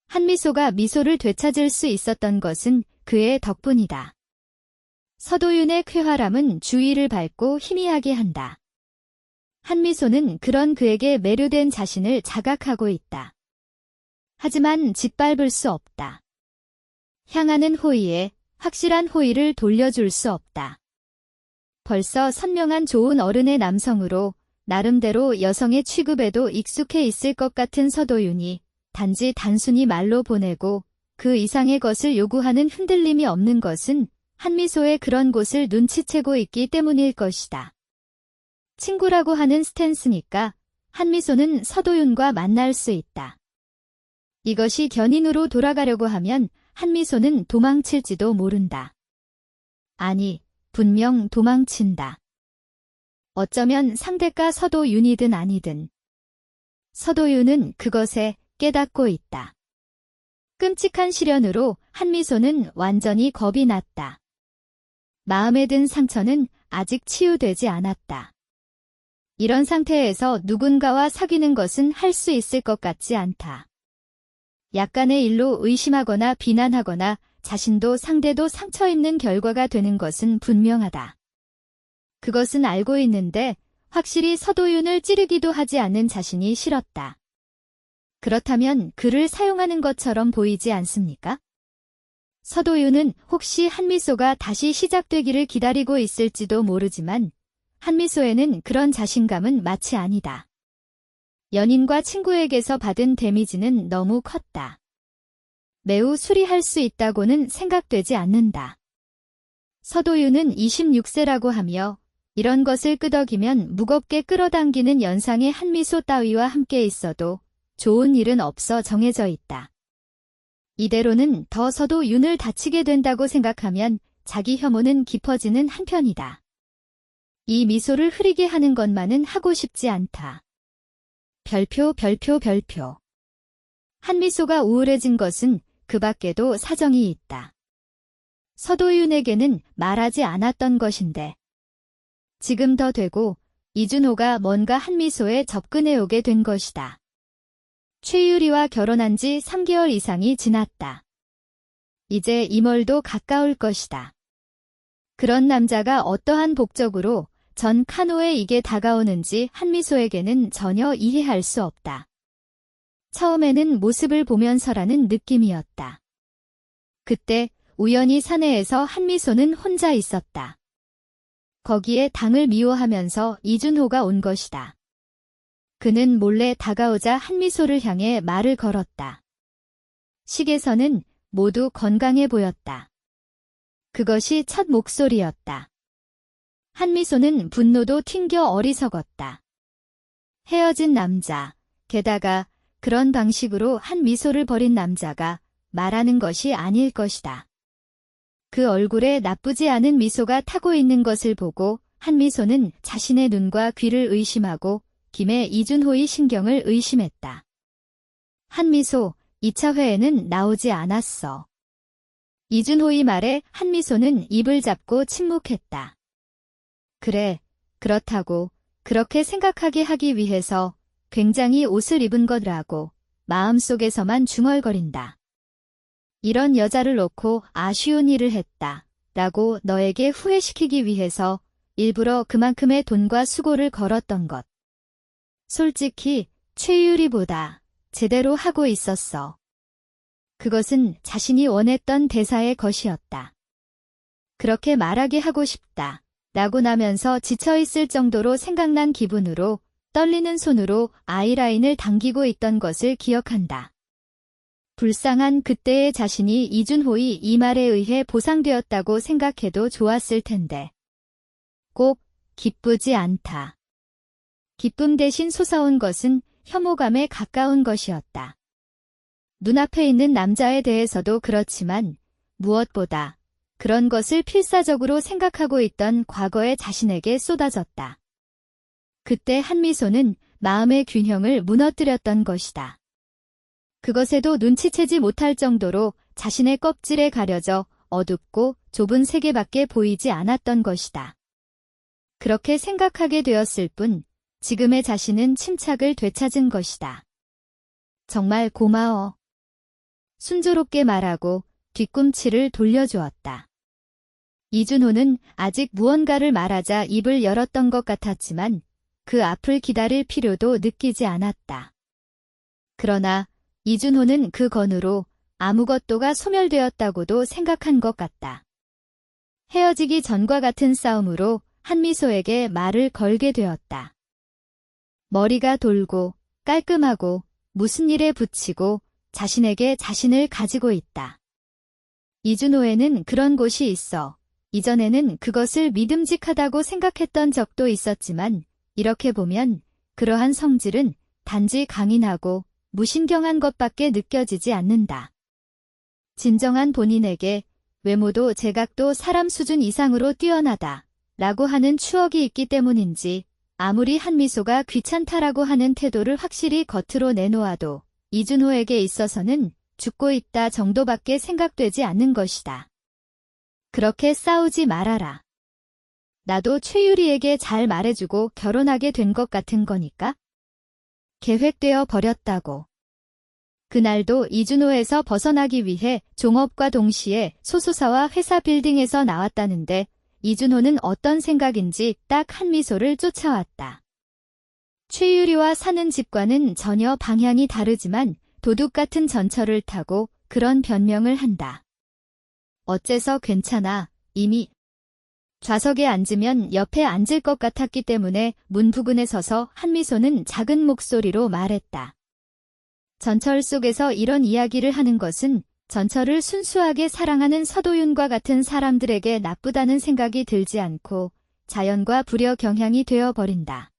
S1: 한미소가 미소를 되찾을 수 있었던 것은 그의 덕분이다. 서도윤의 쾌활함은 주위를 밝고 희미하게 한다. 한미소는 그런 그에게 매료된 자신을 자각하고 있다. 하지만 짓밟을 수 없다. 향하는 호의에 확실한 호의를 돌려줄 수 없다. 벌써 선명한 좋은 어른의 남성으로 나름대로 여성의 취급에도 익숙해 있을 것 같은 서도윤이 단순히 말로 보내고 그 이상의 것을 요구하는 흔들림이 없는 것은 한미소의 그런 곳을 눈치채고 있기 때문일 것이다. 친구라고 하는 스탠스니까 한미소는 서도윤과 만날 수 있다. 이것이 견인으로 돌아가려고 하면 한미소는 도망칠지도 모른다. 아니, 분명 도망친다. 어쩌면 상대가 서도윤이든 아니든. 서도윤은 그것에 깨닫고 있다. 끔찍한 시련으로 한미소는 완전히 겁이 났다. 마음에 든 상처는 아직 치유되지 않았다. 이런 상태에서 누군가와 사귀는 것은 할 수 있을 것 같지 않다. 약간의 일로 의심하거나 비난하거나 자신도 상대도 상처 입는 결과가 되는 것은 분명하다. 그것은 알고 있는데 확실히 서도윤을 찌르기도 하지 않는 자신이 싫었다. 그렇다면 그를 사용하는 것처럼 보이지 않습니까? 서도윤은 혹시 한미소가 다시 시작되기를 기다리고 있을지도 모르지만 한미소에는 그런 자신감은 마치 아니다. 연인과 친구에게서 받은 데미지는 너무 컸다. 매우 수리할 수 있다고는 생각되지 않는다. 서도윤은 26세라고 하며 이런 것을 끄덕이면 무겁게 끌어당기는 연상의 한미소 따위와 함께 있어도 좋은 일은 없어 정해져 있다. 이대로는 더 서도윤을 다치게 된다고 생각하면 자기 혐오는 깊어지는 한편이다. 이 미소를 흐리게 하는 것만은 하고 싶지 않다. 별표. 한미소가 우울해진 것은 그 밖에도 사정이 있다. 서도윤에게는 말하지 않았던 것인데 지금 더 되고 이준호가 뭔가 한미소에 접근해오게 된 것이다. 최유리와 결혼한 지 3개월 이상이 지났다. 이제 임월도 가까울 것이다. 그런 남자가 어떠한 목적으로 전 카노에 다가오는지 한미소에게는 전혀 이해할 수 없다. 처음에는 모습을 보면서라는 느낌이었다. 그때 우연히 사내에서 한미소는 혼자 있었다. 거기에 당을 미워하면서 이준호가 온 것이다. 그는 몰래 다가오자 한미소를 향해 말을 걸었다. 식에서는 모두 건강해 보였다. 그것이 첫 목소리였다. 한미소는 분노도 튕겨 어리석었다. 헤어진 남자, 게다가 그런 방식으로 한 미소를 버린 남자가 말하는 것이 아닐 것이다. 그 얼굴에 나쁘지 않은 미소가 타고 있는 것을 보고 한미소는 자신의 눈과 귀를 의심하고 김에 이준호의 신경을 의심했다. 한미소, 2차 회에는 나오지 않았어. 이준호의 말에 한미소는 입을 잡고 침묵했다. 그래, 그렇다고 그렇게 생각하게 하기 위해서 굉장히 옷을 입은 거라고 마음속에서만 중얼거린다. 이런 여자를 놓고 아쉬운 일을 했다. 라고 너에게 후회시키기 위해서 일부러 그만큼의 돈과 수고를 걸었던 것. 솔직히 최유리보다 제대로 하고 있었어. 그것은 자신이 원했던 대사의 것이었다. 그렇게 말하게 하고 싶다. 라고 나면서 지쳐있을 정도로 생각난 기분으로 떨리는 손으로 아이라인을 당기고 있던 것을 기억한다. 불쌍한 그때의 자신이 이준호의 이 말에 의해 보상되었다고 생각해도 좋았을 텐데. 꼭 기쁘지 않다. 기쁨 대신 솟아온 것은 혐오감에 가까운 것이었다. 눈앞에 있는 남자에 대해서도 그렇지만 무엇보다 그런 것을 필사적으로 생각하고 있던 과거의 자신에게 쏟아졌다. 그때 한미소는 마음의 균형을 무너뜨렸던 것이다. 그것에도 눈치채지 못할 정도로 자신의 껍질에 가려져 어둡고 좁은 세계밖에 보이지 않았던 것이다. 그렇게 생각하게 되었을 뿐 지금의 자신은 침착을 되찾은 것이다. 정말 고마워. 순조롭게 말하고 뒤꿈치를 돌려주었다. 이준호는 아직 무언가를 말하자 입을 열었던 것 같았지만 그 앞을 기다릴 필요도 느끼지 않았다. 그러나 이준호는 그 건으로 아무것도가 소멸되었다고도 생각한 것 같다. 헤어지기 전과 같은 싸움으로 한미소에게 말을 걸게 되었다. 머리가 돌고 깔끔하고 무슨 일에 붙이고 자신에게 자신을 가지고 있다. 이준호에는 그런 곳이 있어. 이전에는 그것을 믿음직하다고 생각했던 적도 있었지만 이렇게 보면 그러한 성질은 단지 강인하고 무신경한 것밖에 느껴지지 않는다. 진정한 본인에게 외모도 제각도 사람 수준 이상으로 뛰어나다 라고 하는 추억이 있기 때문인지 아무리 한미소가 귀찮다라고 하는 태도를 확실히 겉으로 내놓아도 이준호에게 있어서는 죽고 있다 정도밖에 생각되지 않는 것이다. 그렇게 싸우지 말아라. 나도 최유리에게 잘 말해주고 결혼하게 된 것 같은 거니까? 계획되어 버렸다고. 그날도 이준호에서 벗어나기 위해 종업과 동시에 소속사와 회사 빌딩에서 나왔다는데 이준호는 어떤 생각인지 딱 한미소를 쫓아왔다. 최유리와 사는 집과는 전혀 방향이 다르지만 도둑 같은 전철을 타고 그런 변명을 한다. 어째서 괜찮아. 이미 좌석에 앉으면 옆에 앉을 것 같았기 때문에 문 부근에 서서 한미소는 작은 목소리로 말했다. 전철 속에서 이런 이야기를 하는 것은 전철을 순수하게 사랑하는 서도윤과 같은 사람들에게 나쁘다는 생각이 들지 않고 자연과 불여 경향이 되어버린다.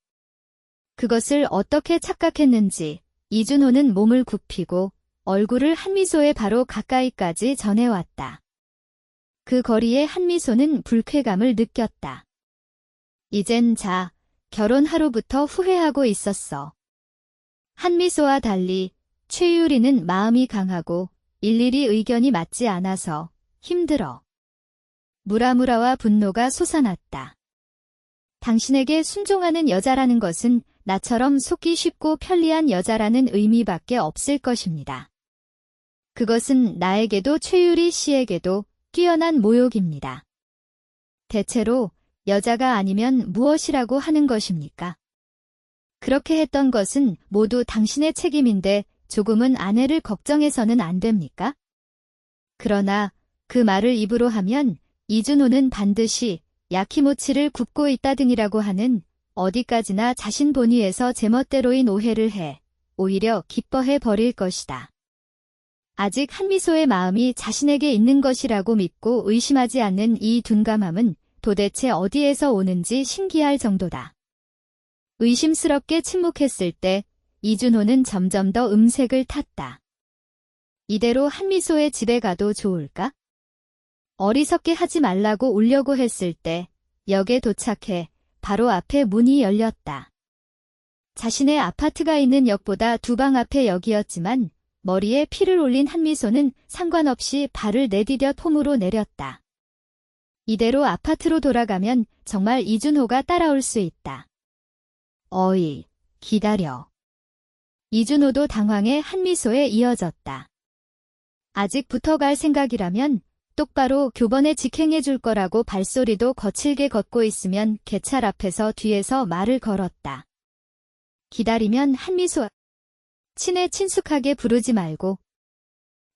S1: 그것을 어떻게 착각했는지 이준호는 몸을 굽히고 얼굴을 한미소의 바로 가까이까지 전해왔다. 그 거리에 한미소는 불쾌감을 느꼈다. 이젠 자, 결혼 하루부터 후회하고 있었어. 한미소와 달리 최유리는 마음이 강하고 일일이 의견이 맞지 않아서 힘들어. 무라무라와 분노가 솟아났다. 당신에게 순종하는 여자라는 것은 나처럼 속기 쉽고 편리한 여자라는 의미밖에 없을 것입니다. 그것은 나에게도 최유리 씨에게도 뛰어난 모욕입니다. 대체로 여자가 아니면 무엇이라고 하는 것입니까? 그렇게 했던 것은 모두 당신의 책임인데 조금은 아내를 걱정해서는 안 됩니까? 그러나 그 말을 입으로 하면 이준호는 반드시 야키모치를 굽고 있다 등이라고 하는 어디까지나 자신 본위에서 제멋대로인 오해를 해 오히려 기뻐해 버릴 것이다. 아직 한미소의 마음이 자신에게 있는 것이라고 믿고 의심하지 않는 이 둔감함은 도대체 어디에서 오는지 신기할 정도다. 의심스럽게 침묵했을 때 이준호는 점점 더 음색을 탔다. 이대로 한미소의 집에 가도 좋을까? 어리석게 하지 말라고 울려고 했을 때 역에 도착해 바로 앞에 문이 열렸다. 자신의 아파트가 있는 역보다 2방 앞의 역이었지만 머리에 피를 올린 한미소는 상관없이 발을 내디뎌 폼으로 내렸다. 이대로 아파트로 돌아가면 정말 이준호가 따라올 수 있다. 어이, 기다려. 이준호도 당황해 한미소에 이어졌다. 아직 붙어갈 생각이라면 똑바로 교번에 직행해 줄 거라고 발소리도 거칠게 걷고 있으면 개찰 앞에서 뒤에서 말을 걸었다. 기다리면 한미소, 친해 친숙하게 부르지 말고.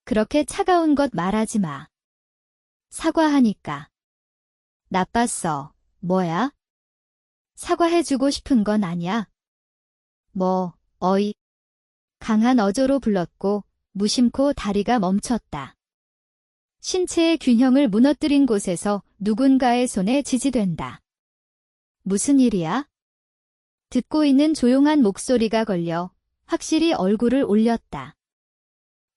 S1: 그렇게 차가운 것 말하지 마. 사과하니까. 나빴어. 뭐야? 사과해주고 싶은 건 아니야. 뭐, 어이. 강한 어조로 불렀고 무심코 다리가 멈췄다. 신체의 균형을 무너뜨린 곳에서 누군가의 손에 지지된다. 무슨 일이야? 듣고 있는 조용한 목소리가 걸려 확실히 얼굴을 올렸다.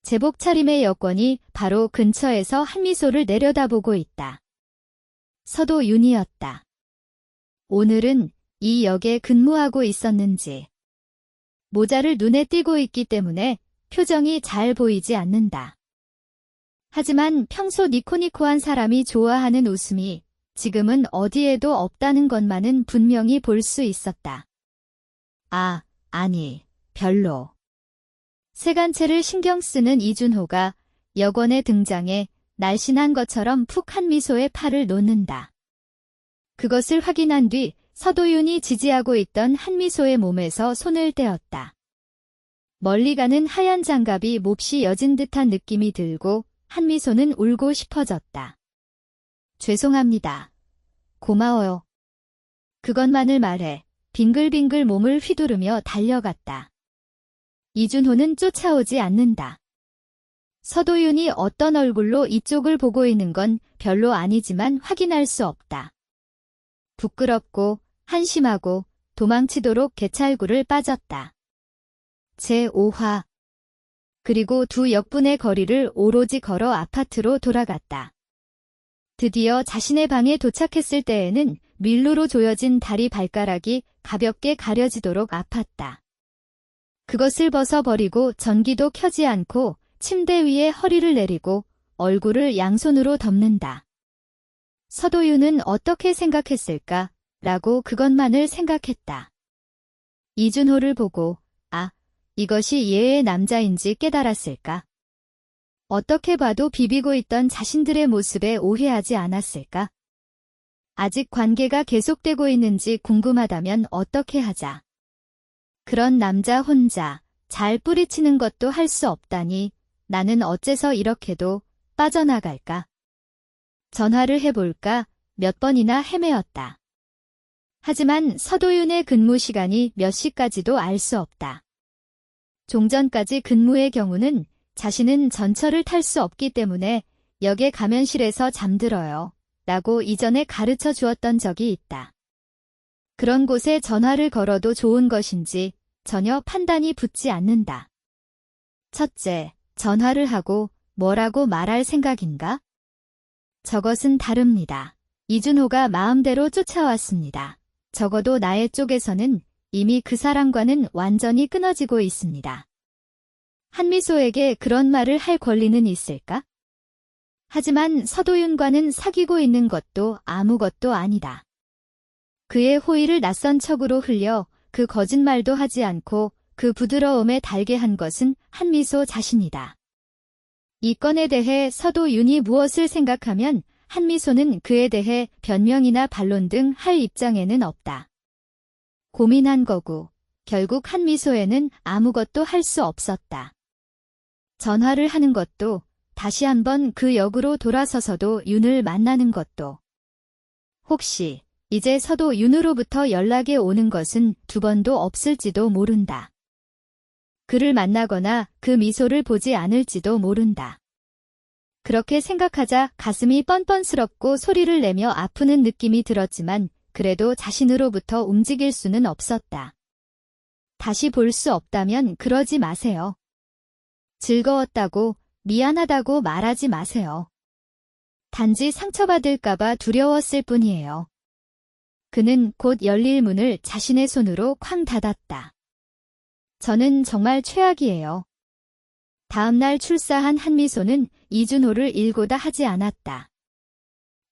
S1: 제복 차림의 여권이 바로 근처에서 한미소를 내려다보고 있다. 서도윤이었다. 오늘은 이 역에 근무하고 있었는지. 모자를 눈에 띄고 있기 때문에 표정이 잘 보이지 않는다. 하지만 평소 니코니코한 사람이 좋아하는 웃음이 지금은 어디에도 없다는 것만은 분명히 볼 수 있었다. 아, 아니, 별로. 세간체를 신경 쓰는 이준호가 역원에 등장해 날씬한 것처럼 푹 한 미소에 팔을 놓는다. 그것을 확인한 뒤 서도윤이 지지하고 있던 한미소의 몸에서 손을 떼었다. 멀리 가는 하얀 장갑이 몹시 여진 듯한 느낌이 들고 한미소는 울고 싶어졌다. 죄송합니다. 고마워요. 그것만을 말해 빙글빙글 몸을 휘두르며 달려갔다. 이준호는 쫓아오지 않는다. 서도윤이 어떤 얼굴로 이쪽을 보고 있는 건 별로 아니지만 확인할 수 없다. 부끄럽고 한심하고 도망치도록 개찰구를 빠졌다. 제5화. 그리고 2역분의 거리를 오로지 걸어 아파트로 돌아갔다. 드디어 자신의 방에 도착했을 때에는 밀로로 조여진 다리 발가락이 가볍게 가려지도록 아팠다. 그것을 벗어버리고 전기도 켜지 않고 침대 위에 허리를 내리고 얼굴을 양손으로 덮는다. 서도윤은 어떻게 생각했을까? 라고 그것만을 생각했다. 이준호를 보고 이것이 얘의 남자인지 깨달았을까? 어떻게 봐도 비비고 있던 자신들의 모습에 오해하지 않았을까? 아직 관계가 계속되고 있는지 궁금하다면 어떻게 하자. 그런 남자 혼자 잘 뿌리치는 것도 할 수 없다니 나는 어째서 이렇게도 빠져나갈까? 전화를 해볼까 몇 번이나 헤매었다. 하지만 서도윤의 근무 시간이 몇 시까지도 알 수 없다. 종전까지 근무의 경우는 자신은 전철을 탈 수 없기 때문에 역의 가면실에서 잠들어요. 라고 이전에 가르쳐 주었던 적이 있다. 그런 곳에 전화를 걸어도 좋은 것인지 전혀 판단이 붙지 않는다. 첫째, 전화를 하고 뭐라고 말할 생각인가? 저것은 다릅니다. 이준호가 마음대로 쫓아왔습니다. 적어도 나의 쪽에서는 이미 그 사람과는 완전히 끊어지고 있습니다. 한미소에게 그런 말을 할 권리는 있을까? 하지만 서도윤과는 사귀고 있는 것도 아무것도 아니다. 그의 호의를 낯선 척으로 흘려 그 거짓말도 하지 않고 그 부드러움에 달게 한 것은 한미소 자신이다. 이 건에 대해 서도윤이 무엇을 생각하면 한미소는 그에 대해 변명이나 반론 등 할 입장에는 없다. 고민한 거고 결국 한미소에는 아무것도 할 수 없었다. 전화를 하는 것도 다시 한번 그 역으로 돌아서서도 윤을 만나는 것도. 혹시 이제 서도 윤으로부터 연락이 오는 것은 두 번도 없을지도 모른다. 그를 만나거나 그 미소를 보지 않을지도 모른다. 그렇게 생각하자 가슴이 뻔뻔스럽고 소리를 내며 아프는 느낌이 들었지만 그래도 자신으로부터 움직일 수는 없었다. 다시 볼 수 없다면 그러지 마세요. 즐거웠다고, 미안하다고 말하지 마세요. 단지 상처받을까봐 두려웠을 뿐이에요. 그는 곧 열릴 문을 자신의 손으로 쾅 닫았다. 저는 정말 최악이에요. 다음날 출사한 한미소는 이준호를 일고다 하지 않았다.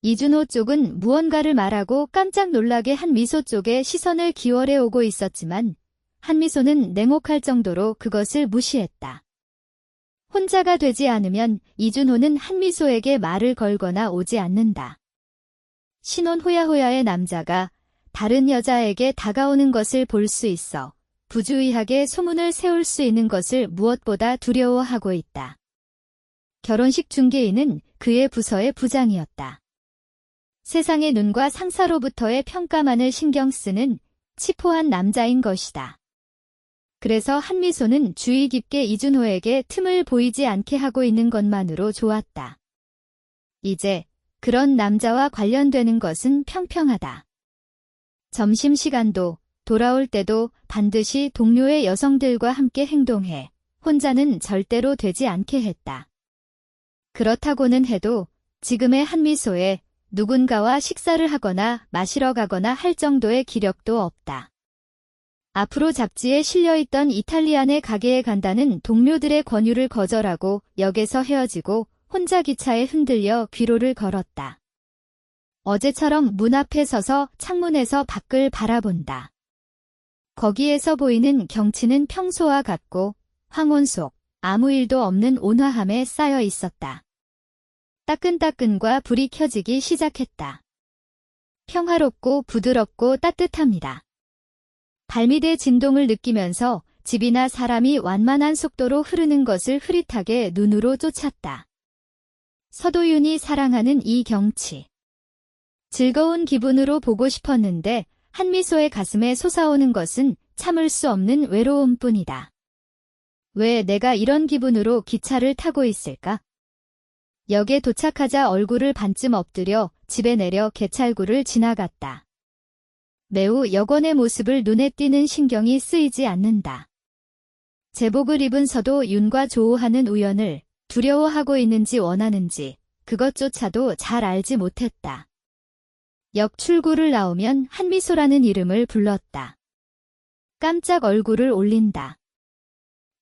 S1: 이준호 쪽은 무언가를 말하고 깜짝 놀라게 한미소 쪽에 시선을 기울여 오고 있었지만 한미소는 냉혹할 정도로 그것을 무시했다. 혼자가 되지 않으면 이준호는 한미소에게 말을 걸거나 오지 않는다. 신혼 호야호야의 남자가 다른 여자에게 다가오는 것을 볼 수 있어 부주의하게 소문을 세울 수 있는 것을 무엇보다 두려워하고 있다. 결혼식 중개인은 그의 부서의 부장이었다. 세상의 눈과 상사로부터의 평가만을 신경 쓰는 치포한 남자인 것이다. 그래서 한미소는 주의 깊게 이준호에게 틈을 보이지 않게 하고 있는 것만으로 좋았다. 이제 그런 남자와 관련되는 것은 평평하다. 점심시간도 돌아올 때도 반드시 동료의 여성들과 함께 행동해 혼자는 절대로 되지 않게 했다. 그렇다고는 해도 지금의 한미소에 누군가와 식사를 하거나 마시러 가거나 할 정도의 기력도 없다. 앞으로 잡지에 실려있던 이탈리안의 가게에 간다는 동료들의 권유를 거절하고 역에서 헤어지고 혼자 기차에 흔들려 귀로를 걸었다. 어제처럼 문 앞에 서서 창문에서 밖을 바라본다. 거기에서 보이는 경치는 평소와 같고 황혼 속 아무 일도 없는 온화함에 쌓여 있었다. 따끈따끈과 불이 켜지기 시작했다. 평화롭고 부드럽고 따뜻합니다. 발밑의 진동을 느끼면서 집이나 사람이 완만한 속도로 흐르는 것을 흐릿하게 눈으로 쫓았다. 서도윤이 사랑하는 이 경치. 즐거운 기분으로 보고 싶었는데 한미소의 가슴에 솟아오는 것은 참을 수 없는 외로움뿐이다. 왜 내가 이런 기분으로 기차를 타고 있을까? 역에 도착하자 얼굴을 반쯤 엎드려 집에 내려 개찰구를 지나갔다. 매우 여권의 모습을 눈에 띄는 신경이 쓰이지 않는다. 제복을 입은 서도윤과 조우하는 우연을 두려워하고 있는지 원하는지 그것조차도 잘 알지 못했다. 역 출구를 나오면 한미소라는 이름을 불렀다. 깜짝 얼굴을 올린다.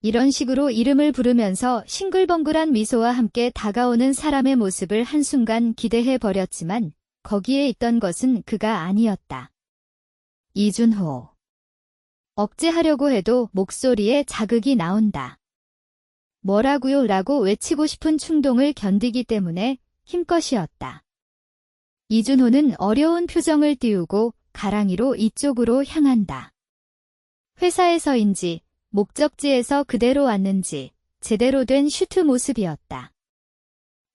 S1: 이런 식으로 이름을 부르면서 싱글벙글한 미소와 함께 다가오는 사람의 모습을 한순간 기대해 버렸지만 거기에 있던 것은 그가 아니었다. 이준호. 억제하려고 해도 목소리에 자극이 나온다. 뭐라고요? 라고 외치고 싶은 충동을 견디기 때문에 힘껏이었다. 이준호는 어려운 표정을 띄우고 가랑이로 이쪽으로 향한다. 회사에서인지 목적지에서 그대로 왔는지 제대로 된 슈트 모습이었다.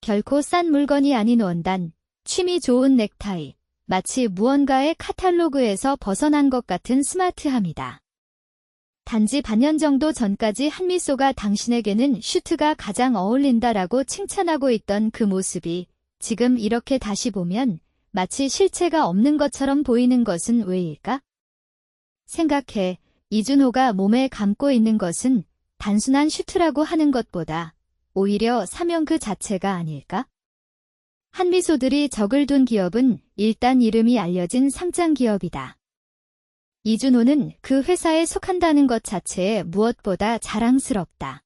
S1: 결코 싼 물건이 아닌 원단, 취미 좋은 넥타이, 마치 무언가의 카탈로그에서 벗어난 것 같은 스마트함이다. 단지 반년 정도 전까지 한미소가 당신에게는 슈트가 가장 어울린다라고 칭찬하고 있던 그 모습이 지금 이렇게 다시 보면 마치 실체가 없는 것처럼 보이는 것은 왜일까? 생각해. 이준호가 몸에 감고 있는 것은 단순한 슈트라고 하는 것보다 오히려 사명 그 자체가 아닐까? 한미소들이 적을 둔 기업은 일단 이름이 알려진 상장 기업이다. 이준호는 그 회사에 속한다는 것 자체에 무엇보다 자랑스럽다.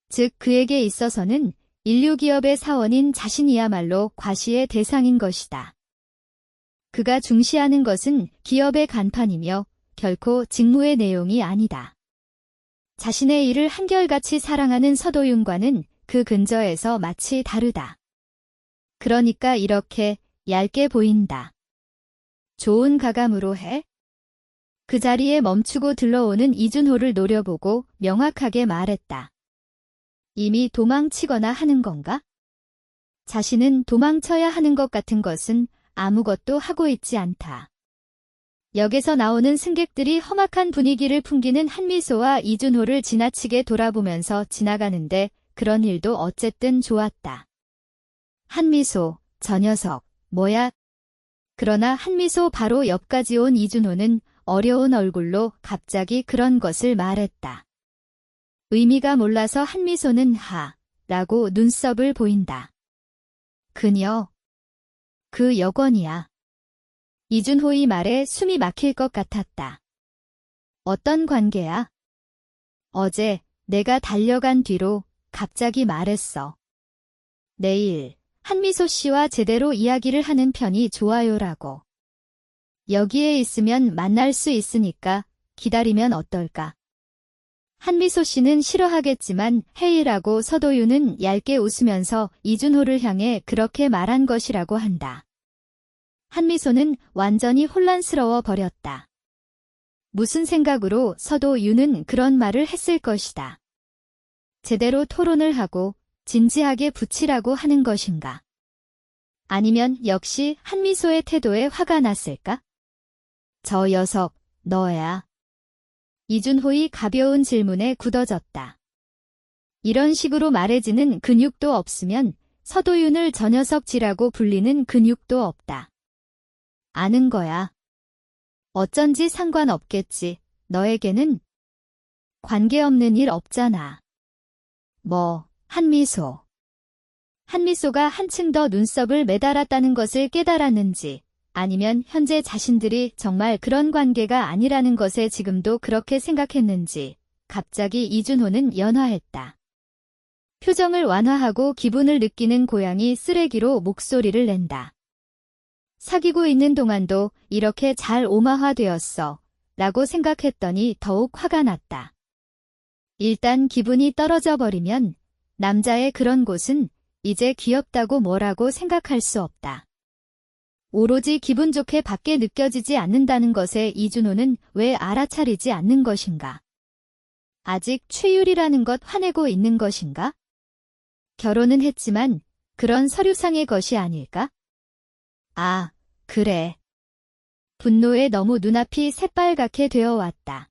S1: 즉 그에게 있어서는 인류 기업의 사원인 자신이야말로 과시의 대상인 것이다. 그가 중시하는 것은 기업의 간판이며 결코 직무의 내용이 아니다. 자신의 일을 한결같이 사랑하는 서도윤과는 그 근저에서 마치 다르다. 그러니까 이렇게 얇게 보인다. 좋은 가감으로 해? 그 자리에 멈추고 들러오는 이준호를 노려보고 명확하게 말했다. 이미 도망치거나 하는 건가? 자신은 도망쳐야 하는 것 같은 것은 아무것도 하고 있지 않다. 역에서 나오는 승객들이 험악한 분위기를 풍기는 한미소와 이준호를 지나치게 돌아보면서 지나가는데 그런 일도 어쨌든 좋았다. 한미소, 저 녀석, 뭐야? 그러나 한미소 바로 옆까지 온 이준호는 어려운 얼굴로 갑자기 그런 것을 말했다. 의미가 몰라서 한미소는 라고 눈썹을 보인다. 그녀. 그 여권이야. 이준호의 말에 숨이 막힐 것 같았다. 어떤 관계야? 어제 내가 달려간 뒤로 갑자기 말했어. 내일 한미소 씨와 제대로 이야기를 하는 편이 좋아요라고. 여기에 있으면 만날 수 있으니까 기다리면 어떨까? 한미소 씨는 싫어하겠지만 헤이라고 서도윤은 얇게 웃으면서 이준호를 향해 그렇게 말한 것이라고 한다. 한미소는 완전히 혼란스러워 버렸다. 무슨 생각으로 서도윤은 그런 말을 했을 것이다. 제대로 토론을 하고 진지하게 붙이라고 하는 것인가? 아니면 역시 한미소의 태도에 화가 났을까? 저 녀석, 너야. 이준호의 가벼운 질문에 굳어졌다. 이런 식으로 말해지는 근육도 없으면 서도윤을 저 녀석지라고 불리는 근육도 없다. 아는 거야. 어쩐지 상관없겠지. 너에게는 관계없는 일 없잖아. 한미소. 한미소가 한층 더 눈썹을 매달았다는 것을 깨달았는지 아니면 현재 자신들이 정말 그런 관계가 아니라는 것에 지금도 그렇게 생각했는지 갑자기 이준호는 연화했다. 표정을 완화하고 기분을 느끼는 고양이 쓰레기로 목소리를 낸다. 사귀고 있는 동안도 이렇게 잘 오마화되었어 라고 생각했더니 더욱 화가 났다. 일단 기분이 떨어져 버리면 남자의 그런 곳은 이제 귀엽다고 뭐라고 생각할 수 없다. 오로지 기분 좋게 밖에 느껴지지 않는다는 것에 이준호는 왜 알아차리지 않는 것인가? 아직 최율이라는 것 화내고 있는 것인가? 결혼은 했지만 그런 서류상의 것이 아닐까? 아, 그래. 분노에 너무 눈앞이 새빨갛게 되어 왔다.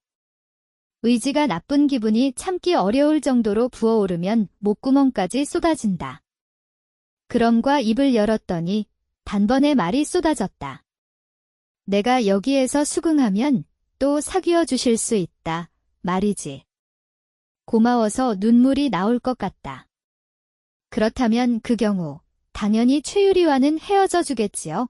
S1: 의지가 나쁜 기분이 참기 어려울 정도로 부어오르면 목구멍까지 쏟아진다. 그럼과 입을 열었더니 단번에 말이 쏟아졌다. 내가 여기에서 수긍하면 또 사귀어 주실 수 있다, 말이지. 고마워서 눈물이 나올 것 같다. 그렇다면 그 경우 당연히 최유리와는 헤어져 주겠지요.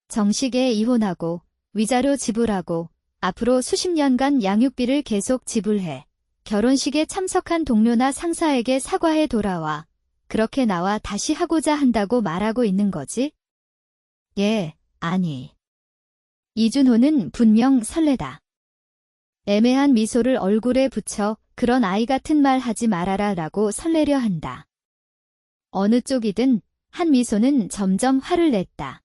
S1: 정식에 이혼하고 위자료 지불하고 앞으로 수십 년간 양육비를 계속 지불해 결혼식에 참석한 동료나 상사에게 사과해 돌아와 그렇게 나와 다시 하고자 한다고 말하고 있는 거지? 예, 아니. 이준호는 분명 설레다. 애매한 미소를 얼굴에 붙여 그런 아이 같은 말 하지 말아라 라고 설레려 한다. 어느 쪽이든 한미소는 점점 화를 냈다.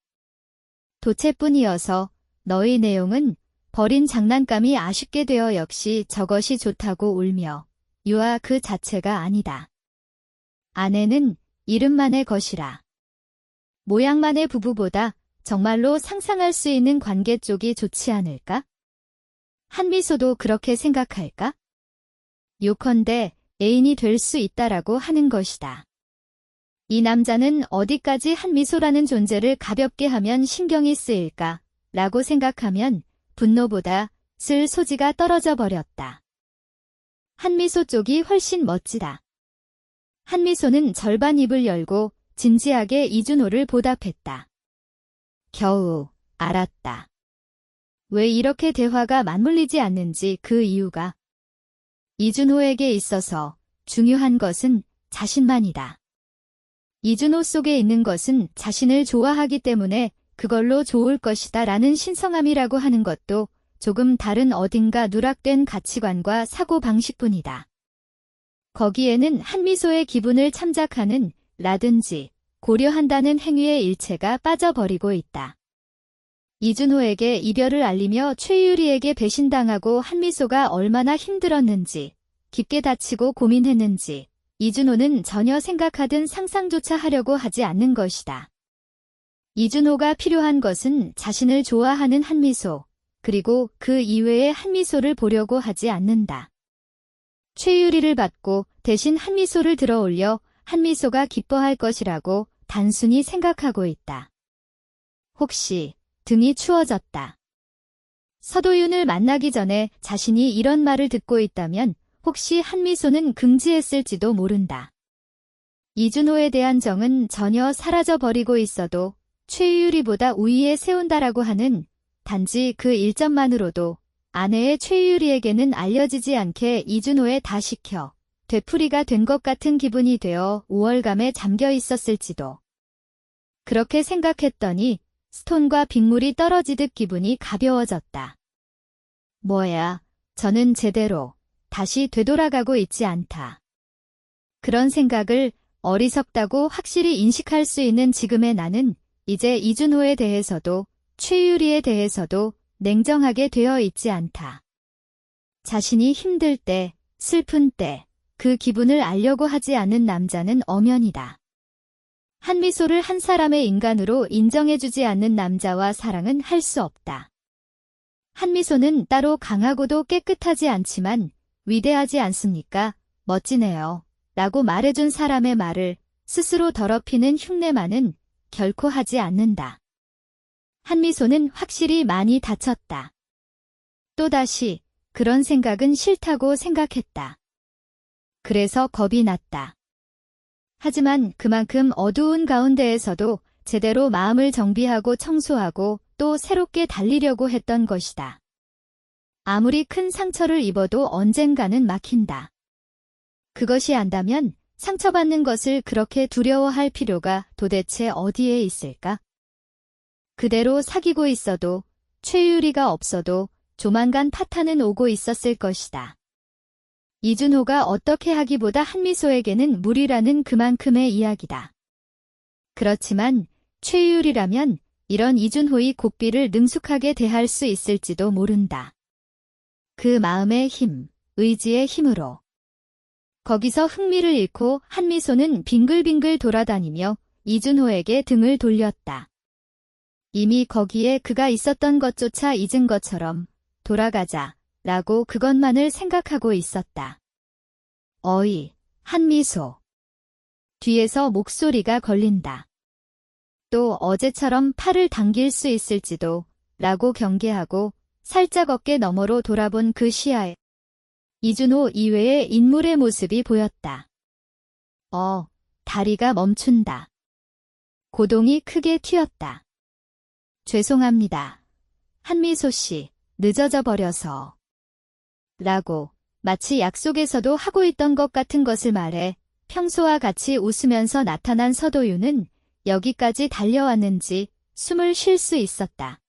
S1: 도체뿐이어서 너의 내용은 버린 장난감이 아쉽게 되어 역시 저것이 좋다고 울며 유아 그 자체가 아니다. 아내는 이름만의 것이라. 모양만의 부부보다 정말로 상상할 수 있는 관계 쪽이 좋지 않을까? 한미소도 그렇게 생각할까? 요컨대 애인이 될 수 있다라고 하는 것이다. 이 남자는 어디까지 한미소라는 존재를 가볍게 하면 신경이 쓰일까? 라고 생각하면 분노보다 쓸 소지가 떨어져 버렸다. 한미소 쪽이 훨씬 멋지다. 한미소는 절반 입을 열고 진지하게 이준호를 보답했다. 겨우 알았다. 왜 이렇게 대화가 맞물리지 않는지 그 이유가. 이준호에게 있어서 중요한 것은 자신만이다. 이준호 속에 있는 것은 자신을 좋아하기 때문에 그걸로 좋을 것이다 라는 신성함이라고 하는 것도 조금 다른 어딘가 누락된 가치관과 사고방식뿐이다. 거기에는 한미소의 기분을 참작하는 라든지 고려한다는 행위의 일체가 빠져버리고 있다. 이준호에게 이별을 알리며 최유리에게 배신당하고 한미소가 얼마나 힘들었는지, 깊게 다치고 고민했는지 이준호는 전혀 생각하든 상상조차 하려고 하지 않는 것이다. 이준호가 필요한 것은 자신을 좋아하는 한미소, 그리고 그 이외의 한미소를 보려고 하지 않는다. 최유리를 받고 대신 한미소를 들어올려 한미소가 기뻐할 것이라고 단순히 생각하고 있다. 혹시 등이 추워졌다. 서도윤을 만나기 전에 자신이 이런 말을 듣고 있다면 혹시 한미소는 긍지했을지도 모른다. 이준호에 대한 정은 전혀 사라져버리고 있어도 최유리보다 우위에 세운다라고 하는 단지 그 일점만으로도 아내의 최유리에게는 알려지지 않게 이준호에 다 시켜 되풀이가 된 것 같은 기분이 되어 우월감에 잠겨 있었을지도. 그렇게 생각했더니 스톤과 빗물이 떨어지듯 기분이 가벼워졌다. 뭐야, 저는 제대로 다시 되돌아가고 있지 않다. 그런 생각을 어리석다고 확실히 인식할 수 있는 지금의 나는 이제 이준호에 대해서도 최유리에 대해서도 냉정하게 되어 있지 않다. 자신이 힘들 때, 슬픈 때, 그 기분을 알려고 하지 않는 남자는 엄연이다. 한미소를 한 사람의 인간으로 인정해주지 않는 남자와 사랑은 할 수 없다. 한미소는 따로 강하고도 깨끗하지 않지만 위대하지 않습니까? 멋지네요. 라고 말해준 사람의 말을 스스로 더럽히는 흉내만은 결코 하지 않는다. 한미소는 확실히 많이 다쳤다. 또다시 그런 생각은 싫다고 생각했다. 그래서 겁이 났다. 하지만 그만큼 어두운 가운데에서도 제대로 마음을 정비하고 청소하고 또 새롭게 달리려고 했던 것이다. 아무리 큰 상처를 입어도 언젠가는 막힌다. 그것이 안다면 상처받는 것을 그렇게 두려워할 필요가 도대체 어디에 있을까? 그대로 사귀고 있어도 최유리가 없어도 조만간 파탄은 오고 있었을 것이다. 이준호가 어떻게 하기보다 한미소에게는 무리라는 그만큼의 이야기다. 그렇지만 최유리라면 이런 이준호의 고삐를 능숙하게 대할 수 있을지도 모른다. 그 마음의 힘, 의지의 힘으로. 거기서 흥미를 잃고 한미소는 빙글빙글 돌아다니며 이준호에게 등을 돌렸다. 이미 거기에 그가 있었던 것조차 잊은 것처럼 돌아가자 라고 그것만을 생각하고 있었다. 어이, 한미소. 뒤에서 목소리가 걸린다. 또 어제처럼 팔을 당길 수 있을지도 라고 경계하고 살짝 어깨 너머로 돌아본 그 시야에 이준호 이외의 인물의 모습이 보였다. 다리가 멈춘다. 고동이 크게 튀었다. 죄송합니다. 한미소 씨, 늦어져 버려서. 라고 마치 약속에서도 하고 있던 것 같은 것을 말해 평소와 같이 웃으면서 나타난 서도윤은 여기까지 달려왔는지 숨을 쉴 수 있었다.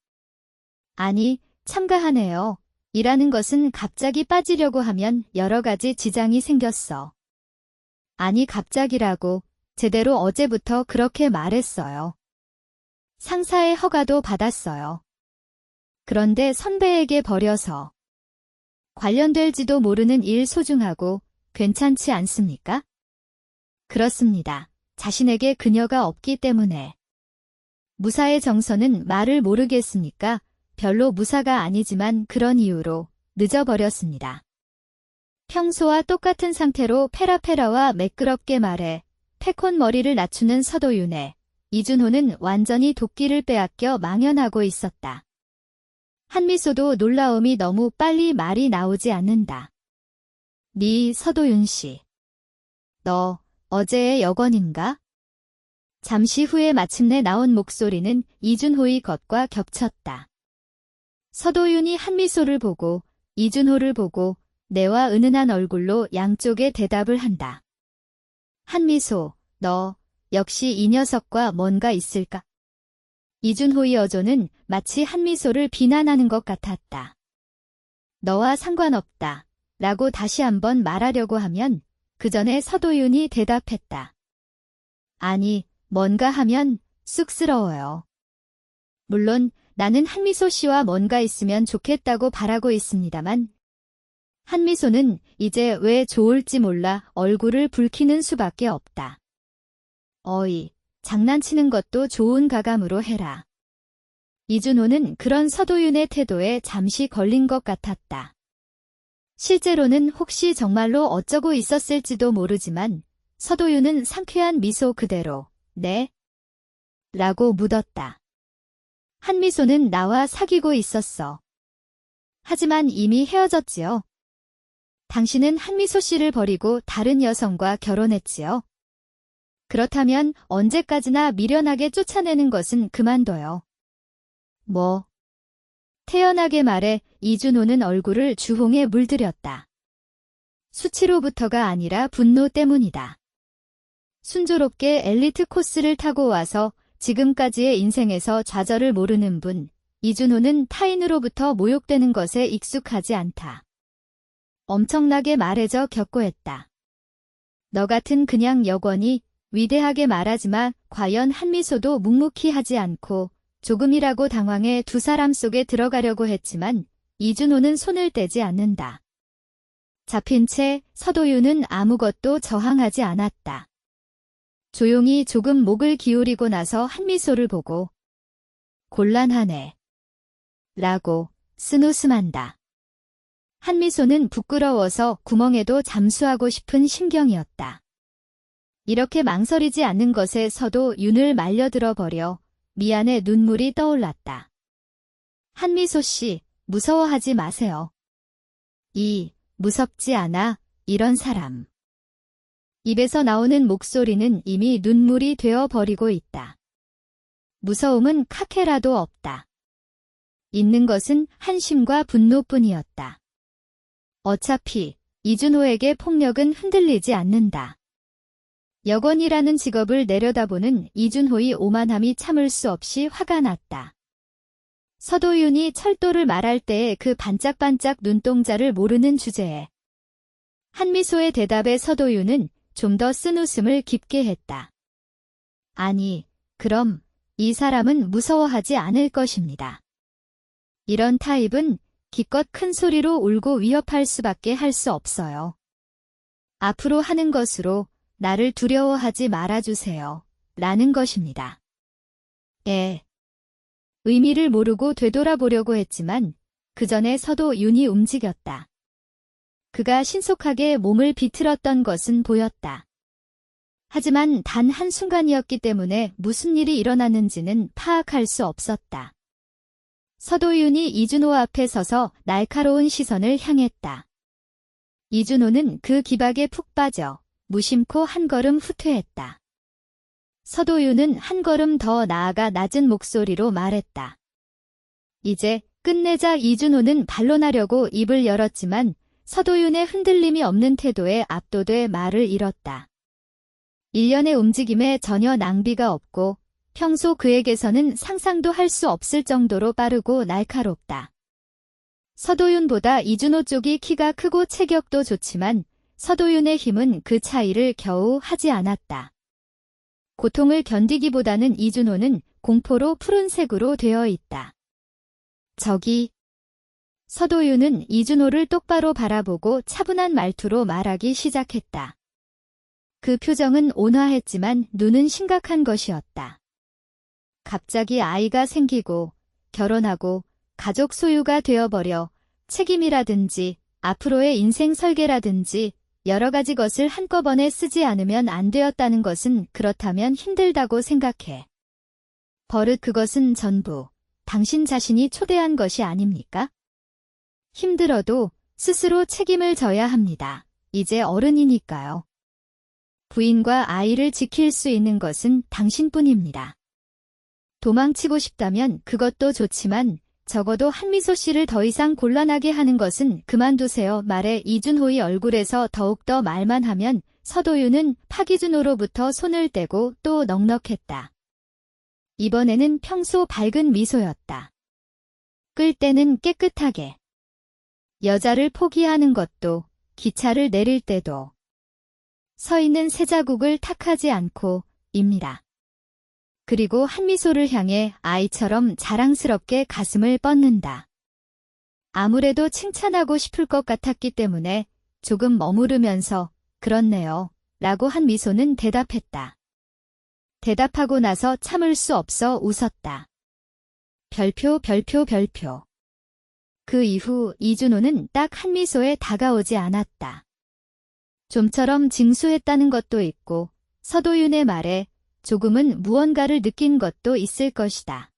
S1: 아니, 참가하네요. 일하는 것은 갑자기 빠지려고 하면 여러 가지 지장이 생겼어. 아니 갑자기라고 제대로 어제부터 그렇게 말했어요. 상사의 허가도 받았어요. 그런데 선배에게 버려서 관련될지도 모르는 일 소중하고 괜찮지 않습니까? 그렇습니다. 자신에게 그녀가 없기 때문에. 무사의 정서는 말을 모르겠습니까? 별로 무사가 아니지만 그런 이유로 늦어버렸습니다. 평소와 똑같은 상태로 페라페라와 매끄럽게 말해 패콘 머리를 낮추는 서도윤에 이준호는 완전히 도끼를 빼앗겨 망연하고 있었다. 한미소도 놀라움이 너무 빨리 말이 나오지 않는다. 네 서도윤 씨. 너 어제의 여권인가? 잠시 후에 마침내 나온 목소리는 이준호의 것과 겹쳤다. 서도윤이 한미소를 보고 이준호를 보고 내와 은은한 얼굴로 양쪽에 대답을 한다. 한미소, 너 역시 이 녀석과 뭔가 있을까? 이준호의 어조는 마치 한미소를 비난하는 것 같았다. 너와 상관없다 라고 다시 한번 말하려고 하면 그 전에 서도윤이 대답했다. 아니, 뭔가 하면 쑥스러워요. 물론 나는 한미소 씨와 뭔가 있으면 좋겠다고 바라고 있습니다만 한미소는 이제 왜 좋을지 몰라 얼굴을 붉히는 수밖에 없다. 어이, 장난치는 것도 좋은 가감으로 해라. 이준호는 그런 서도윤의 태도에 잠시 걸린 것 같았다. 실제로는 혹시 정말로 어쩌고 있었을지도 모르지만 서도윤은 상쾌한 미소 그대로 네? 라고 묻었다. 한미소는 나와 사귀고 있었어. 하지만 이미 헤어졌지요. 당신은 한미소 씨를 버리고 다른 여성과 결혼했지요. 그렇다면 언제까지나 미련하게 쫓아내는 것은 그만둬요. 뭐? 태연하게 말해 이준호는 얼굴을 주홍에 물들였다. 수치로부터가 아니라 분노 때문이다. 순조롭게 엘리트 코스를 타고 와서 지금까지의 인생에서 좌절을 모르는 분, 이준호는 타인으로부터 모욕되는 것에 익숙하지 않다. 엄청나게 말해져 격고했다. 너 같은 그냥 여권이 위대하게 말하지마. 과연 한미소도 묵묵히 하지 않고 조금이라고 당황해 두 사람 속에 들어가려고 했지만 이준호는 손을 떼지 않는다. 잡힌 채 서도윤은 아무것도 저항하지 않았다. 조용히 조금 목을 기울이고 나서 한미소를 보고 곤란하네. 라고 쓴웃음한다. 한미소는 부끄러워서 구멍에도 잠수하고 싶은 심경이었다. 이렇게 망설이지 않는 것에 서도윤을 말려들어 버려 미안해 눈물이 떠올랐다. 한미소 씨, 무서워하지 마세요. 무섭지 않아, 이런 사람. 입에서 나오는 목소리는 이미 눈물이 되어버리고 있다. 무서움은 카케라도 없다. 있는 것은 한심과 분노뿐이었다. 어차피 이준호에게 폭력은 흔들리지 않는다. 여권이라는 직업을 내려다보는 이준호의 오만함이 참을 수 없이 화가 났다. 서도윤이 철도를 말할 때의 그 반짝반짝 눈동자를 모르는 주제에 한미소의 대답에 서도윤은 좀 더 쓴웃음을 깊게 했다. 아니, 그럼 이 사람은 무서워하지 않을 것입니다. 이런 타입은 기껏 큰 소리로 울고 위협할 수밖에 할 수 없어요. 앞으로 하는 것으로 나를 두려워하지 말아주세요. 라는 것입니다. 의미를 모르고 되돌아보려고 했지만 그 전에 서도윤이 움직였다. 그가 신속하게 몸을 비틀었던 것은 보였다. 하지만 단 한순간이었기 때문에 무슨 일이 일어났는지는 파악할 수 없었다. 서도윤이 이준호 앞에 서서 날카로운 시선을 향했다. 이준호는 그 기박에 푹 빠져 무심코 한 걸음 후퇴했다. 서도윤은 한 걸음 더 나아가 낮은 목소리로 말했다. 이제 끝내자. 이준호는 반론하려고 입을 열었지만 서도윤의 흔들림이 없는 태도에 압도돼 말을 잃었다. 일련의 움직임에 전혀 낭비가 없고 평소 그에게서는 상상도 할 수 없을 정도로 빠르고 날카롭다. 서도윤보다 이준호 쪽이 키가 크고 체격도 좋지만 서도윤의 힘은 그 차이를 겨우 하지 않았다. 고통을 견디기보다는 이준호는 공포로 푸른색으로 되어 있다. 저기. 서도윤은 이준호를 똑바로 바라보고 차분한 말투로 말하기 시작했다. 그 표정은 온화했지만 눈은 심각한 것이었다. 갑자기 아이가 생기고 결혼하고 가족 소유가 되어버려 책임이라든지 앞으로의 인생 설계라든지 여러 가지 것을 한꺼번에 쓰지 않으면 안 되었다는 것은 그렇다면 힘들다고 생각해. 버릇 그것은 전부 당신 자신이 초대한 것이 아닙니까? 힘들어도 스스로 책임을 져야 합니다. 이제 어른이니까요. 부인과 아이를 지킬 수 있는 것은 당신뿐입니다. 도망치고 싶다면 그것도 좋지만 적어도 한미소 씨를 더 이상 곤란하게 하는 것은 그만두세요. 말에 이준호의 얼굴에서 더욱더 말만 하면 서도윤은 파기준호로부터 손을 떼고 또 넉넉했다. 이번에는 평소 밝은 미소였다. 끌 때는 깨끗하게. 여자를 포기하는 것도, 기차를 내릴 때도. 서 있는 새 자국을 탁하지 않고, 입니다. 그리고 한미소를 향해 아이처럼 자랑스럽게 가슴을 뻗는다. 아무래도 칭찬하고 싶을 것 같았기 때문에 조금 머무르면서 그렇네요. 라고 한 미소는 대답했다. 대답하고 나서 참을 수 없어 웃었다. 별표. 그 이후 이준호는 딱 한미소에 다가오지 않았다. 좀처럼 징수했다는 것도 있고 서도윤의 말에 조금은 무언가를 느낀 것도 있을 것이다.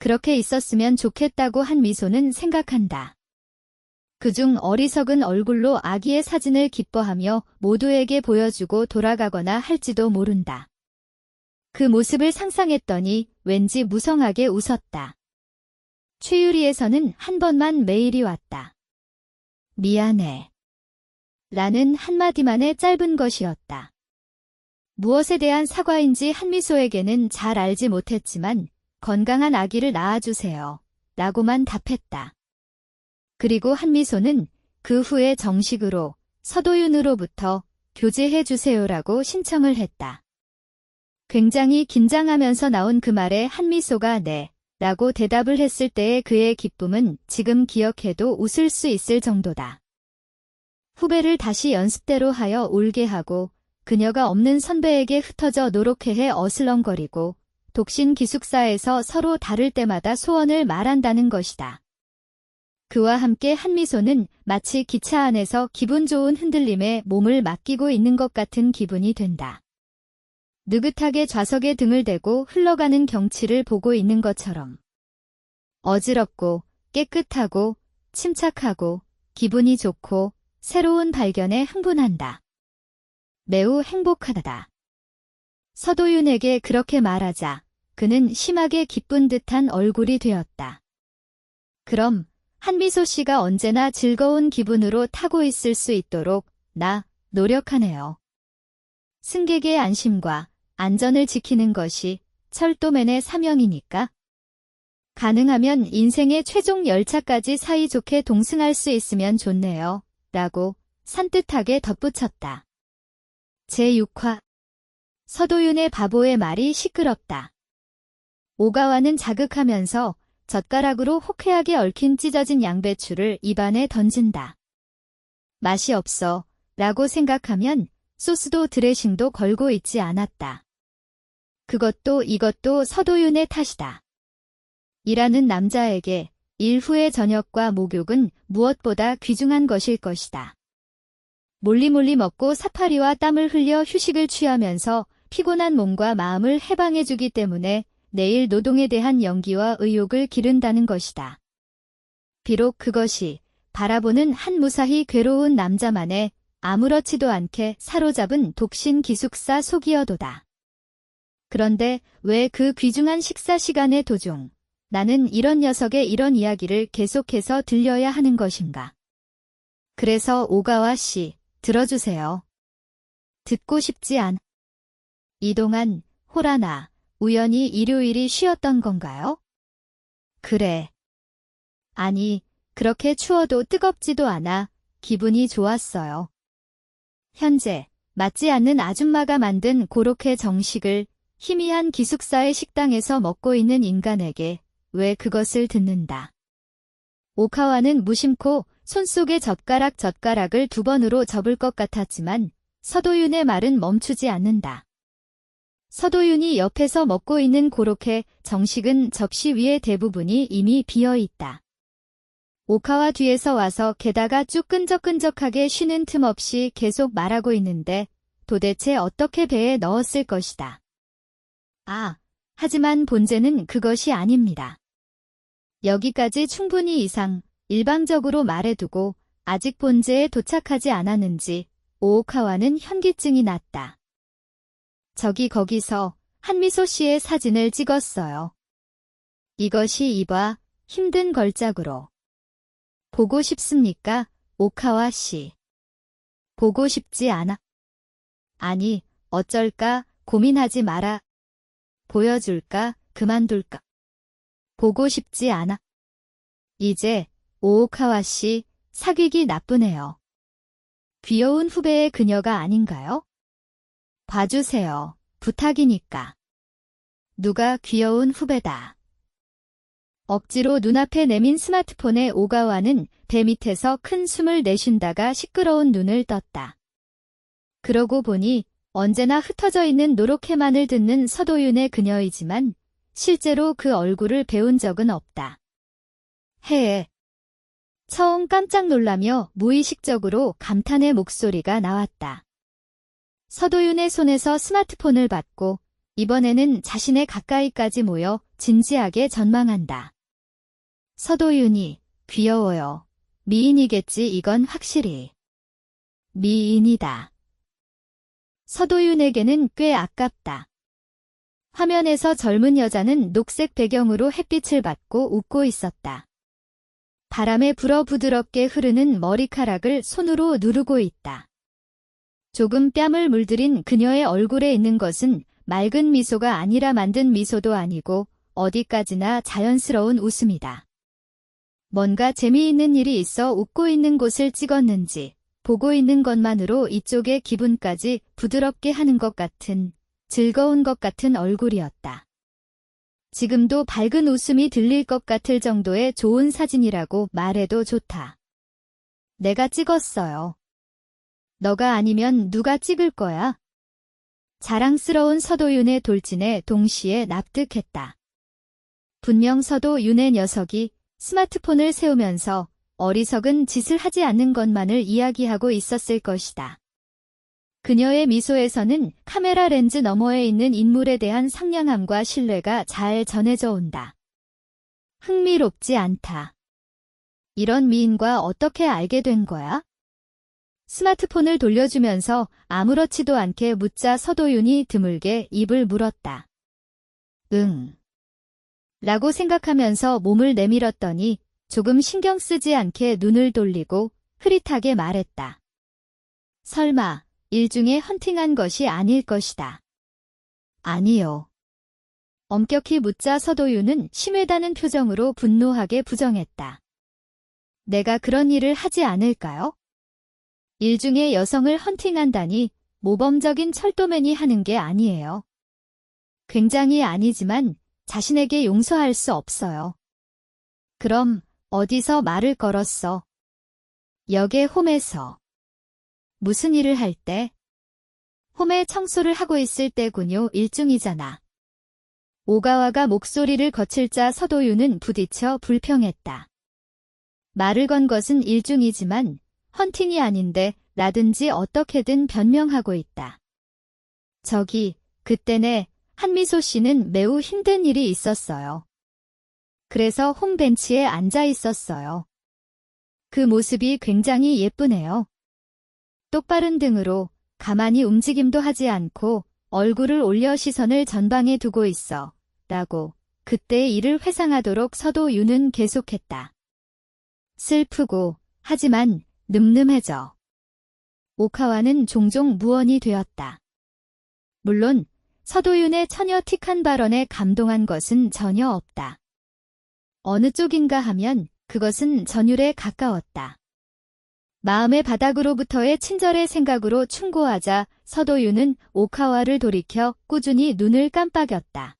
S1: 그렇게 있었으면 좋겠다고 한미소는 생각한다. 그중 어리석은 얼굴로 아기의 사진을 기뻐하며 모두에게 보여주고 돌아가거나 할지도 모른다. 그 모습을 상상했더니 왠지 무성하게 웃었다. 최유리에서는 한 번만 메일이 왔다. 미안해. 라는 한마디만의 짧은 것이었다. 무엇에 대한 사과인지 한미소에게는 잘 알지 못했지만 건강한 아기를 낳아주세요. 라고만 답했다. 그리고 한미소는 그 후에 정식으로 서도윤으로부터 교제해주세요라고 신청을 했다. 굉장히 긴장하면서 나온 그 말에 한미소가 네, 라고 대답을 했을 때의 그의 기쁨은 지금 기억해도 웃을 수 있을 정도다. 후배를 다시 연습대로 하여 울게 하고 그녀가 없는 선배에게 흩어져 노력해 어슬렁거리고 독신 기숙사에서 서로 다를 때마다 소원을 말한다는 것이다. 그와 함께 한미소는 마치 기차 안에서 기분 좋은 흔들림에 몸을 맡기고 있는 것 같은 기분이 든다. 느긋하게 좌석에 등을 대고 흘러가는 경치를 보고 있는 것처럼. 어지럽고 깨끗하고 침착하고 기분이 좋고 새로운 발견에 흥분한다. 매우 행복하다. 서도윤에게 그렇게 말하자 그는 심하게 기쁜 듯한 얼굴이 되었다. 그럼 한미소 씨가 언제나 즐거운 기분으로 타고 있을 수 있도록 나 노력하네요. 승객의 안심과 안전을 지키는 것이 철도맨의 사명이니까. 가능하면 인생의 최종 열차까지 사이좋게 동승할 수 있으면 좋네요. 라고 산뜻하게 덧붙였다. 제6화 서도윤의 바보의 말이 시끄럽다. 오가와는 자극하면서 젓가락으로 호쾌하게 얽힌 찢어진 양배추를 입안에 던진다. 맛이 없어 라고 생각하면 소스도 드레싱도 걸고 있지 않았다. 그것도 이것도 서도윤의 탓이다. 일하는 남자에게 일 후의 저녁과 목욕은 무엇보다 귀중한 것일 것이다. 몰리몰리 먹고 사파리와 땀을 흘려 휴식을 취하면서 피곤한 몸과 마음을 해방해주기 때문에 내일 노동에 대한 연기와 의욕을 기른다는 것이다. 비록 그것이 바라보는 한 무사히 괴로운 남자만의 아무렇지도 않게 사로잡은 독신 기숙사 속이어도다. 그런데 왜 그 귀중한 식사 시간의 도중 나는 이런 녀석의 이런 이야기를 계속해서 들려야 하는 것인가? 그래서 오가와 씨, 들어주세요. 듣고 싶지 않. 이동안 호라나 우연히 일요일이 쉬었던 건가요? 그래. 아니, 그렇게 추워도 뜨겁지도 않아 기분이 좋았어요. 현재 맞지 않는 아줌마가 만든 고로케 정식을 희미한 기숙사의 식당에서 먹고 있는 인간에게 왜 그것을 듣는다. 오카와는 무심코 손속에 젓가락을 2번으로 접을 것 같았지만 서도윤의 말은 멈추지 않는다. 서도윤이 옆에서 먹고 있는 고로케 정식은 접시 위의 대부분이 이미 비어 있다. 오카와 뒤에서 와서 게다가 쭉 끈적끈적하게 쉬는 틈 없이 계속 말하고 있는데 도대체 어떻게 배에 넣었을 것이다. 하지만 본제는 그것이 아닙니다. 여기까지 충분히 일방적으로 말해두고 아직 본제에 도착하지 않았는지 오오카와는 현기증이 났다. 거기서 한미소 씨의 사진을 찍었어요. 이것이 이봐 힘든 걸작으로. 보고 싶습니까, 오카와 씨? 보고 싶지 않아. 아니, 어쩔까, 고민하지 마라. 보여줄까, 그만둘까. 보고 싶지 않아. 이제 오오카와 씨, 사귀기 나쁘네요. 귀여운 후배의 그녀가 아닌가요? 봐주세요. 부탁이니까. 누가 귀여운 후배다. 억지로 눈앞에 내민 스마트폰의 오가와는 배 밑에서 큰 숨을 내쉰다가 시끄러운 눈을 떴다. 그러고 보니 언제나 흩어져 있는 노랗게만을 듣는 서도윤의 그녀이지만 실제로 그 얼굴을 배운 적은 없다. 해에. 처음 깜짝 놀라며 무의식적으로 감탄의 목소리가 나왔다. 서도윤의 손에서 스마트폰을 받고 이번에는 자신의 가까이까지 모여 진지하게 전망한다. 서도윤이 귀여워요. 미인이겠지 이건 확실히. 미인이다. 서도윤에게는 꽤 아깝다. 화면에서 젊은 여자는 녹색 배경으로 햇빛을 받고 웃고 있었다. 바람에 불어 부드럽게 흐르는 머리카락을 손으로 누르고 있다. 조금 뺨을 물들인 그녀의 얼굴에 있는 것은 맑은 미소가 아니라 만든 미소도 아니고 어디까지나 자연스러운 웃음이다. 뭔가 재미있는 일이 있어 웃고 있는 곳을 찍었는지 보고 있는 것만으로 이쪽의 기분까지 부드럽게 하는 것 같은 즐거운 것 같은 얼굴이었다. 지금도 밝은 웃음이 들릴 것 같을 정도의 좋은 사진이라고 말해도 좋다. 내가 찍었어요. 너가 아니면 누가 찍을 거야? 자랑스러운 서도윤의 돌진에 동시에 납득했다. 분명 서도윤의 녀석이 스마트폰을 세우면서 어리석은 짓을 하지 않는 것만을 이야기하고 있었을 것이다. 그녀의 미소에서는 카메라 렌즈 너머에 있는 인물에 대한 상냥함과 신뢰가 잘 전해져 온다. 흥미롭지 않다. 이런 미인과 어떻게 알게 된 거야? 스마트폰을 돌려주면서 아무렇지도 않게 묻자 서도윤이 드물게 입을 물었다. 응. 라고 생각하면서 몸을 내밀었더니 조금 신경 쓰지 않게 눈을 돌리고 흐릿하게 말했다. 설마 일중에 헌팅한 것이 아닐 것이다. 아니요. 엄격히 묻자 서도윤은 심하다는 표정으로 분노하게 부정했다. 내가 그런 일을 하지 않을까요? 일중에 여성을 헌팅한다니 모범적인 철도맨이 하는 게 아니에요. 굉장히 아니지만 자신에게 용서할 수 없어요. 그럼 어디서 말을 걸었어? 역의 홈에서. 무슨 일을 할 때? 홈에 청소를 하고 있을 때군요. 일중이잖아. 오가와가 목소리를 거칠자 서도윤은 부딪혀 불평했다. 말을 건 것은 일중이지만 헌팅이 아닌데 라든지 어떻게든 변명하고 있다. 저기, 그때네 한미소 씨는 매우 힘든 일이 있었어요. 그래서 홈벤치에 앉아 있었어요. 그 모습이 굉장히 예쁘네요. 똑바른 등으로 가만히 움직임도 하지 않고 얼굴을 올려 시선을 전방에 두고 있어. 라고 그때의 일을 회상하도록 서도윤은 계속했다. 슬프고 하지만 늠름해져. 오카와는 종종 무언이 되었다. 물론 서도윤의 처녀 틱한 발언에 감동한 것은 전혀 없다. 어느 쪽인가 하면 그것은 전율에 가까웠다. 마음의 바닥으로부터의 친절의 생각으로 충고하자 서도윤은 오카와를 돌이켜 꾸준히 눈을 깜빡였다.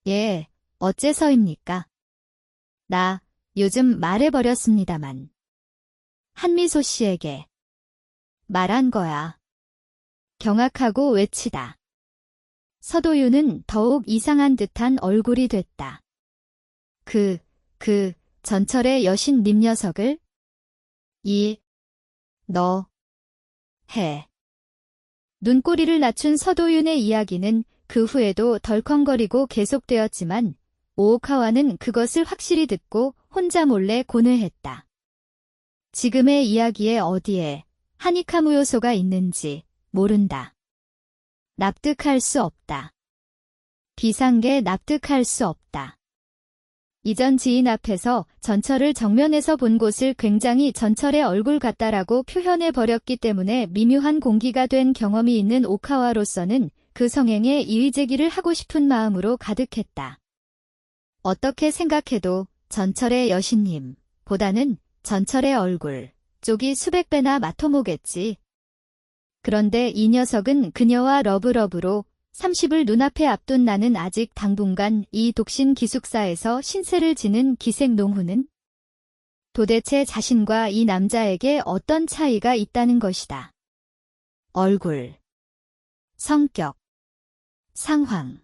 S1: 예, 어째서입니까? 나 요즘 말해버렸습니다만. 한미소 씨에게 말한 거야. 경악하고 외치다. 서도윤은 더욱 이상한 듯한 얼굴이 됐다. 전철의 여신님 녀석을? 너, 해. 눈꼬리를 낮춘 서도윤의 이야기는 그 후에도 덜컹거리고 계속되었지만 오오카와는 그것을 확실히 듣고 혼자 몰래 고뇌했다. 지금의 이야기에 어디에 하니카무 요소가 있는지 모른다. 납득할 수 없다. 비상계 납득할 수 없다. 이전 지인 앞에서 전철을 정면에서 본 곳을 굉장히 전철의 얼굴 같다라고 표현해버렸기 때문에 미묘한 공기가 된 경험이 있는 오카와로서는 그 성행에 이의제기를 하고 싶은 마음으로 가득했다. 어떻게 생각해도 전철의 여신님 보다는 전철의 얼굴 쪽이 수백 배나 마토모겠지. 그런데 이 녀석은 그녀와 러브러브로 30을 눈앞에 앞둔 나는 아직 당분간 이 독신 기숙사에서 신세를 지는 기생 농후는 도대체 자신과 이 남자에게 어떤 차이가 있다는 것이다. 얼굴, 성격, 상황,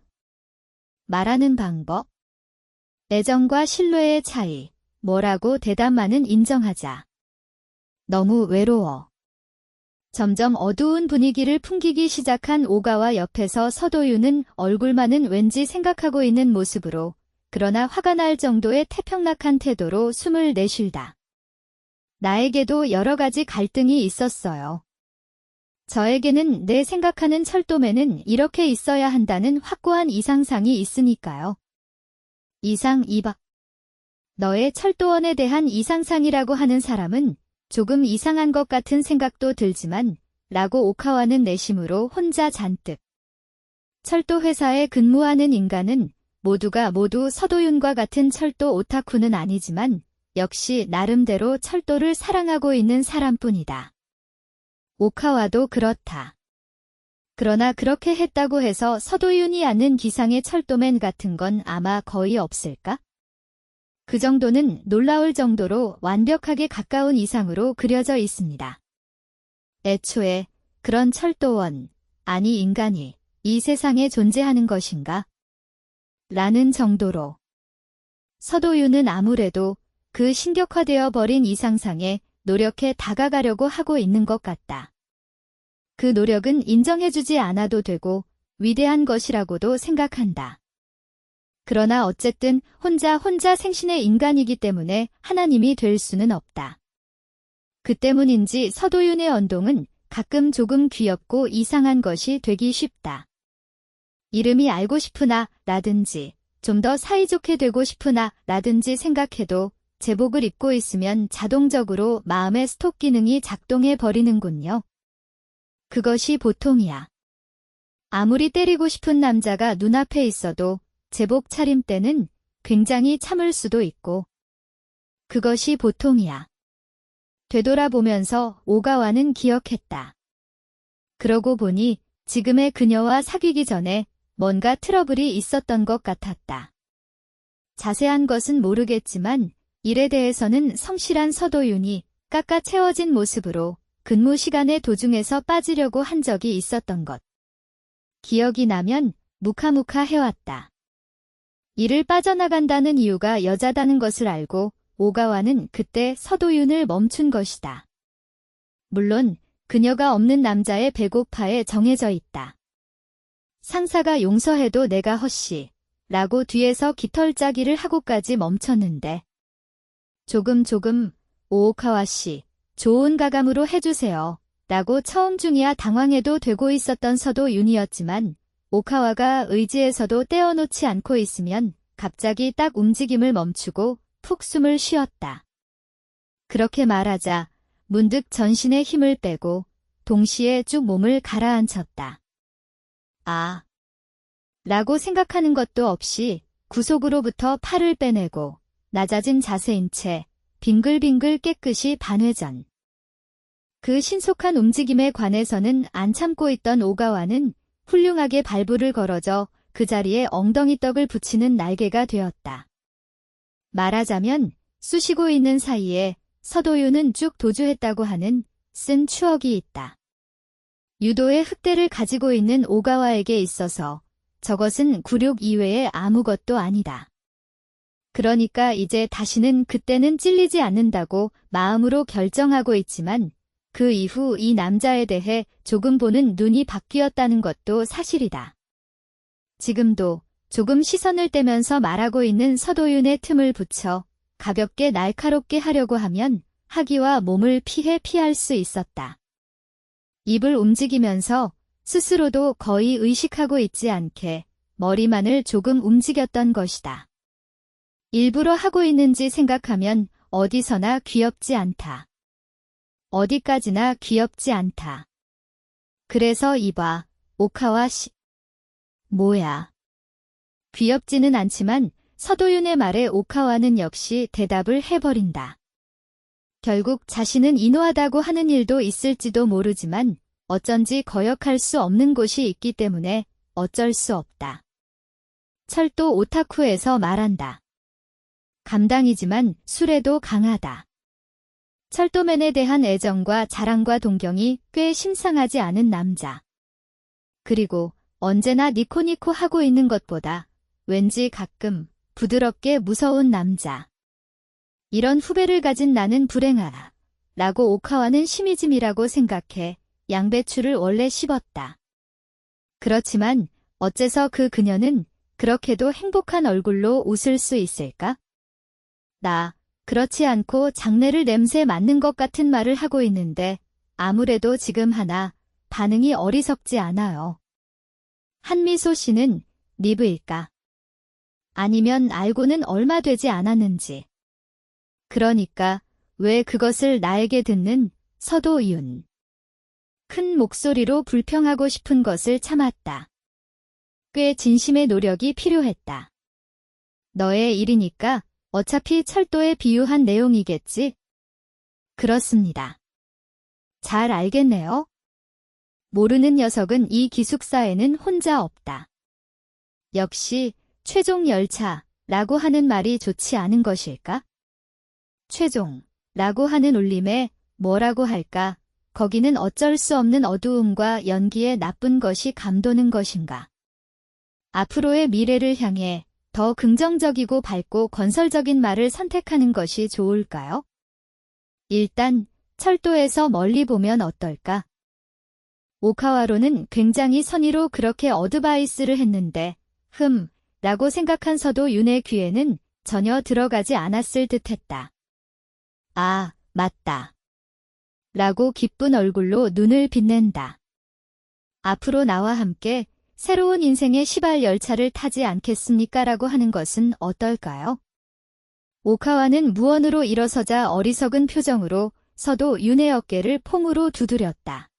S1: 말하는 방법, 애정과 신뢰의 차이, 뭐라고 대답만은 인정하자. 너무 외로워. 점점 어두운 분위기를 풍기기 시작한 오가와 옆에서 서도유는 얼굴만은 왠지 생각하고 있는 모습으로, 그러나 화가 날 정도의 태평락한 태도로 숨을 내쉴다. 나에게도 여러 가지 갈등이 있었어요. 저에게는 내 생각하는 철도매는 이렇게 있어야 한다는 확고한 이상상이 있으니까요. 이상 2박. 너의 철도원에 대한 이상상이라고 하는 사람은 조금 이상한 것 같은 생각도 들지만 라고 오카와는 내심으로 혼자 잔뜩. 철도 회사에 근무하는 인간은 모두가 모두 서도윤과 같은 철도 오타쿠는 아니지만 역시 나름대로 철도를 사랑하고 있는 사람뿐이다. 오카와도 그렇다. 그러나 그렇게 했다고 해서 서도윤이 아는 기상의 철도맨 같은 건 아마 거의 없을까? 그 정도는 놀라울 정도로 완벽하게 가까운 이상으로 그려져 있습니다. 애초에 그런 철도원, 아니 인간이 이 세상에 존재하는 것인가? 라는 정도로. 서도윤은 아무래도 그 신격화되어 버린 이상상에 노력해 다가가려고 하고 있는 것 같다. 그 노력은 인정해주지 않아도 되고 위대한 것이라고도 생각한다. 그러나 어쨌든 혼자 생신의 인간이기 때문에 하나님이 될 수는 없다. 그 때문인지 서도윤의 언동은 가끔 조금 귀엽고 이상한 것이 되기 쉽다. 이름이 알고 싶으나 라든지 좀 더 사이좋게 되고 싶으나 라든지 생각해도 제복을 입고 있으면 자동적으로 마음의 스톱 기능이 작동해 버리는군요. 그것이 보통이야. 아무리 때리고 싶은 남자가 눈앞에 있어도 제복 차림 때는 굉장히 참을 수도 있고. 그것이 보통이야. 되돌아보면서 오가와는 기억했다. 그러고 보니 지금의 그녀와 사귀기 전에 뭔가 트러블이 있었던 것 같았다. 자세한 것은 모르겠지만 일에 대해서는 성실한 서도윤이 깎아 채워진 모습으로 근무 시간에 도중에서 빠지려고 한 적이 있었던 것. 기억이 나면 무카무카 해왔다. 일을 빠져나간다는 이유가 여자다는 것을 알고 오가와는 그때 서도윤을 멈춘 것이다. 물론 그녀가 없는 남자의 배고파에 정해져 있다. 상사가 용서해도 내가 헛씨 라고 뒤에서 깃털짜기를 하고까지 멈췄는데 조금 오오카와 씨 좋은 가감으로 해주세요 라고 처음 중이야 당황해도 되고 있었던 서도윤이었지만 오카와가 의지에서도 떼어놓지 않고 있으면 갑자기 딱 움직임을 멈추고 푹 숨을 쉬었다. 그렇게 말하자 문득 전신에 힘을 빼고 동시에 쭉 몸을 가라앉혔다. 아, 라고 생각하는 것도 없이 구속으로부터 팔을 빼내고 낮아진 자세인 채 빙글빙글 깨끗이 반회전. 그 신속한 움직임에 관해서는 안 참고 있던 오가와는 훌륭하게 발부를 걸어져 그 자리에 엉덩이 떡을 붙이는 날개가 되었다. 말하자면 쑤시고 있는 사이에 서도윤은 쭉 도주했다고 하는 쓴 추억이 있다. 유도의 흑대를 가지고 있는 오가와에게 있어서 저것은 굴욕 이외에 아무것도 아니다. 그러니까 이제 다시는 그때는 찔리지 않는다고 마음으로 결정하고 있지만 그 이후 이 남자에 대해 조금 보는 눈이 바뀌었다는 것도 사실이다. 지금도 조금 시선을 떼면서 말하고 있는 서도윤의 틈을 붙여 가볍게 날카롭게 하려고 하면 하기와 몸을 피할 수 있었다. 입을 움직이면서 스스로도 거의 의식하고 있지 않게 머리만을 조금 움직였던 것이다. 일부러 하고 있는지 생각하면 어디서나 귀엽지 않다. 어디까지나 귀엽지 않다. 그래서 이봐, 오카와 씨. 뭐야. 귀엽지는 않지만 서도윤의 말에 오카와는 역시 대답을 해버린다. 결국 자신은 인호하다고 하는 일도 있을지도 모르지만 어쩐지 거역할 수 없는 곳이 있기 때문에 어쩔 수 없다. 철도 오타쿠에서 말한다. 감당이지만 술에도 강하다. 철도맨에 대한 애정과 자랑과 동경이 꽤 심상하지 않은 남자. 그리고 언제나 니코니코 하고 있는 것보다 왠지 가끔 부드럽게 무서운 남자. 이런 후배를 가진 나는 불행하다. 라고 오카와는 시미즘이라고 생각해 양배추를 원래 씹었다. 그렇지만 어째서 그녀는 그렇게도 행복한 얼굴로 웃을 수 있을까? 나 그렇지 않고 장내를 냄새 맡는 것 같은 말을 하고 있는데 아무래도 지금 하나 반응이 어리석지 않아요. 한미소 씨는 리브일까? 아니면 알고는 얼마 되지 않았는지. 그러니까 왜 그것을 나에게 듣는 서도윤. 큰 목소리로 불평하고 싶은 것을 참았다. 꽤 진심의 노력이 필요했다. 너의 일이니까 어차피 철도에 비유한 내용이겠지? 그렇습니다. 잘 알겠네요. 모르는 녀석은 이 기숙사에는 혼자 없다. 역시 최종 열차라고 하는 말이 좋지 않은 것일까? 최종라고 하는 울림에 뭐라고 할까? 거기는 어쩔 수 없는 어두움과 연기의 나쁜 것이 감도는 것인가? 앞으로의 미래를 향해 더 긍정적이고 밝고 건설적인 말을 선택하는 것이 좋을까요? 일단 철도에서 멀리 보면 어떨까? 오카와로는 굉장히 선의로 그렇게 어드바이스를 했는데 라고 생각한 서도윤의 귀에는 전혀 들어가지 않았을 듯했다. 아, 맞다. 라고 기쁜 얼굴로 눈을 빛낸다. 앞으로 나와 함께 새로운 인생의 시발 열차를 타지 않겠습니까? 라고 하는 것은 어떨까요? 오카와는 무언으로 일어서자 어리석은 표정으로 서도윤의 어깨를 폼으로 두드렸다.